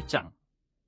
1장.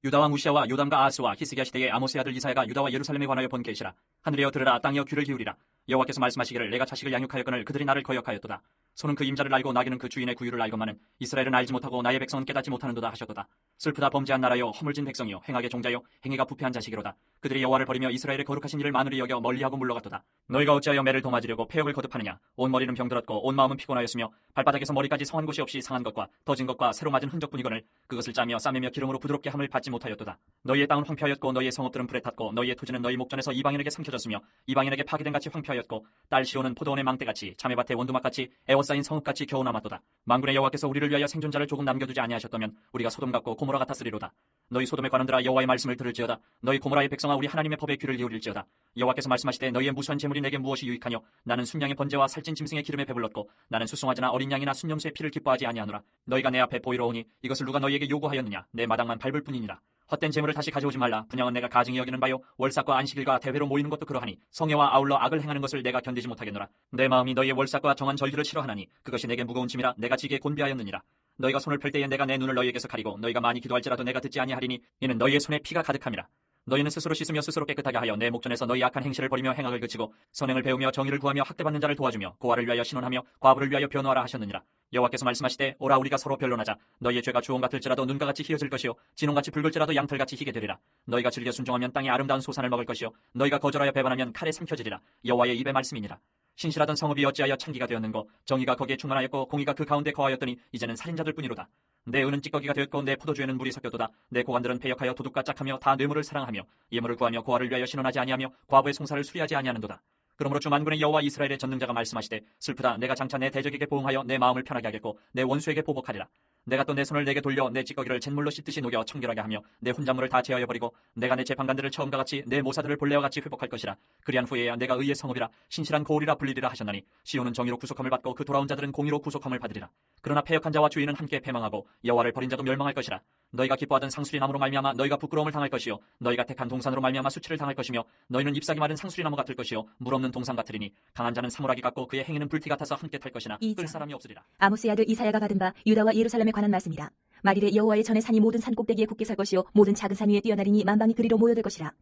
유다와 무시아와 요담과 아하스와 히스기야 시대의 아모스의 아들 이사야가 유다와 예루살렘에 관하여 본 계시라. 하늘이여 들으라, 땅이여 귀를 기울이라. 여호와께서 말씀하시기를 내가 자식을 양육하였거늘 그들이 나를 거역하였도다. 소는 그 임자를 알고 나귀는 그 주인의 구유를 알건만은 이스라엘은 알지 못하고 나의 백성은 깨닫지 못하는도다 하셨도다. 슬프다 범죄한 나라여, 허물진 백성이여, 행악의 종자여, 행위가 부패한 자식이로다. 그들이 여호와를 버리며 이스라엘의 거룩하신 일을 만으리 여겨 멀리하고 물러갔도다. 너희가 어찌하여 매를 도맞으려고 폐역을 거듭하느냐. 온 머리는 병들었고 온 마음은 피곤하였으며 발바닥에서 머리까지 성한 곳이 없이 상한 것과 더진 것과 새로 맞은 흔적뿐이거늘 그것을 짜며 싸매며 기름으로 부드럽게 함을 받지 못하였도다. 너희의 땅은 황폐하였고 너희의 성읍들은 불에 탔고 너희의 토지는 너희 목전에서 이방인에게 삼켜졌으며 이방인에게 파기된 같이 황폐하였고 딸 시온은 포도원의 망대같이 자매밭의 원두막같이 에워싸인 성읍같이 겨우 남았도다. 만군의 여호와께서 우리를 위하여 생존자를 조금 남겨두지 아니하셨다면 우리가 소돔 같고 고모라 같았으리로다. 너희 소돔의 관원들아, 여호와의 말씀을 들을지어다. 너희 고모라의 백성아, 우리 하나님의 법에 귀를 기울일지어다. 여호와께서 말씀하시되 너희의 무수한 재물이 내게 무엇이 유익하뇨. 나는 순양의 번제와 살찐 짐승의 기름에 배불렀고 나는 수송아지나 어린 양이나 순염소의 피를 기뻐하지 아니하노라. 너희가 내 앞에 보이러 오니 이것을 누가 너희에게 요구하였느냐. 내 마당만 밟을 뿐이니라. 헛된 재물을 다시 가져오지 말라. 분양은 내가 가증히 여기는 바요, 월삭과 안식일과 대회로 모이는 것도 그러하니 성회와 아울러 악을 행하는 것을 내가 견디지 못하겠노라. 내 마음이 너희의 월삭과 정한 절기를 싫어하나니 그것이 내게 무거운 짐이라 내가 지게 곤비하였느니라. 너희가 손을 펼 때에 내가 내 눈을 너희에게서 가리고 너희가 많이 기도할지라도 내가 듣지 아니하리니 이는 너희의 손에 피가 가득함이라. 너희는 스스로 씻으며 스스로 깨끗하게 하여 내 목전에서 너희 악한 행실을 버리며 행악을 그치고 선행을 배우며 정의를 구하며 학대받는 자를 도와주며 고아를 위하여 신원하며 과부를 위하여 변호하라 하셨느니라. 여호와께서 말씀하시되 오라, 우리가 서로 변론하자. 너희의 죄가 주홍 같을지라도 눈과 같이 희어질 것이요 진홍같이 붉을지라도 양털같이 희게 되리라. 너희가 즐겨 순종하면 땅의 아름다운 소산을 먹을 것이요 너희가 거절하여 배반하면 칼에 삼켜지리라. 여호와의 입의 말씀이니라. 신실하던 성읍이 어찌하여 창기가 되었는고, 정의가 거기에 충만하였고 공의가 그 가운데 거하였더니 이제는 살인자들 뿐이로다. 내 은은 찌꺼기가 되었고 내 포도주에는 물이 섞였도다. 내 고관들은 패역하여 도둑과 짝하며 다 뇌물을 사랑하며 예물을 구하며 고아를 위하여 신원하지 아니하며 과부의 송사를 수리하지 아니하는도다. 그러므로 주 만군의 여호와 이스라엘의 전능자가 말씀하시되 슬프다. 내가 장차 내 대적에게 보응하여 내 마음을 편하게 하겠고 내 원수에게 보복하리라. 내가 또 내 손을 내게 돌려 내 찌꺼기를 잿물로 씻듯이 녹여 청결하게 하며 내 혼잣물을 다 제하여 버리고 내가 내 재판관들을 처음과 같이 내 모사들을 본래와 같이 회복할 것이라. 그리한 후에야 내가 의의 성읍이라 신실한 고울이라 불리리라 하셨나니 시온은 정의로 구속함을 받고 그 돌아온 자들은 공의로 구속함을 받으리라. 그러나 패역한 자와 주인은 함께 패망하고 여호와를 버린 자도 멸망할 것이라. 너희가 기뻐하던 상수리 나무로 말미암아 너희가 부끄러움을 당할 것이요 너희가 택한 동산으로 말미암아 수치를 당할 것이며 너희는 잎사귀 마른 상수리 나무 같을 것이요 물 없는 동산 같으리니 강한 자는 사물하기 같고 그의 행위는 불티 같아서 함께 탈 것이나 끌 사람이 없으리라. 아모스의 아들 이사야가 받은 바 유다와 예루살렘에 관한 말씀이라. 말이래 여호와의 전에 산이 모든 산 꼭대기에 굳게 설 것이요 모든 작은 산 위에 뛰어나리니 만방이 그리로 모여들 것이라.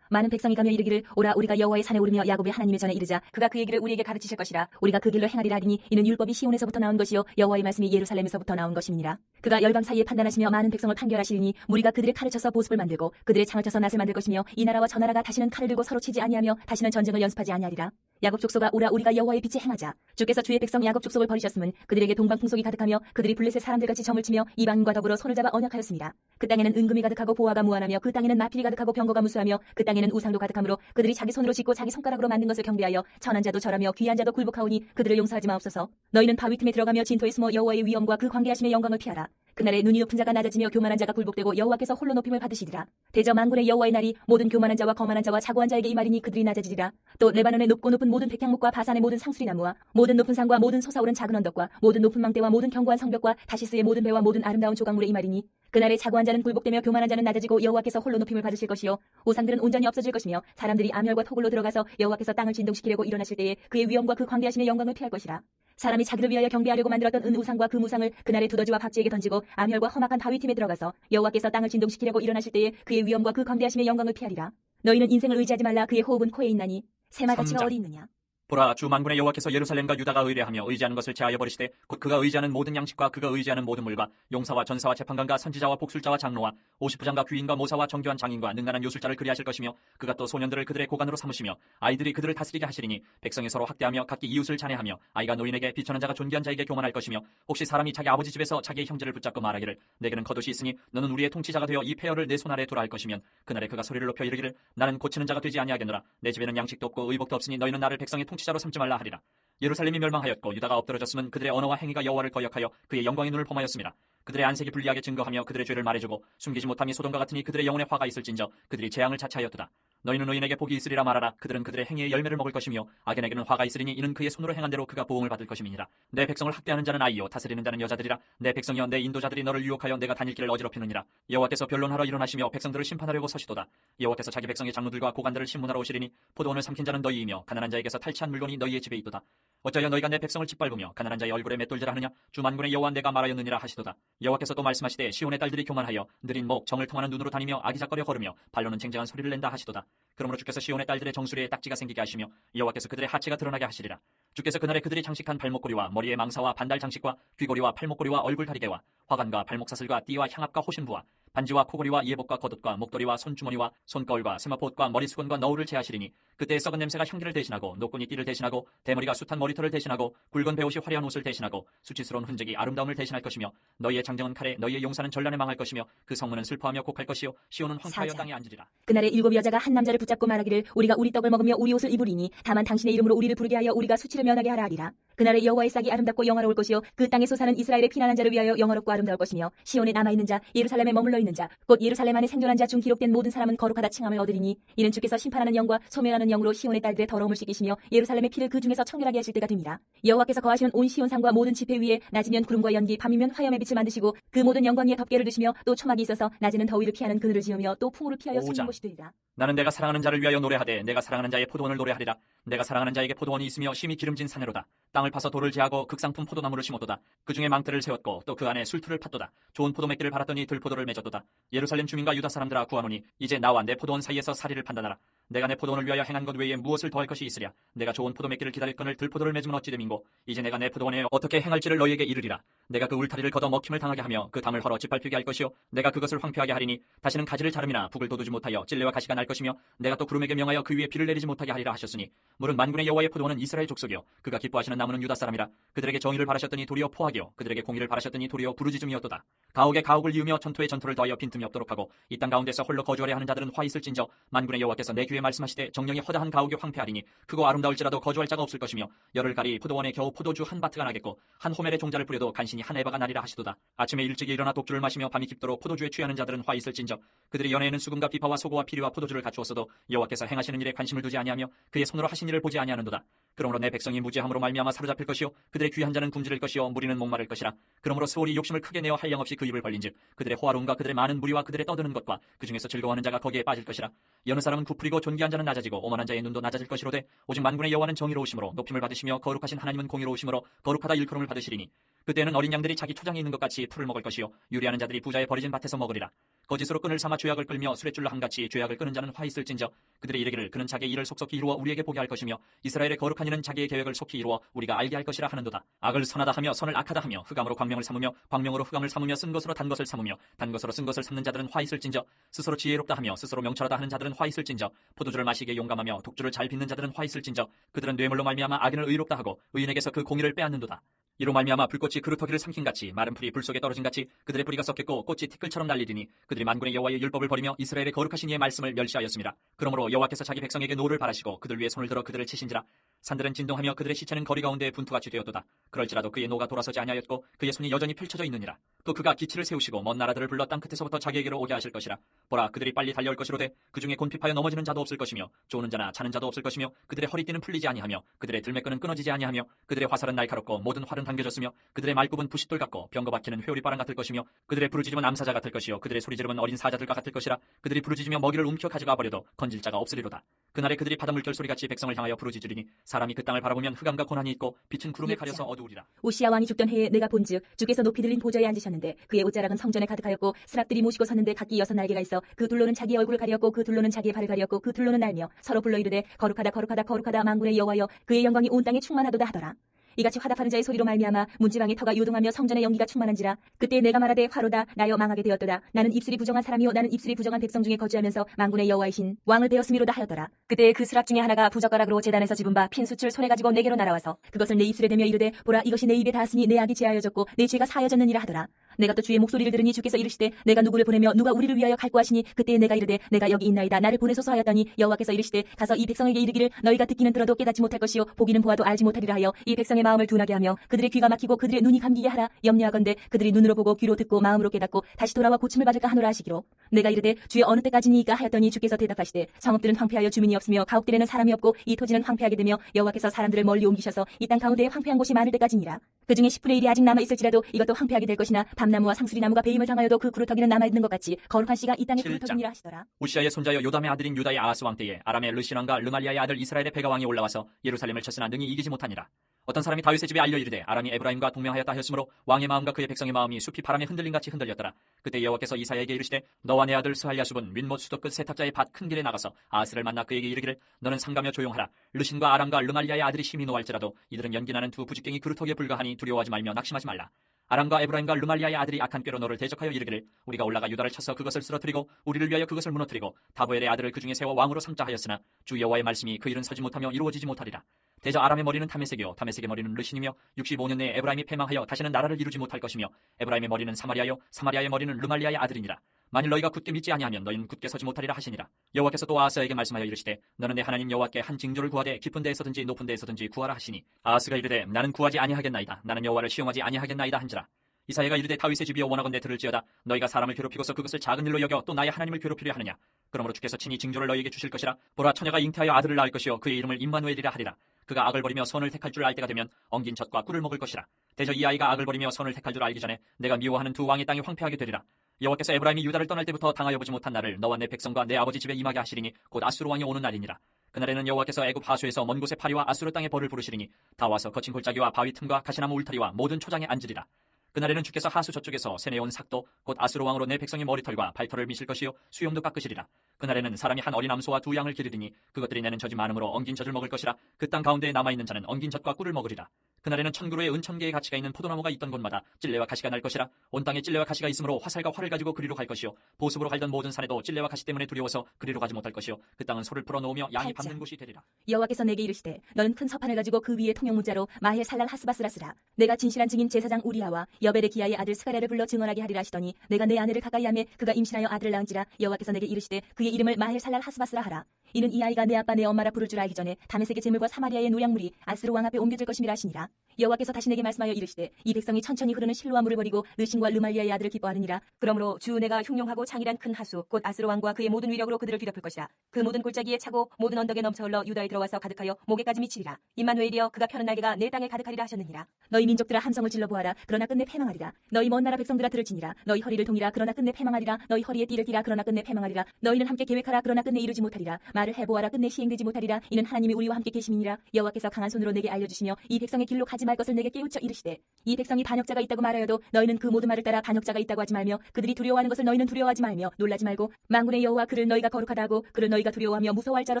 많은 백성이 가며 이르기를 오라, 우리가 여호와의 산에 오르며 야곱의 하나님의 전에 이르자. 그가 그 얘기를 우리에게 가르치실 것이라. 우리가 그 길로 행하리라 하리니 이는 율법이 시온에서부터 나온 것이요 여호와의 말씀이 예루살렘에서부터 나온 것임이니라. 그가 열방 사이에 판단하시며 많은 백성을 판결하시리니 무리가 그들의 칼을 쳐서 보습을 만들고 그들의 창을 쳐서 낫을 만들 것이며 이 나라와 저 나라가 다시는 칼을 들고 서로 치지 아니하며 다시는 전쟁을 연습하지 아니하리라. 야곱 족속아, 오라, 우리가 여호와의 빛에 행하자. 주께서 주의 백성 야곱 족속을 버리셨음은 그들에게 동방 풍속이 가득하며 그들이 블레셋 사람들같이 점을 치며 이방인과 더불어 손을 잡아 언약하였습니다. 그 땅에는 은금이 가득하고 보화가 무한하며 그 땅에는 마필이 가득하고 병거가 무수하며 그 땅에는 우상도 가득하므로 그들이 자기 손으로 짓고 자기 손가락으로 만든 것을 경배하여 천한 자도 절하며 귀한 자도 굴복하오니 그들을 용서하지 마옵소서. 너희는 바위 틈에 들어가며 진토에 숨어 여호와의 위엄과 그 광대하심의 영광을 피하라. 그날에 눈이 높은 자가 낮아지며 교만한 자가 굴복되고 여호와께서 홀로 높임을 받으시리라. 대저 만군의 여호와의 날이 모든 교만한 자와 거만한 자와 자고한 자에게 이 말이니 그들이 낮아지리라. 또 레바논의 높고 높은 모든 백향목과 바산의 모든 상수리나무와 모든 높은 산과 모든 솟아오른 작은 언덕과 모든 높은 망대와 모든 견고한 성벽과 다시스의 모든 배와 모든 아름다운 조각물의 이 말이니 그날에 자고한 자는 굴복되며 교만한 자는 낮아지고 여호와께서 홀로 높임을 받으실 것이요 우상들은 온전히 없어질 것이며 사람들이 암혈과 토굴로 들어가서 여호와께서 땅을 진동시키려고 일어나실 때에 그의 위엄과 그 광대하심의 영광을 피할 것이라. 사람이 자기를 위하여 경배하려고 만들었던 은 우상과 그 무상을 그날에 두더지와 박쥐에게 던지고 암혈과 험악한 바위 틈에 들어가서 여호와께서 땅을 진동시키려고 일어나실 때에 그의 위엄과 그 광대하심의 영광을 피하리라. 너희는 인생을 의지하지 말라. 그의 호흡은 코에 있나니 새말가치가 어디 있느냐. 보라, 주 만군의 여호와께서 예루살렘과 유다가 의뢰하며 의지하는 것을 제하여 버리시되 곧 그가 의지하는 모든 양식과 그가 의지하는 모든 물과 용사와 전사와 재판관과 선지자와 복술자와 장로와 50부장과 귀인과 모사와 정교한 장인과 능란한 요술자를 그리하실 것이며 그가 또 소년들을 그들의 고관으로 삼으시며 아이들이 그들을 다스리게 하시리니 백성이 서로 학대하며 각기 이웃을 잔해하며 아이가 노인에게 비천한 자가 존귀한 자에게 교만할 것이며 혹시 사람이 자기 아버지 집에서 자기의 형제를 붙잡고 말하기를 내게는 겉옷이 있으니 너는 우리의 통치자가 되어 이 폐허를 내 손 아래 두라 할 것이면 그날에 그가 소리를 높여 이르기를 나는 고치는 자가 되지 아니하겠노라. 내 집에는 양식도 없고 의복도 없으니 너희는 나를 백성의 통치자로 삼지 말라 하리라. 예루살렘이 멸망하였고 유다가 엎드러졌으면 그들의 언어와 행위가 여호와를 거역하여 그의 영광의 눈을 범하였습니다. 그들의 안색이 불리하게 증거하며 그들의 죄를 말해주고 숨기지 못함이 소돔과 같으니 그들의 영혼에 화가 있을진저 그들이 재앙을 자처하였도다. 너희는 의인에게 복이 있으리라 말하라. 그들은 그들의 행위의 열매를 먹을 것이며 악인에게는 화가 있으리니 이는 그의 손으로 행한 대로 그가 보응을 받을 것임이니라. 내 백성을 학대하는 자는 아이요 다스리는 자는 여자들이라. 내 백성이여 내 인도자들이 너를 유혹하여 내가 다닐 길을 어지럽히느니라. 여호와께서 변론하러 일어나시며 백성들을 심판하려고 서시도다. 여호와께서 자기 백성의 장로들과 고관들을 신문하러 오시리니 포도원을 삼킨 자는 너희이며 가난한 자에게서 탈취한 물건이 너희의 집에 있도다. 어쩌여 너희가 내 백성을 짓밟으며 가난한 자의 얼굴에 맷돌질을 하느냐? 주 만군의 여호와 내가 말하였느니라 하시도다. 여호와께서 또 말씀하시되 시온의 딸들이 교만하여 느린 목 정을 통하는 눈으로 다니며 아기작거려 걸으며 발로는 쟁쟁한 소리를 낸다 하시도다. 그러므로 주께서 시온의 딸들의 정수리에 딱지가 생기게 하시며 여호와께서 그들의 하체가 드러나게 하시리라. 주께서 그날에 그들이 장식한 발목고리와 머리에 망사와 반달 장식과 귀고리와 팔목고리와 얼굴 다리개와 화관과 발목사슬과 띠와 향압과 호신부와 반지와 코고리와 예복과 겉옷과 목도리와 손주머니와 손거울과 세마포옷과 머리수건과 너울을 제하시리니 그때 썩은 냄새가 향기를 대신하고 노끈이 띠를 대신하고 대머리가 숱한 머리털을 대신하고 굵은 베옷이 화려한 옷을 대신하고 수치스러운 흔적이 아름다움을 대신할 것이며 너희의 장정은 칼에 너희의 용사는 전란에 망할 것이며 그 성문은 슬퍼하며 곡할 것이요 시온은 황폐하여 땅에 앉으리라. 그날에 7 여자가 한 남자를 붙잡고 말하기를 우리가 우리 떡을 먹으며 우리 옷을 입으리니 다만 당신의 이름으로 우리를 부르게 하여 우리가 수치를 면하게 하라 하리라. 그날에 여호와의 싹이 아름답고 영화로울 것이요 그 땅에 솟아는 이스라엘의 피난한 자를 위하여 영화롭고 아름다울 것이며 시온에 남아있는 자 예루살렘에 머물러 있는 자 곧 예루살렘 안에 생존한 자 중 기록된 모든 사람은 거룩하다 칭함을 얻으리니 이는 주께서 심판하는 영과 소멸하는 영으로 시온의 딸들의 더러움을 씻기시며 예루살렘의 피를 그 중에서 청결하게 하실 때가 됩니다. 여호와께서 거하시는 온 시온 산과 모든 지폐 위에 낮이면 구름과 연기 밤이면 화염의 빛을 만드시고 그 모든 영광 위에 덮개를 두시며 또 초막이 있어서 낮에는 더위를 피하는 그늘을 지으며 또 풍우를 피하여 숨는 곳이 되리라. 나는 내가 사랑하는 자를 위하여 노래하되 내가 사랑하는 자의 포도원을 노래하리라. 내가 사랑하는 자에게 포도원이 있으며 심히 기름진 산으로다. 땅을 파서 돌을 제하고 극상품 포도나무를 심었도다. 그 중에 망대를 세웠고 또 그 안에 술틀을 팠도다. 좋은 포도 맺기를 바랐더니 들포도를 맺었도다. 예루살렘 주민과 유다 사람들아 구하노니 이제 나와 내 포도원 사이에서 사리를 판단하라. 내가 내 포도원을 위하여 행한 것 외에 무엇을 더할 것이 있으랴. 내가 좋은 포도 맺기를 기다렸거늘 들포도를 맺으면 어찌 됨인고 이제 내가 내 포도원에 어떻게 행할지를 너희에게 이르리라. 내가 그 울타리를 걷어 먹힘을 당하게 하며 그 담을 헐어 짓밟히게 할 것이요 내가 그것을 황폐하게 하리니 다시는 가지를 자름이나 북을 돋우지 못하여 찔레와 가시가 날 것이며 내가 또 구름에게 명하여 그 위에 비를 내리지 못하게 하리라 하셨으니 물은 만군의 여호와의 포도원은 이스라엘 족속이요 그가 기뻐하시는 나무는 유다 사람이라. 그들에게 정의를 바라셨더니 도리어 포악이요 그들에게 공의를 바라셨더니 도리어 부르짖음이었도다. 가옥에 가옥을 이으며 전투에 전투를 더하여 빈틈이 없도록 하고 이 땅 가운데서 홀로 거주하려 하는 자들은 화 있을진저 만군의 여호와께서 내 귀에 말씀하시되 정령이 허다한 가옥이 황폐하리니 크고 아름다울지라도 거주할 자가 없을 것이며 열흘 가리 포도원에 겨우 포도주 한 바트가 나겠고 한 호멜의 종자를 뿌려도 간신히 한 에바가 나리라 하시도다. 아침에 일찍이 일어나 독주를 마시며 밤이 깊도록 포도주에 취하는 자들은 화 있을진저 그들이 연애에는 수금과 비파와 소고와 피리와 포도주를 갖추었어도 여호와께서 행하시는 일에 관심을 두지 아니하며 그의 손으로 하신 일을 보지 아니하는도다. 그러므로 내 백성이 무지함으로 말미암아 사로잡힐 것이요 그들의 귀한 자는 굶주릴 것이요 무리는 목마를 것이라. 그러므로 스올이 욕심을 크게 내어 한량없이 그 입을 벌린즉 그들의 호화로움과 그들의 많은 무리와 그들의 떠드는 것과 그 중에서 즐거워하는 자가 거기에 빠질 것이라. 여느 사람은 부풀이고 존귀한 자는 낮아지고 오만한 자의 눈도 낮아질 것이로되 오직 만군의 여호와는 정의로우심으로 높임을 받으시며 거룩하신 하나님은 공의로우심으로 거룩하다 일컬음을 받으시리니 그때는 어린 양들이 자기 초장에 있는 것 같이 풀을 먹을 것이요 유리하는 자들이 부자의 버려진 밭에서 먹으리라. 거짓으로 끈을 삼아 죄악을 끌며 수레줄로 한같이 죄악을 끄는 자는 화 있을진저 그들이 이르기를 그는 자기의 일을 속속히 이루어 우리에게 보게 할 것이며 이스라엘의 거룩한 이는 자기의 계획을 속히 이루어 우리가 알게 할 것이라 하는도다. 악을 선하다 하며 선을 악하다 하며 흑암으로 광명을 삼으며 광명으로 흑암을 삼으며 쓴 것으로 단 것을 삼으며 단 것으로 쓴 것을 삼는 자들은 화 있을진저 스스로 지혜롭다 하며 스스로 명철하다 하는 자들은 화 있을진저 포도주를 마시기에 용감하며 독주를 잘 빚는 자들은 화 있을진저 그들은 뇌물로 말미암아 악인을 의롭다 하고 의인에게서 그 공의를 빼앗는도다. 이로 말미암아 불꽃이 그루터기를 삼킨같이 마른 풀이 불 속에 떨어진같이 그들의 뿌리가 썩겠고 꽃이 티끌처럼 날리리니 그들이 만군의 여호와의 율법을 버리며 이스라엘의 거룩하신 이의 말씀을 멸시하였습니다. 그러므로 여호와께서 자기 백성에게 노를 바라시고 그들 위에 손을 들어 그들을 치신지라. 산들은 진동하며 그들의 시체는 거리 가운데 분투같이 되었도다. 그럴지라도 그의 노가 돌아서지 아니하였고 그의 손이 여전히 펼쳐져 있느니라. 또 그가 기치를 세우시고 먼 나라들을 불러 땅 끝에서부터 자기에게로 오게 하실 것이라. 보라 그들이 빨리 달려올 것이로되 그 중에 곤핍하여 넘어지는 자도 없을 것이며 쪼는 자나 자는 자도 없을 것이며 그들의 허리띠는 풀리지 아니하며 그들의 들매끈은 끊어지지 아니하며 그들의 화살은 날카롭고 모든 활은 당겨졌으며 그들의 말굽은 부싯돌 같고 병거 박히는 회오리바람 같을 것이며 그들의 부르짖음은 암사자 같을 것이요 그들의 소리지름은 어린 사자들과 같을 것이라. 그들이 부르짖으며 먹이를 움켜 가져가 버려도 건질 자가 없으리로다. 그날에 그들이 바다 물결 소리같이 백성을 향하여 부르짖으리니 사람이 그 땅을 바라보면 흑암과 고난이 있고 빛은 구름에 가려서 어두우리라. 우시야 왕이 죽던 해에 내가 본즉 주께서 높이 들린 보좌에 앉으셨는데 그의 옷자락은 성전에 가득하였고 스랍들이 모시고 섰는데 각기 6날개가 있어 그 둘로는 자기의 얼굴을 가리었고 그 둘로는 자기의 발을 가리었고 그 둘로는 날며 서로 불러 이르되 거룩하다 거룩하다 거룩하다 만군의 여호와여 그의 영광이 온 땅에 충만하도다 하더라. 이같이 화답하는 자의 소리로 말미암아 문지방의 터가 요동하며 성전의 연기가 충만한지라. 그때 내가 말하되 화로다 나여 망하게 되었도다. 나는 입술이 부정한 사람이요 나는 입술이 부정한 백성 중에 거주하면서 만군의 여호와이신 왕을 베었음이로다 하였더라. 그때 그 스랍 중에 하나가 부젓가락으로 제단에서 집은 바 핀 숯을 손에 가지고 내게로 날아와서 그것을 내 입술에 대며 이르되 보라 이것이 내 입에 닿았으니 내 악이 제하여졌고 내 죄가 사하여졌느니라 하더라. 내가 또 주의 목소리를 들으니 주께서 이르시되 내가 누구를 보내며 누가 우리를 위하여 갈고 하시니 그때 내가 이르되 내가 여기 있나이다 나를 보내소서 하였더니 여호와께서 이르시되 가서 이 백성에게 이르기를 너희가 듣기는 들어도 깨닫지 못할 것이요 보기는 보아도 알지 못하리라 하여 이 백성의 마음을 둔하게 하며 그들의 귀가 막히고 그들의 눈이 감기게 하라. 염려하건대 그들이 눈으로 보고 귀로 듣고 마음으로 깨닫고 다시 돌아와 고침을 받을까 하노라 하시기로. 내가 이르되 주의 어느 때까지니이까 하였더니 주께서 대답하시되 성읍들은 황폐하여 주민이 없으며 가옥들에는 사람이 없고 이 토지는 황폐하게 되며 여호와께서 사람들을 멀리 옮기셔서 이 땅 가운데에 황폐한 곳이 많을 때까지니라. 그 중에 10분의 1이 아직 남아 있을지라도 이것도 황폐하게 될 것이나 밤나무와 상수리나무가 배임을 당하여도 그 구루터기는 남아 있는 것 같이 거룩한 씨가 이 땅의 구루터기니라 하시더라. 우시아의 손자여 요담의 아들인 유다의 아하스 왕 때에 아람의 르신 왕과 르말리아의 아들 이스라엘의 베가 왕이 올라와서 예루살렘을 쳤으나 능히 이기지 못하니라. 어떤 사람이 다윗의 집에 알려 이르되 아람이 에브라임과 동맹하였다 하였으므로 왕의 마음과 그의 백성의 마음이 숲이 바람에 흔들림같이 흔들렸더라. 그때 여호와께서 이사야에게 이르시되 너와 내 아들 스할야숲은 윗못 수도 끝 세탁자의 밭 큰 길에 나가서 아스를 만나 그에게 이르기를 너는 상가며 조용하라. 르신과 아람과 르말리아의 아들이 심히 노할지라도 이들은 연기나는 두 부직갱이 그루터기에 불과하니 두려워하지 말며 낙심하지 말라. 아람과 에브라임과 르말리아의 아들이 악한 꾀로 너를 대적하여 이르기를 우리가 올라가 유다를 쳐서 그것을 쓰러뜨리고 우리를 위하여 그것을 무너뜨리고 다보엘의 아들을 그 중에 세워 왕으로 삼자 하였으나 주 여호와의 말씀이 그 일은 서지 못하며 이루어지지 못하리라. 대저 아람의 머리는 다메섹이요 다메섹의 머리는 르신이며 65년 내에 에브라임이 패망하여 다시는 나라를 이루지 못할 것이며 에브라임의 머리는 사마리아요 사마리아의 머리는 르말리아의 아들이니라. 만일 너희가 굳게 믿지 아니하면 너희는 굳게 서지 못하리라 하시니라. 여호와께서 또 아하스에게 말씀하여 이르시되 너는 내 하나님 여호와께 한 징조를 구하되 깊은 데에서든지 높은 데에서든지 구하라 하시니 아하스가 이르되 나는 구하지 아니하겠나이다. 나는 여호와를 시험하지 아니하겠나이다 한지라. 이사야가 이르되 다윗의 집이여 원하건대 들을지어다. 너희가 사람을 괴롭히고서 그것을 작은 일로 여겨 또 나의 하나님을 괴롭히려 하느냐. 그러므로 주께서 친히 징조를 너희에게 주실 것이라. 보라 처녀가 잉태하여 아들을 낳을 것이요 그의 이름을 임마누엘이라 하리라. 그가 악을 버리며 선을 택할 줄 알 때가 되면 엉긴 젖과 꿀을 먹을 것이라. 대저 이 아이가 악을 버리며 선을 택할 줄 알기 전에 내가 미워하는 두 왕의 땅이 황폐하게 되리라. 여호와께서 에브라임이 유다를 떠날 때부터 당하여 보지 못한 날을 너와 내 백성과 내 아버지 집에 임하게 하시리니 곧 아수르 왕이 오는 날이니라. 그날에는 여호와께서 애굽 하수에서 먼 곳의 파리와 아수르 땅의 벌을 부르시리니 다 와서 거친 골짜기와 바위 틈과 가시나무 울타리와 모든 초장에 앉으리라. 그날에는 주께서 하수 저쪽에서 세내온 삭도 곧 아수르 왕으로 내 백성의 머리털과 발털을 미실 것이요 수염도 깎으시리라. 그날에는 사람이 한 어린 암소와 두 양을 기르리니 그것들이 내는 젖이 많음으로 엉긴 젖을 먹을 것이라. 그 땅 가운데에 남아있는 자는 엉긴 젖과 꿀을 먹으리라. 그날에는 1000그루의 은천개의 가치가 있는 포도나무가 있던 곳마다 찔레와 가시가 날 것이라. 온 땅에 찔레와 가시가 있으므로 화살과 활을 가지고 그리로 갈 것이요 보습으로 갈던 모든 산에도 찔레와 가시 때문에 두려워서 그리로 가지 못할 것이요 그 땅은 소를 풀어놓으며 양이 팔자. 밟는 곳이 되리라. 여호와께서 내게 이르시되 너는 큰 서판을 가지고 그 위에 통용문자로 마헬 살랄 하스바스라 쓰라. 내가 진실한 증인 제사장 우리야와 여벨의 기아의 아들 스가랴를 불러 증언하게 하리라 하시더니 내가 내 아내를 가까이 하매 그가 임신하여 아들을 낳은지라. 여호와께서 내게 이르시되 그의 이름을 마헬 살랄 하스바스라 하라. 이는 이 아이가 내 아빠 내 엄마라 부를 줄 알기 전에 다메섹의 재물과 사마리아의 노약물이 아스루 왕 앞에 옮겨질 것임이라 하시니라. 여호와께서 다시 내게 말씀하여 이르시되 이 백성이 천천히 흐르는 실로와 물을 버리고 르신과 르말리아의 아들을 기뻐하느니라. 그러므로 주 내가 흉용하고 창이란 큰 하수 곧 아스루 왕과 그의 모든 위력으로 그들을 뒤덮을 것이라. 그 모든 골짜기에 차고 모든 언덕에 넘쳐 흘러 유다에 들어와서 가득하여 목에까지 미치리라. 임마누엘이여 그가 펴는 날개가 내 땅에 가득하리라 하셨느니라. 너희 민족들아 함성을 질러 보아라. 그러나 끝내 패망하리라. 너희 먼 나라 백성들아 들을지니라. 너희 허리를 동이라. 그러나 끝내 패망하리라. 너희 허리에 띠를 띠라. 그러나 끝내 패망하리라. 너희는 함께 계획하라. 그러나 끝내 이루지 못하리라. 말을 해보아라. 끝내 시행되지 못하리라. 이는 하나님이 우리와 함께 계심이니라. 여호와께서 강한 손으로 내게 알려주시며 이 백성의 길로 가지 말 것을 내게 깨우쳐 이르시되 이 백성이 반역자가 있다고 말하여도 너희는 그 모든 말을 따라 반역자가 있다고 하지 말며 그들이 두려워하는 것을 너희는 두려워하지 말며 놀라지 말고 만군의 여호와 그를 너희가 거룩하다 하고 그를 너희가 두려워하며 무서워할 자로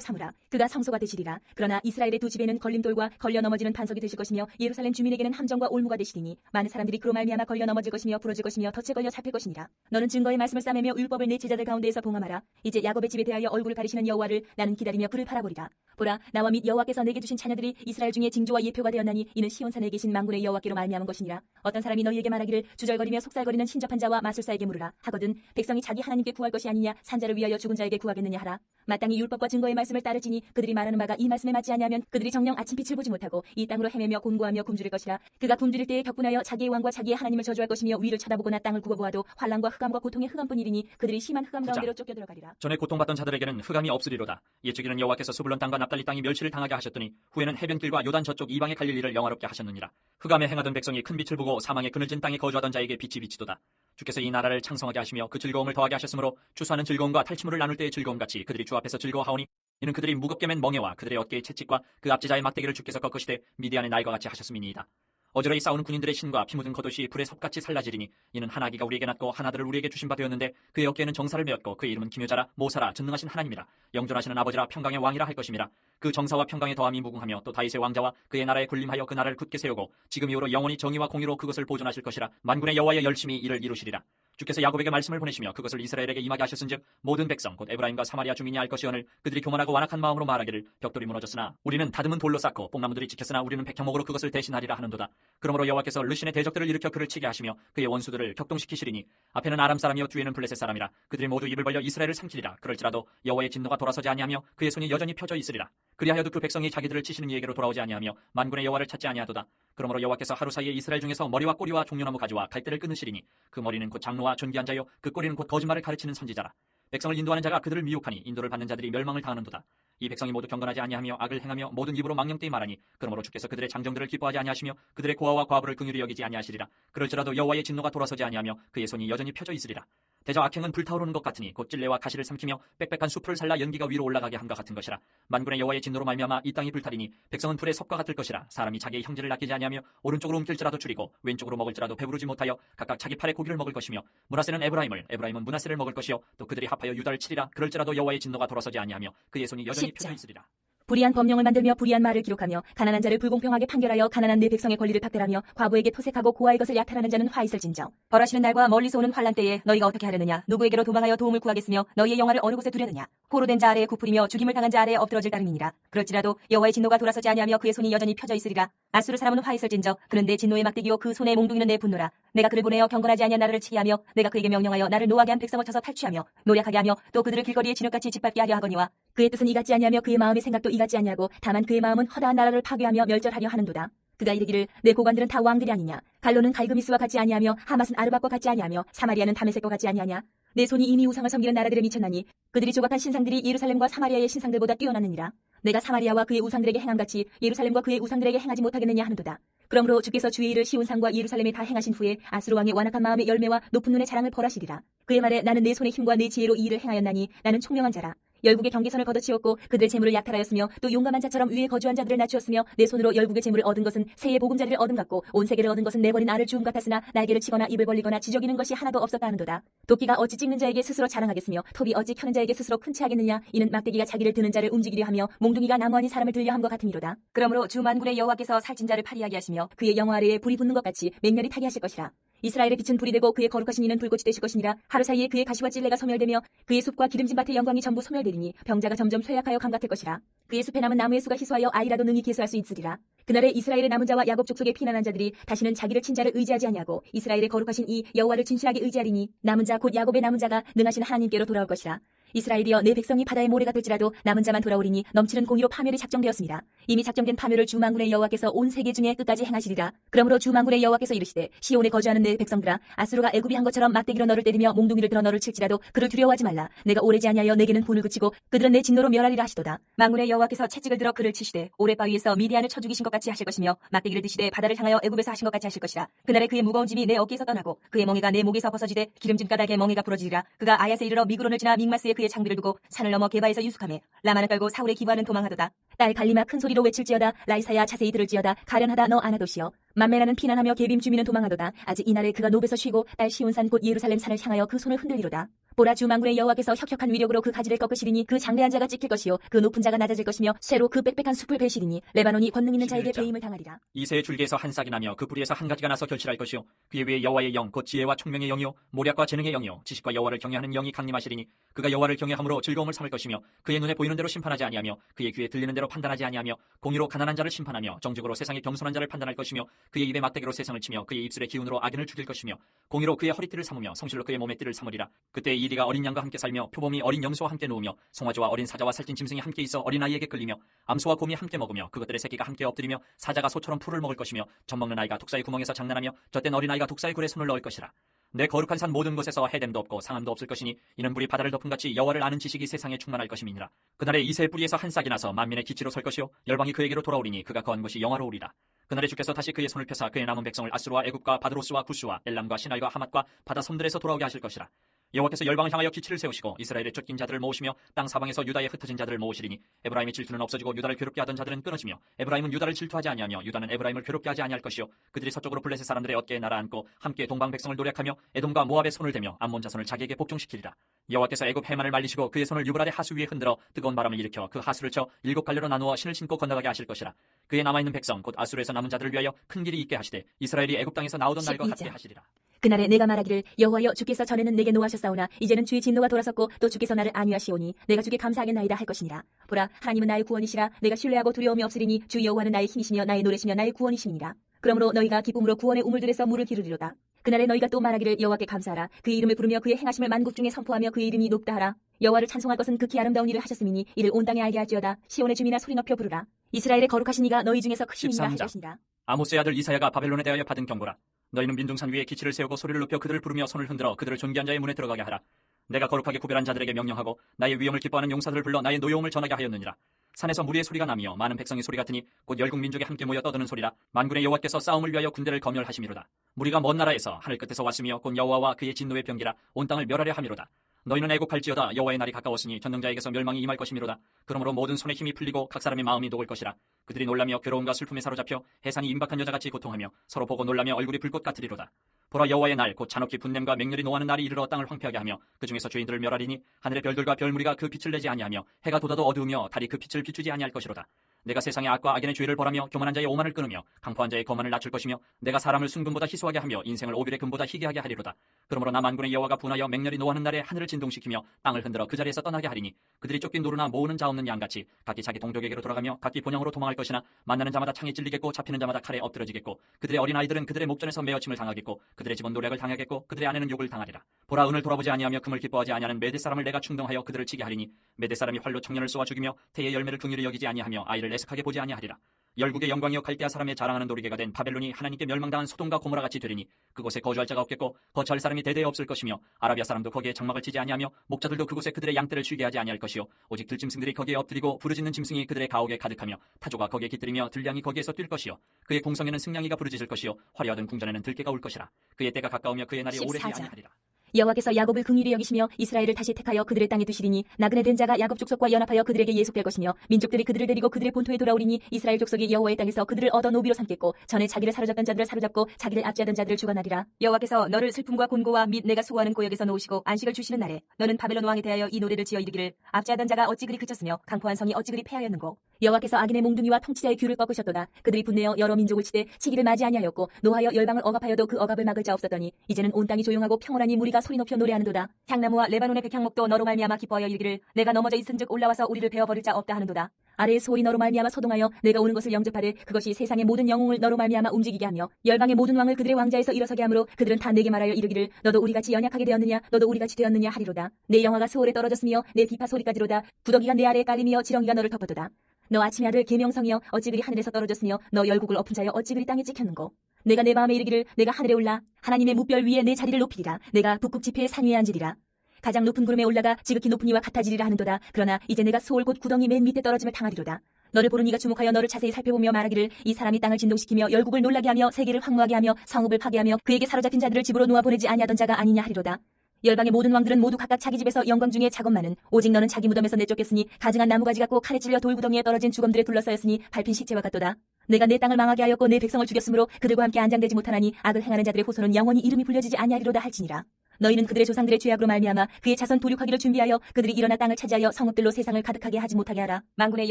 삼으라. 그가 성소가 되시리라. 그러나 이스라엘의 두 집에는 걸림돌과 걸려 넘어지는 반석이 되실 것이며 예루살렘 주민에게는 함정과 올무가 되시리니 많은 사람들이 그로 말미암아 걸려 넘어질 것이며 부러질 것이며 덫에 걸려 잡힐 것이니라. 너는 증거의 말씀을 싸매며 율법을 내 제자들 가운데에서 봉함하라. 이제 야곱의 집에 대하여 얼굴을 가리시는 여호와를 나는 기다리며 그를 바라보리라. 보라 나와 및 여호와께서 내게 주신 자녀들이 이스라엘 중에 징조와 예표가 되었나니 이는 시온산에 계신 만군의 여호와께로 말미암은 것이니라. 어떤 사람이 너희에게 말하기를 주절거리며 속살거리는 신접한 자와 마술사에게 물으라 하거든 백성이 자기 하나님께 구할 것이 아니냐 산자를 위하여 죽은 자에게 구하겠느냐 하라. 마땅히 율법과 증거의 말씀을 따르지니 그들이 말하는 바가 이 말씀에 맞지 아니하면 그들이 정녕 아침빛을 보지 못하고 이 땅으로 헤매며 곤고하며 굶주릴 것이라. 그가 굶주릴 때에 격분하여 자기의 왕과 자기의 하나님을 저주할 것이며 위를 쳐다보거나 땅을 굽어보아도 환난과 흑암과 고통의 흑암뿐이리니 그들이 심한 흑암 가운데로 쫓겨들어가리라. 전에 고통받던 자들에게는 흑암이 없으리로다. 옛적에는 여호와께서 스불론 땅과 납달리 땅이 멸시를 당하게 하셨더니 후에는 해변길과 요단 저쪽 이방의 갈릴리를 영화롭게 하셨느니라. 흑암에 행하던 백성이 큰 빛을 보고 사망의 그늘진 땅에 거주하던 자에게 빛이 비치도다. 주께서 이 나라를 창성하게 하시며 그 즐거움을 더하게 하셨으므로 추수하는 즐거움과 탈취물을 나눌 때의 즐거움같이 그들이 주 앞에서 즐거워하오니 이는 그들이 무겁게 맨 멍에와 그들의 어깨의 채찍과 그 앞제자의 막대기를 주께서 꺾으시되 미디안의 날과 같이 하셨음이니이다. 어지러이 싸우는 군인들의 신과 피 묻은 겉옷이 불에 섭같이 살라지리니 이는 한 아기가 우리에게 낳고 한 아들을 우리에게 주신 바 되었는데 그의 어깨에는 정사를 메었고 그의 이름은 기묘자라 모사라 전능하신 하나님이라 영존하시는 아버지라 평강의 왕이라 할 것임이라. 그 정사와 평강의 더함이 무궁하며 또 다윗의 왕자와 그의 나라에 군림하여 그 나라를 굳게 세우고 지금 이후로 영원히 정의와 공의로 그것을 보존하실 것이라. 만군의 여호와의 열심히 이를 이루시리라. 주께서 야곱에게 말씀을 보내시며 그것을 이스라엘에게 임하게 하셨은즉 모든 백성 곧 에브라임과 사마리아 주민이 알 것이오늘 그들이 교만하고 완악한 마음으로 말하기를 벽돌이 무너졌으나 우리는 다듬은 돌로 쌓고 뽕나무들이 지켰으나 우리는 백향목으로 그것을 대신하리라 하는도다. 그러므로 여호와께서 르신의 대적들을 일으켜 그를 치게 하시며 그의 원수들을 격동시키시리니 앞에는 아람 사람이요 뒤에는 블레셋 사람이라. 그들이 모두 입을 벌려 이스라엘을 삼키리라. 그럴지라도 여호와의 진노가 돌아서지 아니하며 그의 손이 여전히 펴져 있으리라. 그리하여도 그 백성이 자기들을 치시는 이에게로 돌아오지 아니하며 만군의 여호와를 찾지 아니하도다. 그러므로 여호와께서 하루 사이에 이스라엘 중에서 머리와 꼬리와 종려나무 가지와 갈대를 끊으시리니 그 머리는 곧 장로와 존귀한 자요 그 꼬리는 곧 거짓말을 가르치는 선지자라. 백성을 인도하는 자가 그들을 미혹하니 인도를 받는 자들이 멸망을 당하는도다. 이 백성이 모두 경건하지 아니하며 악을 행하며 모든 입으로 망령되이 말하니 그러므로 주께서 그들의 장정들을 기뻐하지 아니하시며 그들의 고아와 과부를 긍휼히 여기지 아니하시리라. 그럴지라도 여호와의 진노가 돌아서지 아니하며 그의 손이 여전히 펴져 있으리라. 대저 악행은 불타오르는 것 같으니 곧 찔레와 가시를 삼키며 빽빽한 숲을 살라 연기가 위로 올라가게 함과 같은 것이라. 만군의 여호와의 진노로 말미암아 이 땅이 불타리니 백성은 불의 섭과 같을 것이라. 사람이 자기의 형제를 아끼지 아니하며 오른쪽으로 움킬지라도 줄이고 왼쪽으로 먹을지라도 배부르지 못하여 각각 자기 팔의 고기를 먹을 것이며 므낫세는 에브라임은 므낫세를 먹을 것이요 또 그들이 합하여 유다를 치리라. 그럴지라도 여호와의 진노가 돌아서지 아니하며 그의 손이 여전히 펴져 있으리라. 불의한 법령을 만들며 불의한 말을 기록하며 가난한 자를 불공평하게 판결하여 가난한 내 백성의 권리를 박탈하며 과부에게 토색하고 고아의 것을 약탈하는 자는 화 있을진저. 벌하시는 날과 멀리서 오는 환란 때에 너희가 어떻게 하려느냐? 누구에게로 도망하여 도움을 구하겠으며 너희의 영화를 어느 곳에 두려느냐? 포로된 자 아래에 굽으리며 죽임을 당한 자 아래에 엎드러질 따름이니라. 그럴지라도 여호와의 진노가 돌아서지 아니하며 그의 손이 여전히 펴져 있으리라. 아수르 사람은 화 있을진저. 그는 내 진노의 막대기요 그 손에 몽둥이는 내 분노라. 내가 그를 보내어 경건하지 아니한 나라를 치게 하며 내가 그에게 명령하여 나를 노하게 한 백성을 쳐서 탈취하며 노략하게 하며 또 그들을 길거리에 진흙같이 짓밟게 하려 하거니와 그의 뜻은 이같지 아니하며 그의 마음의 생각도 이같지 아니하고 다만 그의 마음은 허다한 나라를 파괴하며 멸절하려 하는도다. 그가 이르기를 내 고관들은 다 왕들이 아니냐? 갈로는 갈그미스와 같지 아니하며 하맛은 아르밧과 같지 아니하며 사마리아는 다메섹과 같지 아니하냐? 내 손이 이미 우상을 섬기는 나라들에 미쳤나니 그들이 조각한 신상들이 예루살렘과 사마리아의 신상들보다 뛰어나느니라. 내가 사마리아와 그의 우상들에게 행함같이 예루살렘과 그의 우상들에게 행하지 못하겠느냐 하는도다. 그러므로 주께서 주의 일을 시온산과 예루살렘에 다 행하신 후에 아수르 왕의 완악한 마음의 열매와 높은 눈의 자랑을 벌하시리라. 그의 말에 나는 내 손의 힘과 내 지혜로 이 일을 행하였나니 나는 총명한 자라. 열국의 경계선을 걷어치웠고 그들의 재물을 약탈하였으며 또 용감한 자처럼 위에 거주한 자들을 낮추었으며 내 손으로 열국의 재물을 얻은 것은 새의 보금자리를 얻은 같고 온 세계를 얻은 것은 내버린 알을 주움 같았으나 날개를 치거나 입을 벌리거나 지저귀는 것이 하나도 없었다 하는도다. 도끼가 어찌 찍는 자에게 스스로 자랑하겠으며 톱이 어찌 켜는 자에게 스스로 큰 체하겠느냐? 이는 막대기가 자기를 드는 자를 움직이려 하며 몽둥이가 나무 아닌 사람을 들려 함과 같음이로다. 그러므로 주 만군의 여호와께서 살찐 자를 파리하게 하시며 그의 영화 아래에 불이 붙는 것 같이 맹렬히 타게 하실 것이라. 이스라엘의 빛은 불이 되고 그의 거룩하신 이는 불꽃이 되실 것이니라. 하루 사이에 그의 가시와 찔레가 소멸되며 그의 숲과 기름진 밭의 영광이 전부 소멸되리니 병자가 점점 쇠약하여 감같을 것이라. 그의 숲에 남은 나무의 수가 희소하여 아이라도 능히 계수할 수 있으리라. 그날에 이스라엘의 남은 자와 야곱 족속의 피난한 자들이 다시는 자기를 친 자를 의지하지 아니하고 이스라엘의 거룩하신 이 여호와를 진실하게 의지하리니 남은 자 곧 야곱의 남은 자가 능하신 하나님께로 돌아올 것이라. 이스라엘이여 내 백성이 바다의 모래가 될지라도 남은 자만 돌아오리니 넘치는 공의로 파멸이 작정되었습니다. 이미 작정된 파멸을 주 만군의 여호와께서 온 세계 중에 끝까지 행하시리라. 그러므로 주 만군의 여호와께서 이르시되 시온에 거주하는 내 백성들아 아수르가 애굽이 한 것처럼 막대기로 너를 때리며 몽둥이를 들어 너를 칠지라도 그를 두려워하지 말라. 내가 오래지 아니하여 내게는 분을 그치고 그들은 내 진노로 멸하리라 하시도다. 만군의 여호와께서 채찍을 들어 그를 치시되 오랫바위에서 미디안을 쳐 죽이신 것 같이 하실 것이며 막대기를 드시되 바다를 향하여 애굽에서 하신 것 같이 하실 것이라. 그날에 그의 무거운 짐이 내 어깨에서 떠나고 그의 멍에가 내 목에서 벗어지되 기름진 까닭에 멍에가 부러지리라. 그가 아야세 이르러 미그론을 지나 믹마스에 그의 장비를 두고 산을 넘어 게바에서 유숙하며 라마를 깔고 사울의 기부하는 도망하도다. 딸 갈리마 큰 소리로 외칠지어다. 라이사야 자세히 들을지어다. 가련하다 너 아나도시여. 만메라는 피난하며 게빔 주민은 도망하도다. 아직 이날에 그가 노베서 쉬고 딸 시온산 곧 예루살렘 산을 향하여 그 손을 흔들리로다. 보라 주 만군의 여호와께서 혁혁한 위력으로 그 가지를 꺾으시리니 그 장대한 자가 찍힐 것이요 그 높은 자가 낮아질 것이며 쇠로 그 빽빽한 숲을 베시리니 레바논이 권능 있는 자에게 11장. 배임을 당하리라. 이새의 줄기에서 한 싹이 나며 그 뿌리에서 한 가지가 나서 결실할 것이요 그의 위에 여호와의 영 곧 지혜와 총명의 영이요 모략과 재능의 영이요 지식과 여호와를 경외하는 영이 강림하시리니 그가 여호와를 경외함으로 즐거움을 삼을 것이며 그의 눈에 보이는 대로 심판하지 아니하며 그의 귀에 들리는 대로 판단하지 아니하며 공의로 가난한 자를 심판하며 정직으로 세상의 겸손한 자를 판단할 것이며 그의 입에 막대기로 세상을 치며 그의 입술의 기운으로 악인을 죽일 것이며 공의로 그의 허리띠를 삼으며 성실로 그의 몸의 띠를 삼으리라. 그때 이리가 어린 양과 함께 살며 표범이 어린 염소와 함께 누우며 송아지와 어린 사자와 살찐 짐승이 함께 있어 어린아이에게 끌리며 암소와 곰이 함께 먹으며 그것들의 새끼가 함께 엎드리며 사자가 소처럼 풀을 먹을 것이며 젖먹는 아이가 독사의 구멍에서 장난하며 젖된 어린아이가 독사의 굴에 손을 넣을 것이라. 내 거룩한 산 모든 곳에서 해됨도 없고 상함도 없을 것이니 이는 불이 바다를 덮은 같이 여호와를 아는 지식이 세상에 충만할 것임이니라. 그날에 이새의 뿌리에서 한 싹이 나서 만민의 기치로 설 것이요 열방이 그에게로 돌아오리니 그가 거한 곳이 영화로우리라. 그날에 주께서 다시 그의 손을 펴사 그의 남은 백성을 아수르와 애굽과 바드로스와 구스와 엘람과 시날과 하맛과 바다 섬들에서 돌아오게 하실 것이라. 여호와께서 열방을 향하여 기치를 세우시고 이스라엘의 쫓긴 자들을 모으시며 땅 사방에서 유다에 흩어진 자들을 모으시리니 에브라임의 질투는 없어지고 유다를 괴롭게 하던 자들은 끊어지며 에브라임은 유다를 질투하지 아니하며 유다는 에브라임을 괴롭게 하지 아니할 것이요 그들이 서쪽으로 블레셋 사람들의 어깨에 날아앉고 함께 동방 백성을 노력하며 에돔과 모압의 손을 대며 암몬 자손을 자기에게 복종시키리라. 여호와께서 애굽 해만을 말리시고 그의 손을 유브라데 하수 위에 흔들어 뜨거운 바람을 일으켜 그 하수를 쳐 7갈래로 나누어 신을 신고 건너가게 하실 것이라. 그의 남아있는 백성 곧 아수르에서 남은 자들을 위하여 큰 길이 있게 하시되 이스라엘이 애굽 땅에서 나오던 날과 12장. 같게 하시리라. 그날에 내가 말하기를 여호와여 주께서 전에는 내게 노하셨사오나 이제는 주의 진노가 돌아섰고 또 주께서 나를 안위하시오니 내가 주께 감사하겠나이다 할 것이니라. 보라 하나님은 나의 구원이시라. 내가 신뢰하고 두려움이 없으리니 주 여호와는 나의 힘이시며 나의 노래시며 나의 구원이시니라. 그러므로 너희가 기쁨으로 구원의 우물들에서 물을 기르리로다. 그날에 너희가 또 말하기를 여호와께 감사하라. 그의 이름을 부르며 그의 행하심을 만국 중에 선포하며 그의 이름이 높다 하라. 여호와를 찬송할 것은 극히 아름다운 일을 하셨음이니 이를 온 땅에 알게 할지어다. 시온의 주민아 소리 높여 부르라. 이스라엘의 거룩하신 이가 너희 중에서 크심이니라 할 13장. 것이니라. 아모스의 아들 이사야가 바벨론에 대하여 받은 경고라. 너희는 민둥산 위에 기치를 세우고 소리를 높여 그들을 부르며 손을 흔들어 그들을 존귀한 자의 문에 들어가게 하라. 내가 거룩하게 구별한 자들에게 명령하고 나의 위엄을 기뻐하는 용사들을 불러 나의 노여움을 전하게 하였느니라. 산에서 무리의 소리가 나며 많은 백성의 소리 같으니 곧 열국 민족이 함께 모여 떠드는 소리라. 만군의 여호와께서 싸움을 위하여 군대를 검열하심이로다. 무리가 먼 나라에서 하늘 끝에서 왔으며 곧 여호와와 그의 진노의 병기라 온 땅을 멸하려 함이로다. 너희는 애곡할지어다. 여호와의 날이 가까웠으니 전능자에게서 멸망이 임할 것이미로다. 그러므로 모든 손에 힘이 풀리고 각 사람의 마음이 녹을 것이라. 그들이 놀라며 괴로움과 슬픔에 사로잡혀 해산이 임박한 여자같이 고통하며 서로 보고 놀라며 얼굴이 불꽃 같으리로다. 보라, 여호와의 날 곧 잔혹히 분냄과 맹렬히 노하는 날이 이르러 땅을 황폐하게 하며 그 중에서 죄인들을 멸하리니 하늘의 별들과 별무리가 그 빛을 내지 아니하며 해가 돋아도 어두우며 달이 그 빛을 비추지 아니할 것이로다. 내가 세상의 악과 악인의 죄를 벌하며 교만한 자의 오만을 끊으며 강포한 자의 거만을 낮출 것이며 내가 사람을 순금보다 희소하게 하며 인생을 오빌의 금보다 희게하게 하리로다. 그러므로 나 만군의 여호와가 분하여 맹렬히 노하는 날에 하늘을 진동시키며 땅을 흔들어 그 자리에서 떠나게 하리니 그들이 쫓긴 노루나 모으는 자 없는 양같이 각기 자기 동족에게로 돌아가며 각기 본향으로 도망할 것이나 만나는 자마다 창에 찔리겠고 잡히는 자마다 칼에 엎드러지겠고 그들의 어린아이들은 그들의 목전에서 매어침을 당하겠고 그들의 집은 노략을 당하겠고 그들의 아내는 욕을 당하리라. 보라, 은을 돌아보지 아니하며 금을 기뻐하지 아니하는 메대 사람을 내가 충동하여 그들을 치게 하리니 메대 사람이 활로 청년을 쏘아 죽이며 태의 열매를 긍휼히 여기지 아니하며 아이를 애석하게 보지 아니하리라. 열국의 영광이여 갈대아 사람의 자랑하는 놀이개가 된 바벨론이 하나님께 멸망당한 소돔과 고모라 같이 되리니 그곳에 거주할 자가 없겠고 거처할 사람이 대대에 없을 것이며 아라비아 사람도 거기에 장막을 치지 아니하며 목자들도 그곳에 그들의 양떼를 쉬게 하지 아니할 것이요 오직 들짐승들이 거기에 엎드리고 부르짖는 짐승이 그들의 가옥에 가득하며 타조가 거기에 깃들이며 들량이 거기에서 뛸 것이요 그의 공성에는 승냥이가 부르짖을 것이요 화려하던 궁전에는 들깨가 울 것이라. 그의 때가 가까우며 그의 날이 오래지 14장. 아니하리라. 여호와께서 야곱을 긍휼히 여기시며 이스라엘을 다시 택하여 그들의 땅에 두시리니 나그네 된 자가 야곱 족속과 연합하여 그들에게 예속될 것이며 민족들이 그들을 데리고 그들의 본토에 돌아오리니 이스라엘 족속이 여호와의 땅에서 그들을 얻어 노비로 삼겠고 전에 자기를 사로잡던 자들을 사로잡고 자기를 압제하던 자들을 주관하리라. 여호와께서 너를 슬픔과 곤고와 및 내가 수고하는 고역에서 놓으시고 안식을 주시는 날에 너는 바벨론 왕에 대하여 이 노래를 지어 이르기를 압제하던 자가 어찌 그리 그쳤으며 강포한 성이 어찌 그리 패하였는고. 여호와께서 악인의 몽둥이와 통치자의 귤을 꺾으셨도다. 그들이 분내어 여러 민족을 치되 치기를 맞이 아니하였고 노하여 열방을 억압하여도 그 억압을 막을 자 없었더니 이제는 온 땅이 조용하고 평온하니 무리가 소리 높여 노래하는도다. 향나무와 레바논의 백향목도 너로 말미암아 기뻐하여 이르기를 내가 넘어져 있은즉 올라와서 우리를 베어버릴 자 없다 하는도다. 아래의 소울이 너로 말미암아 소동하여 내가 오는 것을 영접하되 그것이 세상의 모든 영웅을 너로 말미암아 움직이게 하며 열방의 모든 왕을 그들의 왕자에서 일어서게 하므로 그들은 다 내게 말하여 이르기를 너도 우리같이 연약하게 되었느냐 너도 우리같이 되었느냐 하리로다. 내 영화가 소울에 떨어졌으며 내 비파 소리까지로다. 구더기가 내 아래에 깔리며 지렁이가 너를 덮었도다. 너 아침의 아들 계명성이여 어찌 그리 하늘에서 떨어졌으며 너 열국을 엎은 자여 어찌 그리 땅에 찍혔는고. 내가 내 마음에 이르기를 내가 하늘에 올라 하나님의 무별 위에 내 자리를 높이리라. 내가 북극 지폐의 산 위에 앉으리라. 가장 높은 구름에 올라가 지극히 높은 이와 같아지리라 하는도다. 그러나 이제 내가 소울 곧 구덩이 맨 밑에 떨어짐을 당하리로다. 너를 보는 이가 주목하여 너를 자세히 살펴보며 말하기를 이 사람이 땅을 진동시키며 열국을 놀라게 하며 세계를 황무하게 하며 성읍을 파괴하며 그에게 사로잡힌 자들을 집으로 놓아 보내지 아니하던 자가 아니냐 하리로다. 열방의 모든 왕들은 모두 각각 자기 집에서 영광 중에 작업만은 오직 너는 자기 무덤에서 내쫓겼으니 가증한 나무가지 같고 칼에 찔려 돌구덩이에 떨어진 죽음들에 둘러싸였으니 밟힌 시체와 같도다. 내가 내 땅을 망하게 하였고 내 백성을 죽였으므로 그들과 함께 안장되지 못하나니 악을 행하는 자들의 후손은 영원히 이름이 불려지지 아니하리로다 할지니라. 너희는 그들의 조상들의 죄악으로 말미암아 그의 자손 도륙하기를 준비하여 그들이 일어나 땅을 차지하여 성읍들로 세상을 가득하게 하지 못하게 하라. 만군의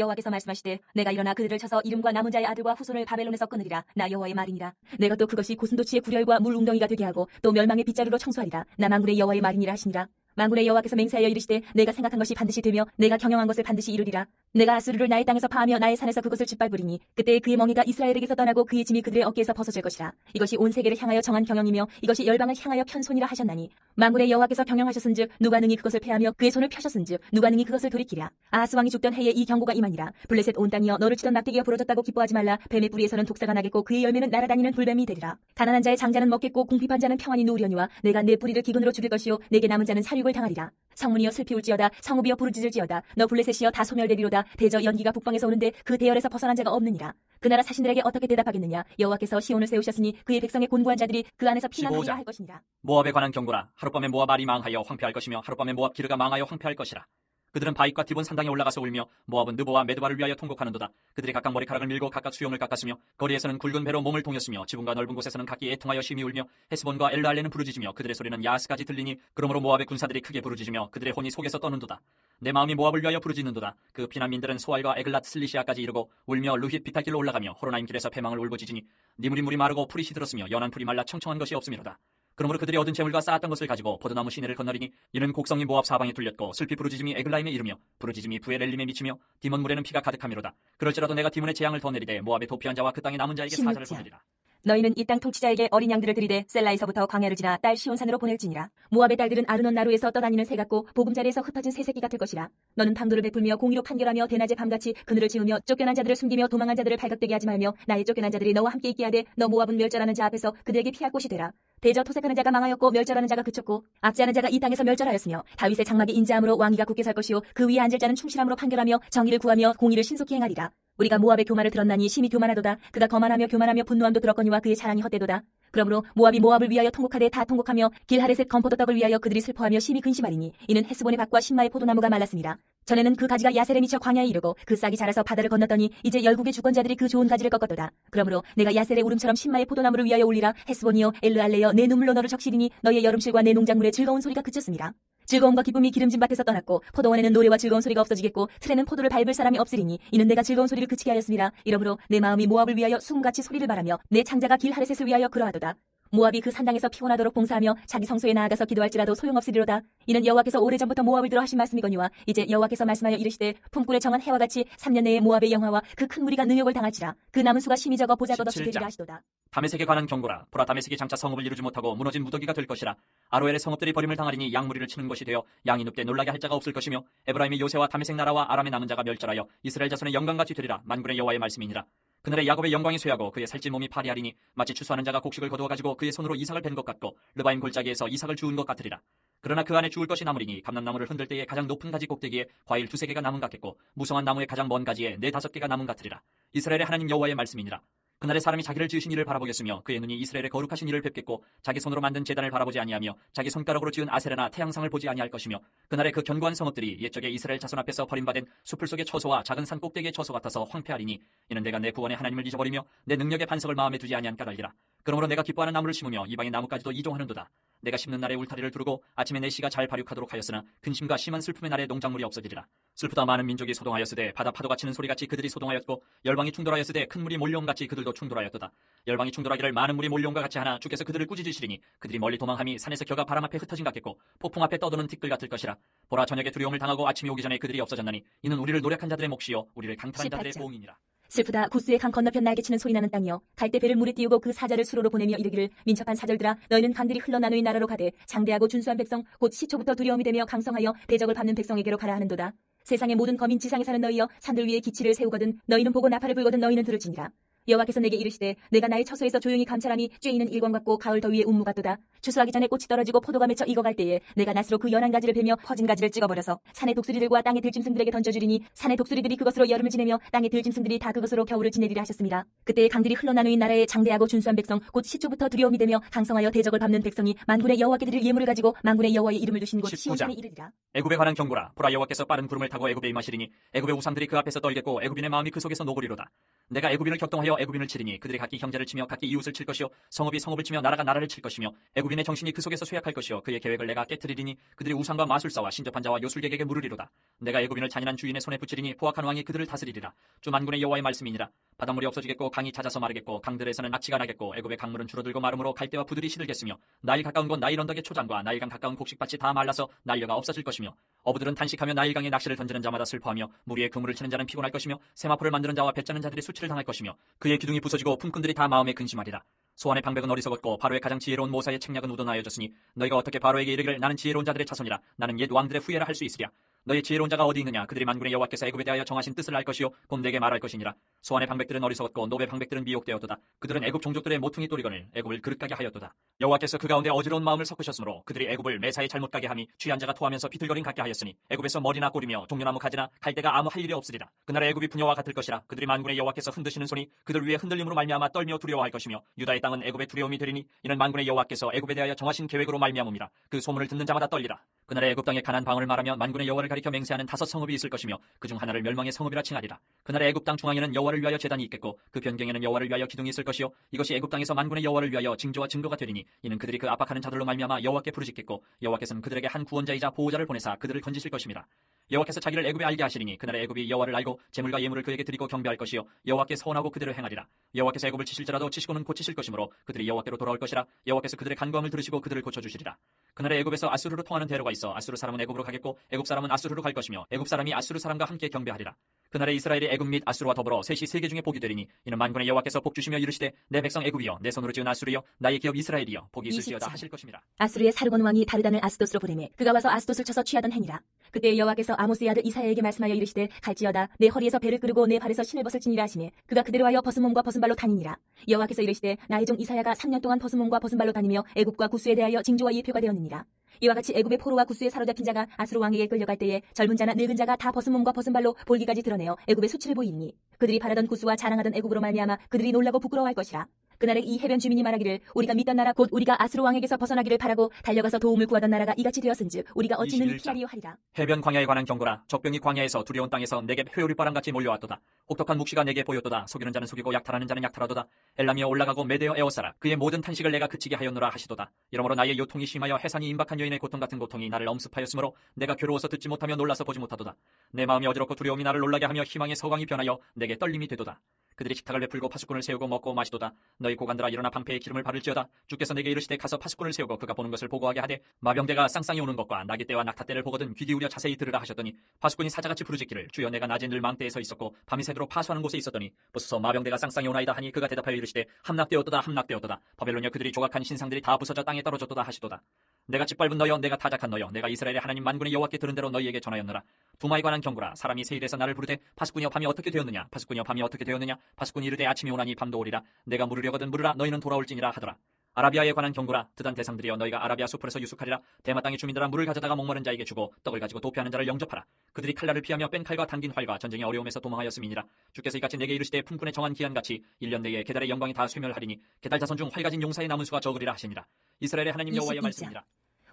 여호와께서 말씀하시되 내가 일어나 그들을 쳐서 이름과 남은 자의 아들과 후손을 바벨론에서 끊으리라. 나 여호와의 말이니라. 내가 또 그것이 고슴도치의 구렬과 물 웅덩이가 되게 하고 또 멸망의 빗자루로 청소하리라. 나 만군의 여호와의 말이니라 하시니라. 만군의 여호와께서 맹세하여 이르시되 내가 생각한 것이 반드시 되며 내가 경영한 것을 반드시 이루리라. 내가 아수르를 나의 땅에서 파하며 나의 산에서 그것을 짓밟으리니 그때 그의 멍에가 이스라엘에게서 떠나고 그의 짐이 그들의 어깨에서 벗어질 것이라. 이것이 온 세계를 향하여 정한 경영이며 이것이 열방을 향하여 편손이라 하셨나니 만군의 여호와께서 경영하셨은즉 누가 능히 그것을 패하며 그의 손을 펴셨은즉 누가 능히 그것을 돌이키랴. 아하스 왕이 죽던 해에 이 경고가 임하니라. 블레셋 온 땅이여 너를 치던 막대기가 부러졌다고 기뻐하지 말라. 뱀의 뿌리에서는 독사가 나겠고 그의 열매는 날아다니는 돌뱀이 되리라. 가난한 자의 장자는 먹겠고 궁핍한 자는 평안히 누우려니와 내가 내 뿌리를 기근으로 죽일 것이요 내게 남은 자는 살육을 당하리라. 성문이여 슬피 울지어다. 성읍이여 부르짖을지어다. 너 블레셋이여 다 소멸되리로다. 대저 연기가 북방에서 오는데 그 대열에서 벗어난 자가 없느니라. 그 나라 사신들에게 어떻게 대답하겠느냐. 여호와께서 시온을 세우셨으니 그의 백성의 곤고한 자들이 그 안에서 피난하리라 할 것이니라. 모압에 관한 경고라. 하룻밤에 모압 알이 망하여 황폐할 것이며 하룻밤에 모압 기르가 망하여 황폐할 것이라. 그들은 바익과 디본 산당에 올라가서 울며 모압은 느보와 메드바를 위하여 통곡하는도다. 그들이 각각 머리카락을 밀고 각각 수염을 깎았으며 거리에서는 굵은 배로 몸을 동였으며 지붕과 넓은 곳에서는 각기 애통하여 심히 울며 헤스본과 엘르알레는 부르짖으며 그들의 소리는 야스까지 들리니 그러므로 모압의 군사들이 크게 부르짖으며 그들의 혼이 속에서 떠는도다. 내 마음이 모압을 위하여 부르짖는도다. 그 피난민들은 소알과 에글랏 슬리시아까지 이르고 울며 루힛 비탈길로 올라가며 호로나임 길에서 패망을 울부짖으니 니물이 물이 마르고 풀이 시들었으며 연한 풀이 말라 청청한 것이 없음이로다. 그러므로 그들이 얻은 재물과 쌓았던 것을 가지고 포도나무 시내를 건너리니 이는 곡성이 모압 사방에 뚫렸고 슬피 부르짖음이 에글라임에 이르며 부르짖음이 부엘엘림에 미치며 디몬 물에는 피가 가득함이로다. 그럴지라도 내가 디몬의 재앙을 더 내리되 모압의 도피한 자와 그 땅의 남은 자에게 사자를 보내리라. 너희는 이 땅 통치자에게 어린 양들을 들이되 셀라에서부터 광야를 지나 딸 시온산으로 보낼지니라. 모압의 딸들은 아르논 나루에서 떠다니는 새 같고 보금자리에서 흩어진 새새끼 같을 것이라. 너는 방도를 베풀며 공의로 판결하며 대낮에 밤같이 그늘을 지으며 쫓겨난 자들을 숨기며 도망한 자들을 발각되게 하지 말며 나의 쫓겨난 자들이 너와 함께 있게 하되 너 모압은 멸절하는 자 앞에서 그들에게 피할 곳이 되라. 대저 토색하는 자가 망하였고 멸절하는 자가 그쳤고 악지하는 자가 이 땅에서 멸절하였으며 다윗의 장막이 인자함으로 왕위가 굳게 살 것이요 그 위에 앉을 자는 충실함으로 판결하며 정의를 구하며 공의를 신속히 행하리라. 우리가 모압의 교만을 들었나니 심히 교만하도다. 그가 거만하며 교만하며 분노함도 들었거니와 그의 자랑이 헛되도다. 그러므로 모압이 모압을 위하여 통곡하되 다 통곡하며 길하레셋 건포도 떡을 위하여 그들이 슬퍼하며 심히 근심하리니 이는 헤스본의 밭과 신마의 포도나무가 말랐습니다. 전에는 그 가지가 야셀에 미쳐 광야에 이르고 그 싹이 자라서 바다를 건넜더니 이제 열국의 주권자들이 그 좋은 가지를 꺾었도다. 그러므로 내가 야셀의 울음처럼 신마의 포도나무를 위하여 올리라. 헤스본이여 엘르알레여 내 눈물로 너를 적시리니 너의 여름실과 내 농작물의 즐거운 소리가 그쳤습니다. 즐거움과 기쁨이 기름진 밭에서 떠났고 포도원에는 노래와 즐거운 소리가 없어지겠고 틀에는 포도를 밟을 사람이 없으리니 이는 내가 즐거운 소리를 그치게 하였습니다. 이러므로 내 마음이 모압을 위하여 수금같이 소리를 바라며 내 창자가 길 하레셋을 위하여 그러하도다. 모압이 그 산당에서 피곤하도록 봉사하며 자기 성소에 나아가서 기도할지라도 소용없으리로다. 이는 여호와께서 오래전부터 모압을 들어 하신 말씀이거니와 이제 여호와께서 말씀하여 이르시되 품꾼의 정한 해와 같이 3년 내에 모압의 영화와 그 큰 무리가 능욕을 당할지라. 그 남은 수가 심히 적어 보잘것없이 되리라 하시도다. 다메섹에 관한 경고라. 보라, 다메섹이 장차 성읍을 이루지 못하고 무너진 무더기가 될 것이라. 아로엘의 성읍들이 버림을 당하리니 양무리를 치는 것이 되어 양이 눕되 놀라게 할 자가 없을 것이며 에브라임이 요새와 다메섹 나라와 아람의 남은 자가 멸절하여 이스라엘 자손의 영광같이 되리라. 만군의 여호와의 말씀이니라. 그날에 야곱의 영광이 쇠하고 그의 살찐 몸이 파리하리니 마치 추수하는 자가 곡식을 거두어 가지고 그의 손으로 이삭을 벤 것 같고 르바임 골짜기에서 이삭을 주운 것 같으리라. 그러나 그 안에 주울 것이 남으리니 감람나무를 흔들 때에 가장 높은 가지 꼭대기에 과일 2-3개가 남은 같겠고 무성한 나무의 가장 먼 가지에 4-5개가 남은 같으리라. 이스라엘의 하나님 여호와의 말씀이니라. 그날에 사람이 자기를 지으신 이를 바라보겠으며 그의 눈이 이스라엘의 거룩하신 이를 뵙겠고 자기 손으로 만든 제단을 바라보지 아니하며 자기 손가락으로 지은 아세라나 태양상을 보지 아니할 것이며 그날에 그 견고한 성읍들이 옛적에 이스라엘 자손 앞에서 버림받은 숲을 속의 처소와 작은 산 꼭대기의 처소 같아서 황폐하리니 이는 내가 내 구원의 하나님을 잊어버리며 내 능력의 반석을 마음에 두지 아니한 까닭이라. 그러므로 내가 기뻐하는 나무를 심으며 이방의 나무까지도 이종하는도다. 내가 심는 날에 울타리를 두르고 아침에 내 씨가 잘 발육하도록 하였으나 근심과 심한 슬픔의 날에 농작물이 없어지리라. 슬프다. 많은 민족이 소동하였으되 바다 파도가 치는 소리같이 그들이 소동하였고 열방이 충돌하였으되 큰 물이 몰려옴같이 그들도 충돌하였도다. 열방이 충돌하기를 많은 물이 몰려옴과 같이 하나 주께서 그들을 꾸짖으시리니 그들이 멀리 도망함이 산에서 겨가 바람 앞에 흩어진 같겠고 폭풍 앞에 떠도는 티끌 같을 것이라. 보라, 저녁에 두려움을 당하고 아침이 오기 전에 그들이 없어졌나니 이는 우리를 노력한 자들의 몫이요 우리를 강탈한 자들의 보응이니라. 슬프다. 구스의 강 건너편 날개치는 소리나는 땅이여 갈대 배를 물에 띄우고 그 사자를 수로로 보내며 이르기를 민첩한 사절들아 너희는 강들이 흘러나누인 나라로 가되 장대하고 준수한 백성 곧 시초부터 두려움이 되며 강성하여 대적을 받는 백성에게로 가라 하는도다. 세상의 모든 거민 지상에 사는 너희여 산들 위에 기치를 세우거든 너희는 보고 나팔을 불거든 너희는 들을지니라. 여호와께서 내게 이르시되 내가 나의 처소에서 조용히 감찰함이 쬐이는 일광 같고 가을 더위에 운무 같도다. 추수하기 전에 꽃이 떨어지고 포도가 맺혀 익어갈 때에 내가 낫으로 그 연한 가지를 베며 퍼진 가지를 찍어버려서 산의 독수리들과 땅의 들짐승들에게 던져주리니 산의 독수리들이 그것으로 여름을 지내며 땅의 들짐승들이 다 그것으로 겨울을 지내리라 하셨습니다. 그때에 강들이 흘러나누인 나라에 장대하고 준수한 백성 곧 시초부터 두려움이 되며 강성하여 대적을 밟는 백성이 만군의 여호와께 드릴 예물을 가지고 만군의 여호와의 이름을 두신 곳 시온산에 이르리라. 애굽에 관한 경고라. 보라, 여호와께서 빠른 구름을 타고 애굽에 임하시리니 애굽의 우상들이 그 앞에서 떨겠고 애굽인의 마음이 그 속에서 노고리로다. 내가 애굽인을 격동하여 애굽인을 치리니 그들이 각기 형제를 치며 각기 이웃을 칠 것이요 성읍이 성읍을 치며 나라가 나라를 칠 것이며 애굽인의 정신이 그 속에서 쇠약할 것이요 그의 계획을 내가 깨트리리니 그들이 우상과 마술사와 신접한 자와 요술객에게 물으리로다. 내가 애굽인을 잔인한 주인의 손에 붙이리니 포악한 왕이 그들을 다스리리라. 주 만군의 여호와의 말씀이니라. 바닷물이 없어지겠고 강이 잦아서 마르겠고 강들에서는 낙지가 나겠고 애굽의 강물은 줄어들고 마름으로 갈대와 부들이 시들겠으며 나일 가까운 곳 나일 언덕의 초장과 나일강 가까운 곡식밭이 다 말라서 난려가 없어질 것이며 어부들은 단식하며 나일강에 낚시를 던지는 자마다 슬퍼하며 물 위에 그물을 치는 자는 피곤할 것이며 세마포를 만드는 자와 배짜는 자들이 수치를 당할 것이며 그의 기둥이 부서지고 품꾼들이 다 마음에 근심하리라. 소환의 방백은 어리석었고 바로의 가장 지혜로운 모사의 책략은 우러나여졌으니 너희가 어떻게 바로에게 이르기를 나는 지혜로운 자들의 자손이라 나는 옛 왕들의 후예라 할 수 있으랴. 너희 지혜로운 자가 어디 있느냐. 그들이 만군의 여호와께서 애굽에 대하여 정하신 뜻을 알 것이요 곧 내게 말할 것이니라. 소환의 방백들은 어리석었고 노베 방백들은 미혹되었도다. 그들은 애굽 종족들의 모퉁이 또리거늘 애굽을 그릇가게 하였도다. 여호와께서 그 가운데 어지러운 마음을 섞으셨으므로 그들이 애굽을 매사에 잘못 가게 함이 취한 자가 토하면서 비틀거림 같게 하였으니 애굽에서 머리나 꼬리며 종려나무 가지나 갈대가 아무 할 일이 없으리라. 그날에 애굽이 부녀와 같을 것이라. 그들이 만군의 여호와께서 흔드시는 손이 그들 위에 흔들림으로 말미암아 떨며 두려워할 것이며 유다의 땅은 애굽의 두려움이 되리니 이는 만군의 여호와께서 애굽에 대하여 정하신 계획으로 말미암음이라. 그 소문을 듣는 자마다 떨리라. 그날에 애굽 땅에 가난 방언을 말하며 만군의 여호와를 가리켜 맹세하는 5 성읍이 있을 것이며 그중 하나를 멸망의 성읍이라 칭하리라. 그날에 애굽 땅 중앙에는 여호와를 위하여 제단이 있겠고 그 변경에는 여호와를 위하여 기둥이 있을 것이요 이것이 애굽 땅에서 만군의 여호와를 위하여 징조와 증거가 되리니 이는 그들이 그 압박하는 자들로 말미암아 여호와께 부르짖겠고 여호와께서는 그들에게 한 구원자이자 보호자를 보내사 그들을 건지실 것입니다. 여호와께서 자기를 애굽에 알게 하시리니 그날에 애굽이 여호와를 알고 재물과 예물을 그에게 드리고 경배할 것이요 여호와께 서원하고 그대로 행하리라. 여호와께서 애굽을 치실지라도 치시고는 고치실 것이므로 그들이 여호와께로 돌아올 것이라. 여호와께서 그들의 간구함을 들으시고 그들을 고쳐주시리라. 그날에 애굽에서 아수르로 통하는 대로가 있어 아수르 사람은 애굽으로 가겠고 애굽 사람은 아수르로 갈 것이며 애굽 사람이 아수르 사람과 함께 경배하리라. 그날에 이스라엘이 애굽 및 아수르와 더불어 셋이 세계 중에 복이 되리니 이는 만군의 여호와께서 복 주시며 이르시되 내 백성 애굽이여 내 손으로 지은 아수르여 나의 기업 이스라엘이여 복이 있을지어다 하실 것입니다. 아수르의 사르곤 왕이 다르단을 아스돗으로 보내매 그가 와서 아스돗을 쳐서 취하던 행이라. 그때 여호와께서 아모스의 아들 이사야에게 말씀하여 이르시되 갈지어다 내 허리에서 배를 끄르고 내 발에서 신을 벗을지니라 하시매 그가 그대로 하여 벗은 몸과 벗은 발로 다니니라. 여호와께서 이르시되 나의 종 이사야가 3년 동안 벗은 몸과 벗은 발로 다니며 애굽과 구스에 대하여 징조와 예표가 되었느니라. 이와 같이 애굽의 포로와 구스에 사로잡힌 자가 아수르 왕에게 끌려갈 때에 젊은 자나 늙은 자가 다 벗은 몸과 벗은 발로 볼기까지 드러내어 애굽의 수치를 보이니 그들이 바라던 구스와 자랑하던 애굽으로 말미암아 그들이 놀라고 부끄러워할 것이라. 그날에 이 해변 주민이 말하기를 우리가 믿던 나라 곧 우리가 아수르 왕에게서 벗어나기를 바라고 달려가서 도움을 구하던 나라가 이같이 되었은즉 우리가 어찌 는 피하리요 하리라. 해변 광야에 관한 경고라. 적병이 광야에서 두려운 땅에서 내게 회오리바람같이 몰려왔도다. 혹독한 묵시가 내게 보였도다. 속이는 자는 속이고 약탈하는 자는 약탈하도다. 엘람이여 올라가고 메대여 에워싸라. 그의 모든 탄식을 내가 그치게 하였노라 하시도다. 이러므로 나의 요통이 심하여 해산이 임박한 여인의 고통 같은 고통이 나를 엄습하였으므로 내가 괴로워서 듣지 못하며 놀라서 보지 못하도다. 내 마음이 어지럽고 두려움이 나를 놀라게 하며 희망의 서광이 변하여 내게 떨림이 되도다. 그들이 식탁을 베풀고 파수꾼을 세우고 먹고 마시도다. 너희 고관들아 일어나 방패에 기름을 바를지어다. 주께서 내게 이르시되 가서 파수꾼을 세우고 그가 보는 것을 보고하게 하되 마병대가 쌍쌍이 오는 것과 나귀떼와 낙타떼를 보거든 귀 기울여 자세히 들으라 하셨더니 파수꾼이 사자같이 부르짖기를 주여 내가 낮에 늘 망대에 서 있었고 밤이 새도록 파수하는 곳에 있었더니 보소서 마병대가 쌍쌍이 오나이다 하니 그가 대답하여 이르시되 함락되었도다 함락되었도다. 바벨론이여 그들이 조각한 신상들이 다 부서져 땅에 떨어졌도다 하시도다. 내가 짓밟은 너여 내가 타작한 너여 내가 이스라엘의 하나님 만군의 여호와께 들은 대로 너희에게 전하였노라. 두마에 관한 경고라. 사람이 세일에서 나를 부르되 파수꾼이여 밤이 어떻게 되었느냐 파수꾼이여 밤이 어떻게 되었느냐 파수꾼이 이르되 아침이 오나니 밤도 오리라. 내가 물으려거든 물으라 너희는 돌아올지니라 하더라. 아라비아에 관한 경고라. 드단 대상들이여 너희가 아라비아 숲에서 유숙하리라. 대마 땅의 주민들아 물을 가져다가 목마른 자에게 주고 떡을 가지고 도피하는 자를 영접하라. 그들이 칼날을 피하며 뺀 칼과 당긴 활과 전쟁의 어려움에서 도망하였음이니라. 주께서 이같이 내게 이르시되 품꾼의 정한 기한같이 1년 내에 게달의 영광이 다 쇠멸하리니 게달 자손 중 활 가진 용사의 남은 수가 적으리라 하시니라. 이스라엘의 하나님 여호와의 말씀이니라.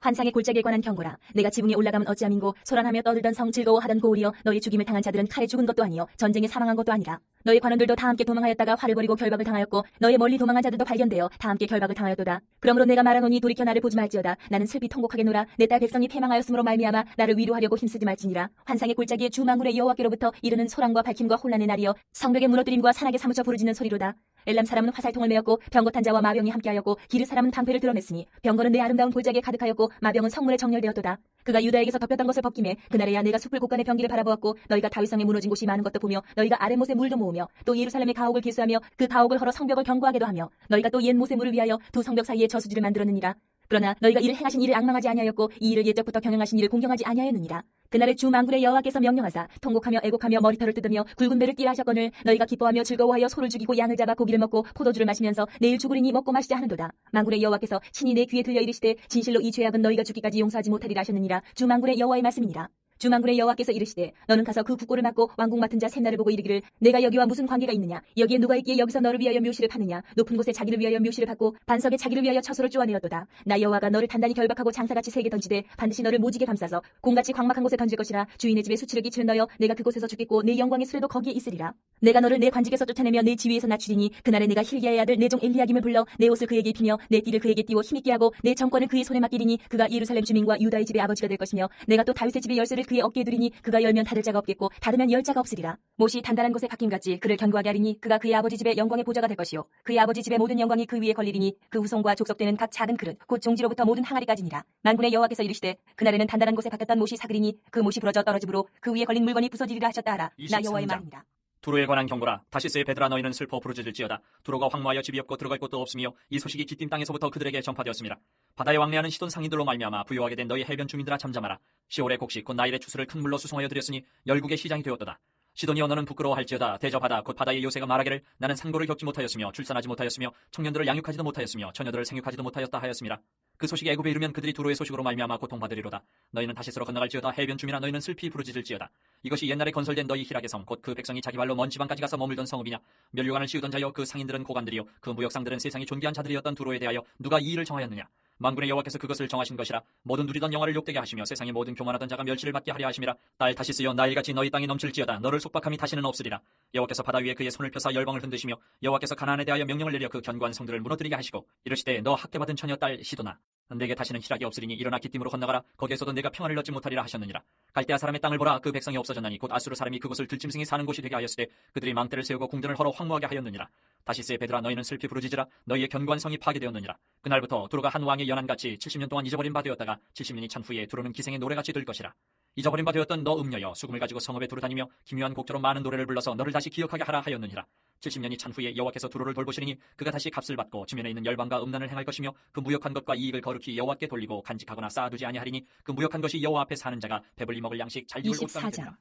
환상의 골짜기에 관한 경고라. 내가 지붕에 올라가면 어찌함인고 소란하며 떠들던 성 즐거워하던 고울이여 너희 죽임을 당한 자들은 칼에 죽은 것도 아니요 전쟁에 사망한 것도 아니라 너희 관원들도 다 함께 도망하였다가 활을 버리고 결박을 당하였고 너희 멀리 도망한 자들도 발견되어 다 함께 결박을 당하였도다. 그러므로 내가 말하노니 돌이켜 나를 보지 말지어다. 나는 슬피 통곡하게 노라. 내 딸 백성이 패망하였으므로 말미암아 나를 위로하려고 힘쓰지 말지니라. 환상의 골짜기에 주 만군의 여호와께로부터 이르는 소란과 밝힘과 혼란의 날이여 성벽의 무너뜨림과 산악에 사무쳐 부르짖는 소리로다. 엘람 사람은 화살통을 메었고 병거탄 자와 마병이 함께하였고 기르 사람은 방패를 드러냈으니 병거는 내 아름다운 골짜기에 가득하였고 마병은 성문에 정렬되었도다. 그가 유다에게서 덮였던 것을 벗기매 그날에야 내가 숲을 곳간의 병기를 바라보았고 너희가 다윗성에 무너진 곳이 많은 것도 보며 너희가 아랫못에 물도 모으며 또 예루살렘의 가옥을 기수하며 그 가옥을 헐어 성벽을 견고하게도 하며 너희가 또 옛 못의 물을 위하여 두 성벽 사이에 저수지를 만들었느니라. 그러나 너희가 이를 행하신 일을 앙망하지 아니하였고 이 일을 옛적부터 경영하신 일을 공경하지 아니하였느니라. 그날에 주 만군의 여호와께서 명령하사 통곡하며 애곡하며 머리털을 뜯으며 굵은 배를 띠라 하셨거늘 너희가 기뻐하며 즐거워하여 소를 죽이고 양을 잡아 고기를 먹고 포도주를 마시면서 내일 죽으리니 먹고 마시자 하는도다. 만군의 여호와께서 친히 내 귀에 들려 이르시되 진실로 이 죄악은 너희가 죽기까지 용서하지 못하리라 하셨느니라. 주 만군의 여호와의 말씀이니라. 주 만군의 여호와께서 이르시되 너는 가서 그 국고를 맡고 왕궁 맡은 자 셋나를 보고 이르기를 내가 여기와 무슨 관계가 있느냐 여기에 누가 있기에 여기서 너를 위하여 묘시를 파느냐 높은 곳에 자기를 위하여 묘시를 받고 반석에 자기를 위하여 처소를 쪼아내었도다. 나 여호와가 너를 단단히 결박하고 장사같이 세게 던지되 반드시 너를 모지게 감싸서 공같이 광막한 곳에 던질 것이라. 주인의 집에 수치를 끼치는 너여 내가 그곳에서 죽겠고 내 영광의 수레도 거기에 있으리라. 내가 너를 내 관직에서 쫓아내며 내 지위에서 낮추리니 그날에 내가 힐기야의 아들 내 종 엘리야김을 불러 내 옷을 그에게 입히며 내 띠를 그에게 띠워 힘있게 하고 내 정권을 그의 손에 맡기리니 그가 예루살렘 주민과 유다의 집의 아버지가 될 것이며 내가 또 다윗의 집의 열쇠를 그의 어깨에 두리니 그가 열면 닫을 자가 없겠고 닫으면 열 자가 없으리라. 못이 단단한 곳에 박힘같이 그를 견고하게 하리니 그가 그의 아버지 집의 영광의 보좌가 될 것이요 그의 아버지 집의 모든 영광이 그 위에 걸리리니 그 후손과 족속되는 각 작은 그릇 곧 종지로부터 모든 항아리까지니라. 만군의 여호와께서 이르시되 그날에는 단단한 곳에 박혔던 못이 사그리니 그 못이 부러져 떨어지므로 그 위에 걸린 물건이 부서지리라 하셨다 하라. 나 여호와의 말입니다. 두로에 관한 경고라. 다시스의 베드라 너희는 슬퍼 부르짖을지어다. 두로가 황무하여 집이 없고 들어갈 곳도 없으며 이 소식이 기띔 땅에서부터 그들에게 전파되었습니다. 바다에 왕래하는 시돈 상인들로 말미암아 부요하게 된 너희 해변 주민들아 잠잠하라. 시올의 곡식 곧 나일의 추수를 큰 물로 수송하여 드렸으니 열국의 시장이 되었도다. 시돈이여 너는 부끄러워할지어다. 대저바다 곧 바다의 요새가 말하기를 나는 상고를 겪지 못하였으며 출산하지 못하였으며 청년들을 양육하지도 못하였으며 처녀들을 생육하지도 못하였다 하였습니다. 그 소식이 애굽에 이르면 그들이 두로의 소식으로 말미암아 고통받으리로다. 너희는 다시스로 건너갈지어다. 해변 주민아 너희는 슬피 부르짖을지어다. 이것이 옛날에 건설된 너희 희락의 성 곧 그 백성이 자기 발로 먼 지방까지 가서 머물던 성읍이냐. 멸류관을 씌우던 자여 그 상인들은 고관들이요 그 무역상들은 세상이 존귀한 자들이었던 두로에 대하여 누가 이 일을 정하였느냐. 만군의 여호와께서 그것을 정하신 것이라. 모든 누리던 영화를 욕되게 하시며 세상의 모든 교만하던 자가 멸시를 받게 하려 하심이라. 딸 다시스여 나일같이 너희 땅이 넘칠지어다. 너를 속박함이 다시는 없으리라. 여호와께서 바다 위에 그의 손을 펴사 열방을 흔드시며 여호와께서 가나안에 대하여 명령을 내려 그 견고한 성들을 무너뜨리게 하시고 이르시되 너 학대받은 처녀 딸 시도나 내게 다시는 희락이 없으리니 일어나 기띔으로 건너가라. 거기에서도 내가 평안을 얻지 못하리라 하셨느니라. 갈대아 사람의 땅을 보라. 그 백성이 없어졌나니 곧 아수르 사람이 그곳을 들짐승이 사는 곳이 되게 하였으되 그들이 망대를 세우고 궁전을 헐어 황무하게 하였느니라. 다시스의 베드라 너희는 슬피 부르짖으라. 너희의 견고한 성이 파괴되었느니라. 그날부터 두로가 한 왕의 연한같이 70년 동안 잊어버린 바 되었다가 70년이 찬 후에 두로는 기생의 노래같이 될 것이라. 잊어버린 바 되었던 너 음녀여 수금을 가지고 성읍에 두루다니며 기묘한 곡조로 많은 노래를 불러서 너를 다시 기억하게 하라 하였느니라. 70년이 찬 후에 여호와께서 두로를 돌보시리니 그가 다시 값을 받고 지면에 있는 열방과 음란을 행할 것이며 그 무역한 것과 이익을 거룩히 여호와께 돌리고 간직하거나 쌓아두지 아니하리니 그 무역한 것이 여호와 앞에 사는 자가 배불리 먹을 양식 잘 입을 옷감이 되리라.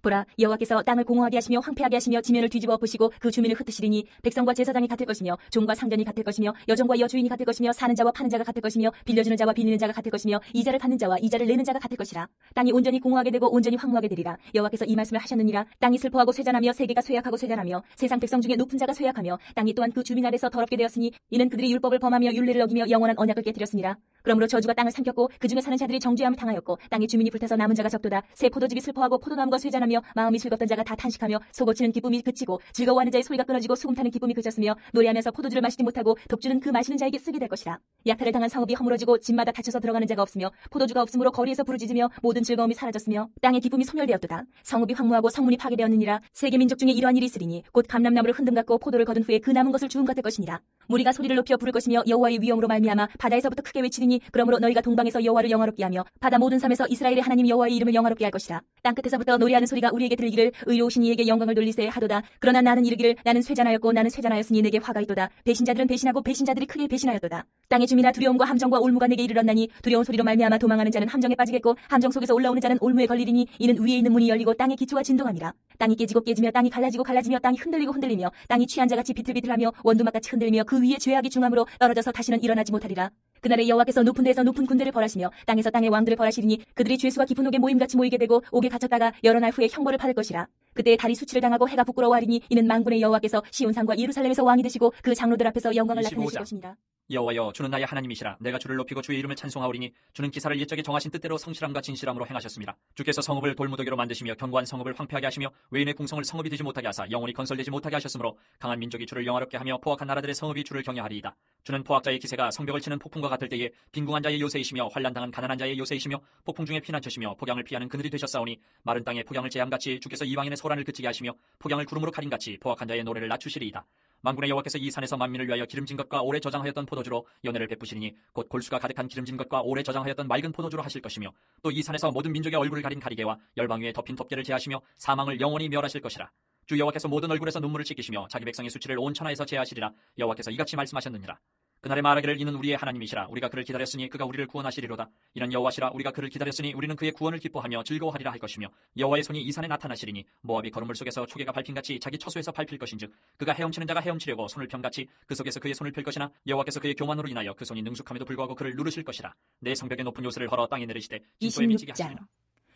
보라, 여호와께서 땅을 공허하게 하시며 황폐하게 하시며 지면을 뒤집어 엎으시고 그 주민을 흩으시리니 백성과 제사장이 같을 것이며 종과 상전이 같을 것이며 여종과 여주인이 같을 것이며 사는 자와 파는 자가 같을 것이며 빌려주는 자와 빌리는 자가 같을 것이며 이자를 받는 자와 이자를 내는 자가 같을 것이라. 땅이 온전히 공허하게 되고 온전히 황무하게 되리라. 여호와께서 이 말씀을 하셨느니라. 땅이 슬퍼하고 쇠잔하며 세계가 쇠약하고 쇠잔하며 세상 백성 중에 높은 자가 쇠약하며 땅이 또한 그 주민 아래서 더럽게 되었으니 이는 그들이 율법을 범하며 율례를 어기며 영원한 언약을 깨뜨렸습니다. 그러므로 저주가 땅을 삼켰고 그 중에 사는 자들이 정죄함을 당하였고 땅의 주민이 불타서 남은 자가 적도다. 새 포도즙이 슬퍼하고 포도나무가 쇠잔하며 마음이 즐겁던 자가 다 탄식하며 속고치는 기쁨이 그치고 즐거워하는 자의 소리가 끊어지고 수금 타는 기쁨이 그쳤으며 노래하면서 포도주를 마시지 못하고 독주는 그 마시는 자에게 쓰게 될 것이라. 약탈을 당한 성읍이 허물어지고 집마다 닫혀서 들어가는 자가 없으며 포도주가 없으므로 거리에서 부르짖으며 모든 즐거움이 사라졌으며 땅의 기쁨이 소멸되었도다. 성읍이 황무하고 성문이 파괴되었느니라. 세계 민족 중에 이러한 일이 있으리니 곧 감람나무를 흔든 같고 포도를 거둔 후에 그 남은 것을 주운 같을 것이니라. 무리가 소리를 높여 부를 것이며 여호와의 위엄으로 말미암아 바다에서부터 크게 외치리니 그러므로 너희가 동방에서 여호와를 영화롭게 하며 바다 모든 섬에서 이스라엘의 하나님 여호와의 이름을 영화롭게 할 것이라. 땅 끝에서부터 노래하는 소리가 우리에게 들리기를 의로우신 이에게 영광을 돌리세 하도다. 그러나 나는 이르기를 나는 쇠잔하였고 나는 쇠잔하였으니 내게 화가 있도다. 배신자들은 배신하고 배신자들이 크게 배신하였도다. 땅의 주민아 두려움과 함정과 올무가 내게 이르렀나니 두려운 소리로 말미암아 도망하는 자는 함정에 빠지겠고 함정 속에서 올라오는 자는 올무에 걸리리니 이는 위에 있는 문이 열리고 땅의 기초가 진동함이라. 땅이 깨지고 깨지며 땅이 갈라지고 갈라지며 땅이 흔들리고 흔들리며 땅이 취한 자같이 비틀비틀하며 원두막같이 흔들리며 그 위에 죄악이 중함으로 떨어져서 다시는 일어나지 못하리라. 그날에 여호와께서 높은 데에서 높은 군대를 벌하시며 땅에서 땅의 왕들을 벌하시리니 그들이 죄수와 깊은 옥에 모임같이 모이게 되고 옥에 갇혔다가 여러 날 후에 형벌을 받을 것이라. 그때 달이 수치를 당하고 해가 부끄러워하리니 이는 만군의 여호와께서 시온산과 예루살렘에서 왕이 되시고 그 장로들 앞에서 영광을 나타내실 것입니다. 여호와여 주는 나의 하나님이시라. 내가 주를 높이고 주의 이름을 찬송하오리니 주는 기사를 옛적에 정하신 뜻대로 성실함과 진실함으로 행하셨습니다. 주께서 성읍을 돌무더기로 만드시며 견고한 성읍을 황폐하게 하시며 외인의 궁성을 성읍이 되지 못하게 하사 영원히 건설되지 못하게 하셨으므로 강한 민족이 주를 영화롭게 하며 포악한 나라들의 성읍이 주를 경외하리이다. 주는 포악자의 기세가 성벽을 치는 폭풍과 같을 때에 빈궁한 자의 요새이시며 환난당한 가난한 자의 요새이시며 폭풍 중에 피난처시며 폭양을 피하는 그늘이 되셨사오니 마른 땅에 폭양을 제함같이 주께서 이방인의 소란을 그치게 하시며 폭양을 구름으로 가림같이 포악한 자의 노래를 낮추시리이다. 만군의 여호와께서 이 산에서 만민을 위하여 기름진 것과 오래 저장하였던 포도주로 연회를 베푸시리니 곧 골수가 가득한 기름진 것과 오래 저장하였던 맑은 포도주로 하실 것이며 또 이 산에서 모든 민족의 얼굴을 가린 가리개와 열방 위에 덮인 덮개를 제하시며 사망을 영원히 멸하실 것이라. 주 여호와께서 모든 얼굴에서 눈물을 씻기시며 자기 백성의 수치를 온 천하에서 제하시리라. 여호와께서 이같이 말씀하셨느니라. 그날에 말하기를 이는 우리의 하나님이시라. 우리가 그를 기다렸으니 그가 우리를 구원하시리로다. 이는 여호와시라. 우리가 그를 기다렸으니 우리는 그의 구원을 기뻐하며 즐거워하리라 할 것이며 여호와의 손이 이 산에 나타나시리니 모압이 걸음물 속에서 초계가 밟힌같이 자기 처소에서 밟힐 것인즉 그가 헤엄치는 자가 헤엄치려고 손을 편같이 그 속에서 그의 손을 펼 것이나 여호와께서 그의 교만으로 인하여 그 손이 능숙함에도 불구하고 그를 누르실 것이라. 내 성벽의 높은 요새를 헐어 땅에 내리시되 진토에 미치게 하시리라.